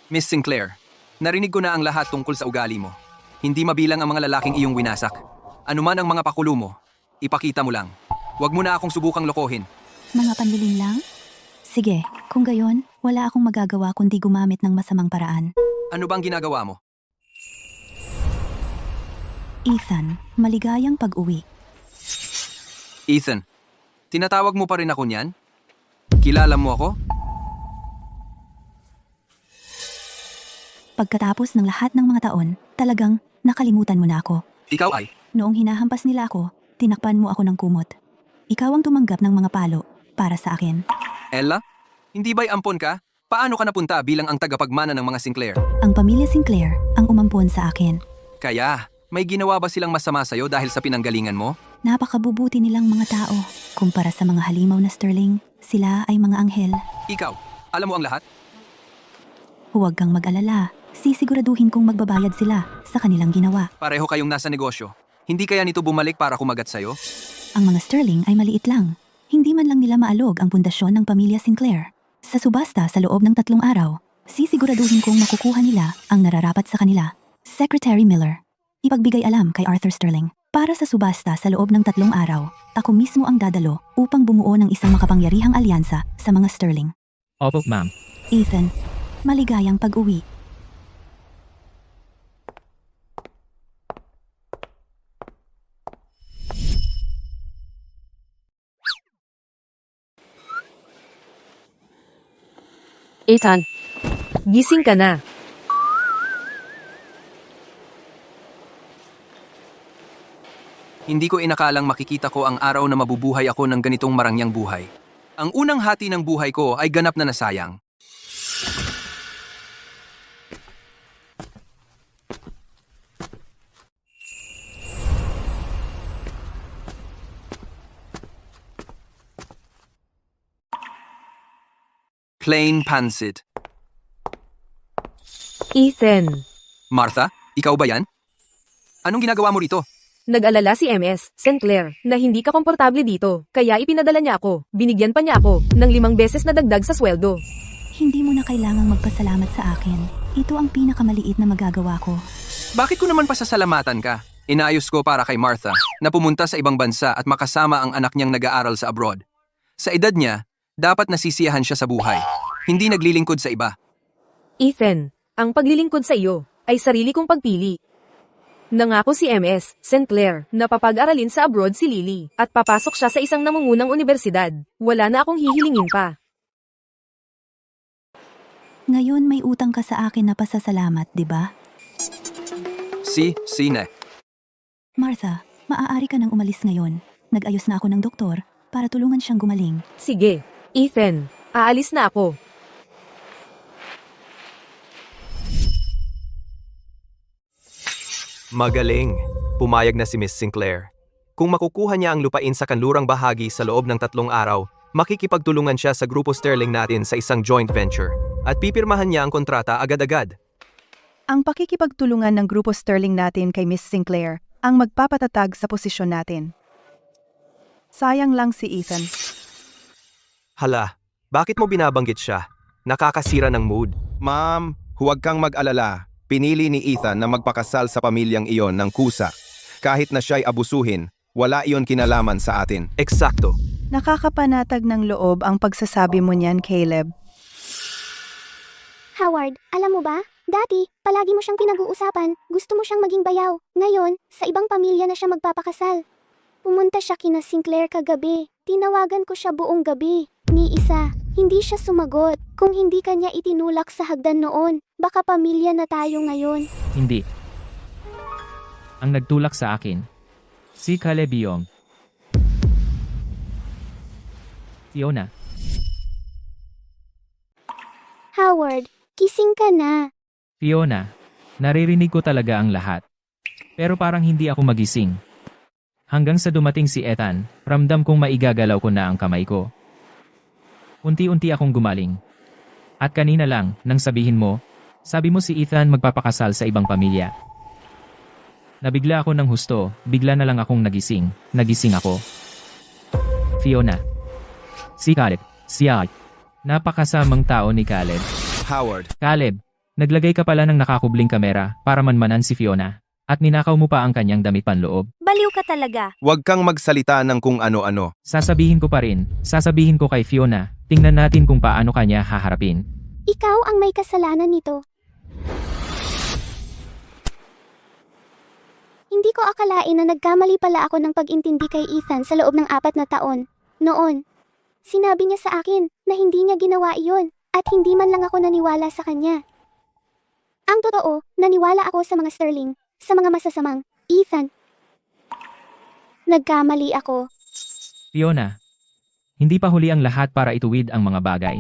Miss Sinclair, narinig ko na ang lahat tungkol sa ugali mo. Hindi mabilang ang mga lalaking iyong winasak. Ano man ang mga pakulo mo, ipakita mo lang. Huwag mo na akong subukang lokohin. Mga panliling lang? Sige, kung gayon, wala akong magagawa kundi gumamit ng masamang paraan. Ano bang ginagawa mo? Ethan, maligayang pag-uwi. Ethan, tinatawag mo pa rin ako niyan? Kilala mo ako? Pagkatapos ng lahat ng mga taon, talagang nakalimutan mo na ako. Ikaw ay? Noong hinahampas nila ako, tinakpan mo ako ng kumot. Ikaw ang tumanggap ng mga palo para sa akin. Ella? Hindi ba'y ampon ka? Paano ka napunta bilang ang tagapagmana ng mga Sinclair? Ang pamilya Sinclair ang umampon sa akin. Kaya, may ginawa ba silang masama sa'yo dahil sa pinanggalingan mo? Napakabubuti nilang mga tao. Kumpara sa mga halimaw na Sterling, sila ay mga anghel. Ikaw, alam mo ang lahat? Huwag kang mag-alala. Sisiguraduhin kong magbabayad sila sa kanilang ginawa. Pareho kayong nasa negosyo. Hindi kaya nito bumalik para kumagat sa'yo? Ang mga Sterling ay maliit lang. Hindi man lang nila maalog ang pundasyon ng pamilya Sinclair. Sa subasta sa loob ng 3 araw, sisiguraduhin kong makukuha nila ang nararapat sa kanila. Secretary Miller, ipagbigay alam kay Arthur Sterling. Para sa subasta sa loob ng 3 araw, ako mismo ang dadalo upang bumuo ng isang makapangyarihang alyansa sa mga Sterling. Opo, ma'am. Ethan, maligayang pag-uwi. Ethan, gising ka na. Hindi ko inakalang makikita ko ang araw na mabubuhay ako ng ganitong marangyang buhay. Ang unang hati ng buhay ko ay ganap na nasayang. Plain pancit. Ethan, Martha, ikaw ba yan? Anong ginagawa mo rito? nag-alala si MS St. Clair na hindi ka komportable dito, kaya ipinadala niya ako. Binigyan pa niya ako ng 5 beses na dagdag sa sweldo. Hindi mo na kailangang magpasalamat sa akin. Ito ang pinakamaliit na magagawa ko. Bakit ko naman pasasalamatan ka? Inaayos ko para kay Martha na pumunta sa ibang bansa at makasama ang anak niyang nag-aaral sa abroad. Sa edad niya, dapat nasisiyahan siya sa buhay. Hindi naglilingkod sa iba. Ethan, ang paglilingkod sa iyo ay sarili kong pagpili. Nangako si MS St. Clair na papag-aralin sa abroad si Lily at papasok siya sa isang namungunang universidad. Wala na akong hihilingin pa. Ngayon may utang ka sa akin na pasasalamat, di ba? Sine. Martha, maaari ka nang umalis ngayon. Nag-ayos na ako ng doktor para tulungan siyang gumaling. Sige, Ethan, aalis na ako. Magaling. Pumayag na si Miss Sinclair. Kung makukuha niya ang lupain sa kanlurang bahagi sa loob ng 3 araw, makikipagtulungan siya sa grupo Sterling natin sa isang joint venture. At pipirmahan niya ang kontrata agad-agad. Ang pakikipagtulungan ng grupo Sterling natin kay Miss Sinclair ang magpapatatag sa posisyon natin. Sayang lang si Ethan. Hala, bakit mo binabanggit siya? Nakakasira ng mood. Ma'am, huwag kang mag-alala. Pinili ni Ethan na magpakasal sa pamilyang iyon ng kusa. Kahit na siya'y abusuhin, wala iyon kinalaman sa atin. Eksakto. Nakakapanatag ng loob ang pagsasabi mo niyan, Caleb. Howard, alam mo ba? Dati, palagi mo siyang pinag-uusapan. Gusto mo siyang maging bayaw. Ngayon, sa ibang pamilya na siya magpapakasal. Pumunta siya kina Sinclair kagabi. Tinawagan ko siya buong gabi. Ni isa, hindi siya sumagot. Kung hindi kanya itinulak sa hagdan noon, baka pamilya na tayo ngayon. Hindi. Ang nagtulak sa akin, si Caleb Yong. Fiona, Howard, kising ka na. Fiona, naririnig ko talaga ang lahat. Pero parang hindi ako magising. Hanggang sa dumating si Ethan, ramdam kong maigagalaw ko na ang kamay ko. Unti-unti akong gumaling. At kanina lang, nang sabihin mo, sabi mo si Ethan magpapakasal sa ibang pamilya. Nabigla ako ng husto, bigla na lang akong nagising. Nagising ako. Fiona. Si Caleb. Siya. Napakasamang tao ni Caleb. Howard, Caleb, naglagay ka pala ng nakakubling kamera para manmanan si Fiona. At ninakaw mo pa ang kanyang damit panloob. Baliw ka talaga. huwag kang magsalita ng kung ano-ano. Sasabihin ko pa rin, sasabihin ko kay Fiona, tingnan natin kung paano kanya haharapin. Ikaw ang may kasalanan nito. Hindi ko akalain na nagkamali pala ako ng pag-intindi kay Ethan sa loob ng 4 na taon. Noon, sinabi niya sa akin na hindi niya ginawa iyon at hindi man lang ako naniwala sa kanya. Ang totoo, naniwala ako sa mga Sterling, sa mga masasamang Ethan. Nagkamali ako. Fiona, hindi pa huli ang lahat para ituwid ang mga bagay.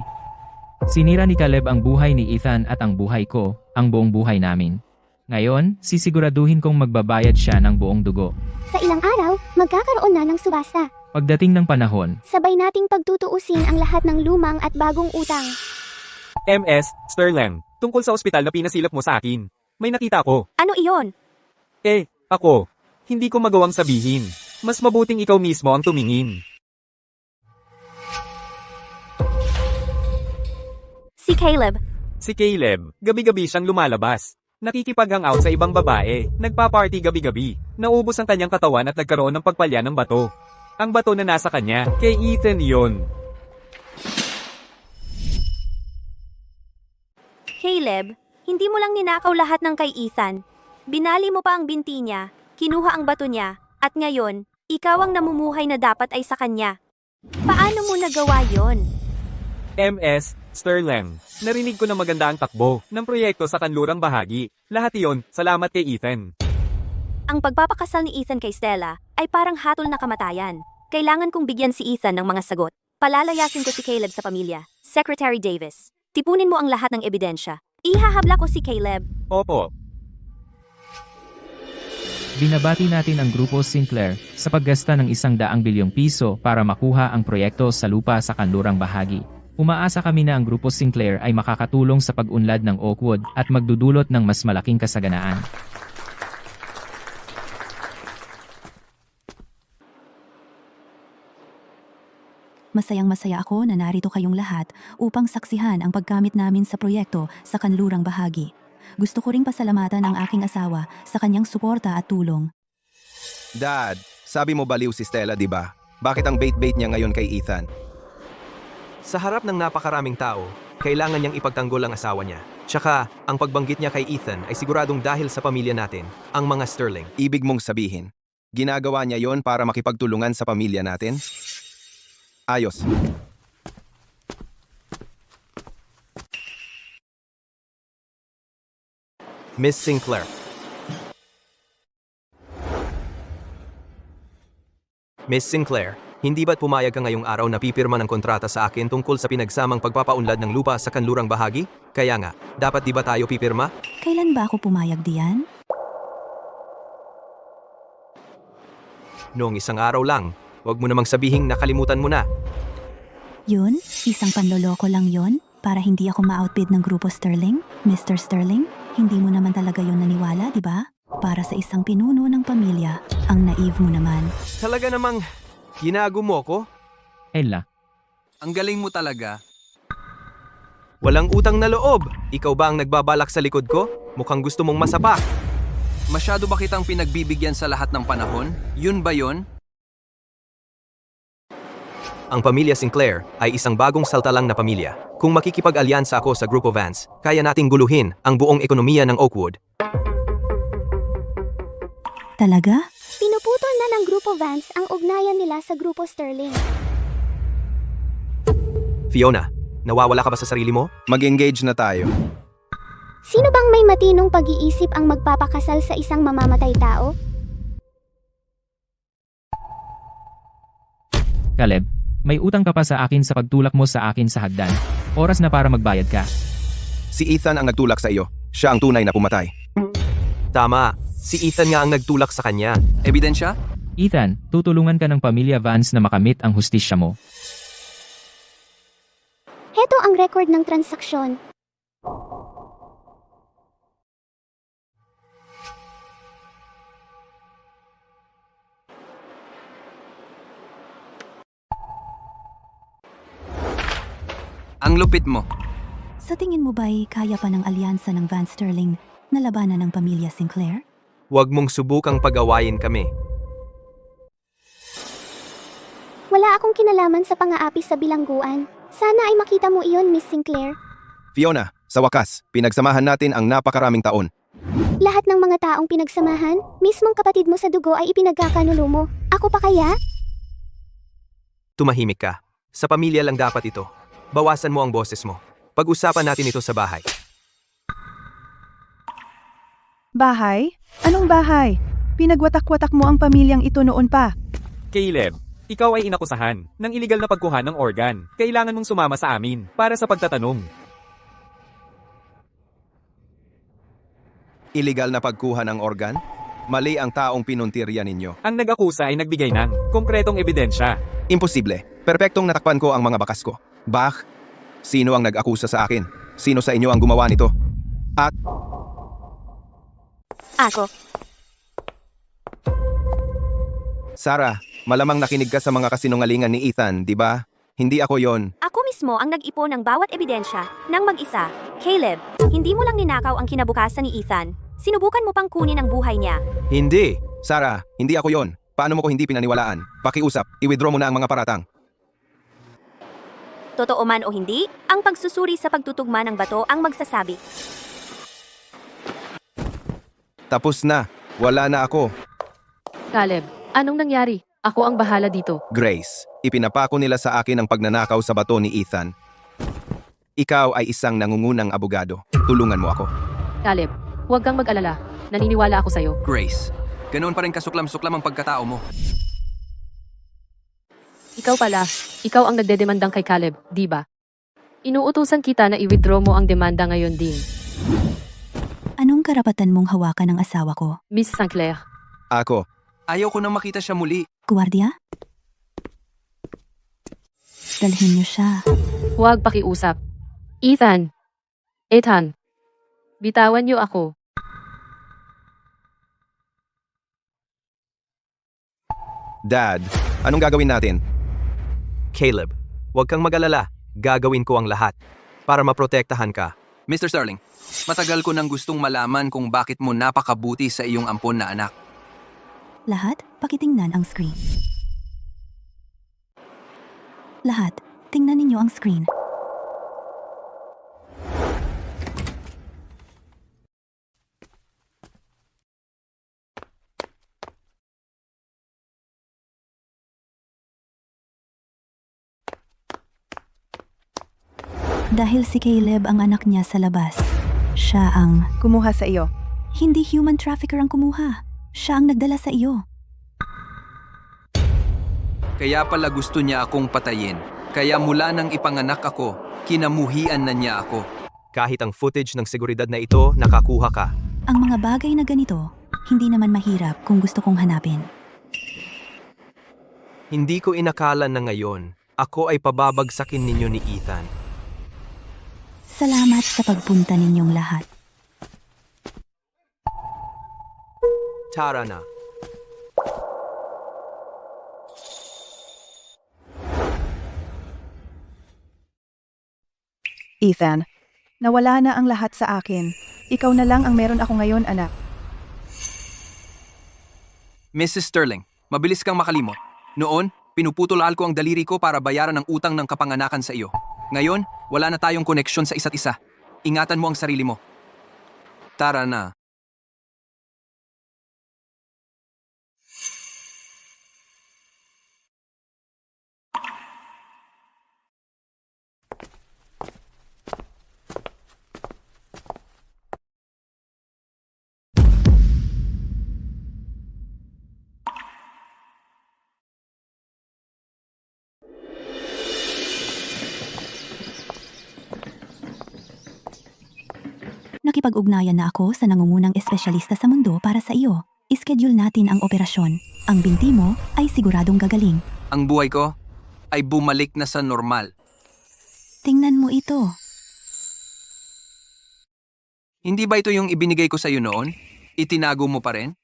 Sinira ni Caleb ang buhay ni Ethan at ang buhay ko, ang buong buhay namin. Ngayon, sisiguraduhin kong magbabayad siya ng buong dugo. Sa ilang araw, magkakaroon na ng subasta. Pagdating ng panahon, Sabay nating pagtutuusin ang lahat ng lumang at bagong utang. MS, Sterling, tungkol sa ospital na pinasilap mo sa akin. May nakita ko. Ano iyon? Ako. Hindi ko magawang sabihin. Mas mabuting ikaw mismo ang tumingin. Si Caleb. Si Caleb, gabi-gabi siyang lumalabas. Nakikipag-hangout sa ibang babae, nagpa-party gabi-gabi. Naubos ang kanyang katawan at nagkaroon ng pagpalya ng bato. Ang bato na nasa kanya, kay Ethan yon. Caleb, hindi mo lang ninakaw lahat ng kay Ethan. Binali mo pa ang binti niya, kinuha ang bato niya, at ngayon, ikaw ang namumuhay na dapat ay sa kanya. Paano mo nagawa yon? MS, Sterling, narinig ko na maganda ang takbo ng proyekto sa kanlurang bahagi. Lahat iyon, salamat kay Ethan. Ang pagpapakasal ni Ethan kay Stella ay parang hatol na kamatayan. Kailangan kong bigyan si Ethan ng mga sagot. Palalayasin ko si Caleb sa pamilya. Secretary Davis, tipunin mo ang lahat ng ebidensya. Ihahabla ko si Caleb. Opo. binabati natin ang Grupo Sinclair sa paggasta ng 100 bilyong piso para makuha ang proyekto sa lupa sa kanlurang bahagi. Umaasa kami na ang Grupo Sinclair ay makakatulong sa pag-unlad ng Oakwood at magdudulot ng mas malaking kasaganaan. Masayang-masaya ako na narito kayong lahat upang saksihan ang paggamit namin sa proyekto sa kanlurang bahagi. Gusto ko ring pasalamatan ang aking asawa sa kanyang suporta at tulong. Dad, sabi mo baliw si Stella, di ba? Bakit ang bait-bait niya ngayon kay Ethan? Sa harap ng napakaraming tao, kailangan niyang ipagtanggol ang asawa niya. Tsaka, ang pagbanggit niya kay Ethan ay siguradong dahil sa pamilya natin, ang mga Sterling. Ibig mong sabihin, ginagawa niya yon para makipagtulungan sa pamilya natin? Ayos. Miss Sinclair. Miss Sinclair, hindi ba't pumayag ka ngayong araw na pipirma ng kontrata sa akin tungkol sa pinagsamang pagpapaunlad ng lupa sa kanlurang bahagi? Kaya nga, dapat di ba tayo pipirma? Kailan ba ako pumayag diyan? Noong isang araw lang, huwag mo namang sabihing nakalimutan mo na. Yun, isang panloloko lang yon para hindi ako ma-outbid ng Grupo Sterling. Mr. Sterling, hindi mo naman talaga yon naniwala, di ba? Para sa isang pinuno ng pamilya, ang naive mo naman. Talaga namang ginago mo ko? Ella, Ang galing mo talaga. Walang utang na loob. Ikaw ba ang nagbabalak sa likod ko? Mukhang gusto mong masapa. Masyado ba kitang pinagbibigyan sa lahat ng panahon? Yun ba yun? Ang pamilya Sinclair ay isang bagong saltalang na pamilya. Kung makikipag-alyansa ako sa Grupo Vance, kaya nating guluhin ang buong ekonomiya ng Oakwood. Talaga? Pinuputol na ng Grupo Vance ang ugnayan nila sa Grupo Sterling. Fiona, nawawala ka ba sa sarili mo? Mag-engage na tayo. Sino bang may matinong pag-iisip ang magpapakasal sa isang mamamatay tao? Caleb, may utang ka pa sa akin sa pagtulak mo sa akin sa hagdan. Oras na para magbayad ka. Si Ethan ang nagtulak sa iyo. Siya ang tunay na pumatay. Tama, si Ethan nga ang nagtulak sa kanya. Ebidensya? Ethan, tutulungan ka ng pamilya Vance na makamit ang hustisya mo. Heto ang record ng transaksyon. Ang lupit mo. Sa tingin mo ba'y kaya pa ng alyansa ng Van Sterling na labanan ng pamilya Sinclair? Huwag mong subukang pag-awayin kami. Wala akong kinalaman sa pang-aapi sa bilangguan. Sana ay makita mo iyon, Miss Sinclair. Fiona, sa wakas, pinagsamahan natin ang napakaraming taon. Lahat ng mga taong pinagsamahan, mismong kapatid mo sa dugo ay ipinagkakanulo mo. Ako pa kaya? Tumahimik ka. Sa pamilya lang dapat ito. Bawasan mo ang boses mo. Pag-usapan natin ito sa bahay. Bahay? Anong bahay? Pinagwatak-watak mo ang pamilyang ito noon pa. Caleb, ikaw ay inakusahan ng iligal na pagkuha ng organ. Kailangan mong sumama sa amin para sa pagtatanong. Illegal na pagkuha ng organ? Mali ang taong pinuntirya ninyo. Ang nag-akusa ay nagbigay ng konkretong ebidensya. Imposible. Perpektong natakpan ko ang mga bakas ko. Bach, sino ang nag-akusa sa akin? Sino sa inyo ang gumawa nito? At Ako. Sarah, malamang nakinig ka sa mga kasinungalingan ni Ethan, di ba? Hindi ako yon. Ako mismo ang nag-ipon ng bawat ebidensya ng mag-isa. Caleb, hindi mo lang ninakaw ang kinabukasan ni Ethan. Sinubukan mo pang kunin ang buhay niya. Hindi. Sarah, hindi ako yon. Paano mo ko hindi pinaniwalaan? Pakiusap, i-withdraw mo na ang mga paratang. Totoo man o hindi, ang pagsusuri sa pagtutugma ng bato ang magsasabi. Tapos na. Wala na ako. Caleb, anong nangyari? Ako ang bahala dito. Grace, ipinapako nila sa akin ang pagnanakaw sa bato ni Ethan. Ikaw ay isang nangungunang abogado. Tulungan mo ako. Caleb, huwag kang mag-alala. Naniniwala ako sa'yo. Grace, ganoon pa rin kasuklam-suklam ang pagkatao mo. Ikaw pala, ikaw ang nagdedemandang kay Caleb, di ba? Inuutusan kita na i-withdraw mo ang demanda ngayon din. Anong karapatan mong hawakan ang asawa ko? Miss Sinclair, Ako. Ayaw ko nang makita siya muli. Guardia? Dalhin niyo siya. huwag pakiusap. Ethan, bitawan niyo ako. Dad, anong gagawin natin? Caleb, huwag kang mag-alala. Gagawin ko ang lahat para maprotektahan ka. Mr. Sterling, matagal ko nang gustong malaman kung bakit mo napakabuti sa iyong ampon na anak. Lahat, pakitingnan ang screen. Lahat, tingnan ninyo ang screen. Dahil si Caleb ang anak niya sa labas, siya ang Kumuha sa iyo. hindi human trafficker ang kumuha. Siya ang nagdala sa iyo. Kaya pala gusto niya akong patayin. Kaya mula nang ipanganak ako, kinamuhian na niya ako. Kahit ang footage ng seguridad na ito, nakakuha ka. Ang mga bagay na ganito, hindi naman mahirap kung gusto kong hanapin. Hindi ko inakala na ngayon, ako ay pababagsakin ninyo ni Ethan. Salamat sa pagpunta ninyong lahat. Tara na. Ethan, nawala na ang lahat sa akin. Ikaw na lang ang meron ako ngayon, anak. Mrs. Sterling, mabilis kang makalimot. Noon, Pinuputol-al ko ang daliri ko para bayaran ang utang ng kapanganakan sa iyo. Ngayon, wala na tayong koneksyon sa isa't isa. Ingatan mo ang sarili mo. Tara na. Nakipag-ugnayan na ako sa nangungunang espesyalista sa mundo para sa iyo. Ischedule natin ang operasyon. Ang binti mo ay siguradong gagaling. Ang buhay ko ay bumalik na sa normal. Tingnan mo ito. Hindi ba ito yung ibinigay ko sa iyo noon? Itinago mo pa rin?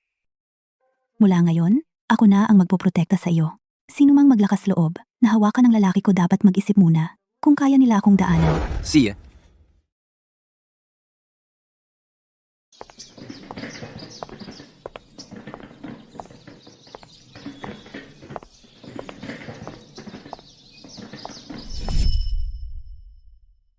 Mula ngayon, ako na ang magpoprotekta sa iyo. Sino mang maglakas loob, na hawakan ng lalaki ko dapat mag-isip muna kung kaya nila akong daanan. Siya,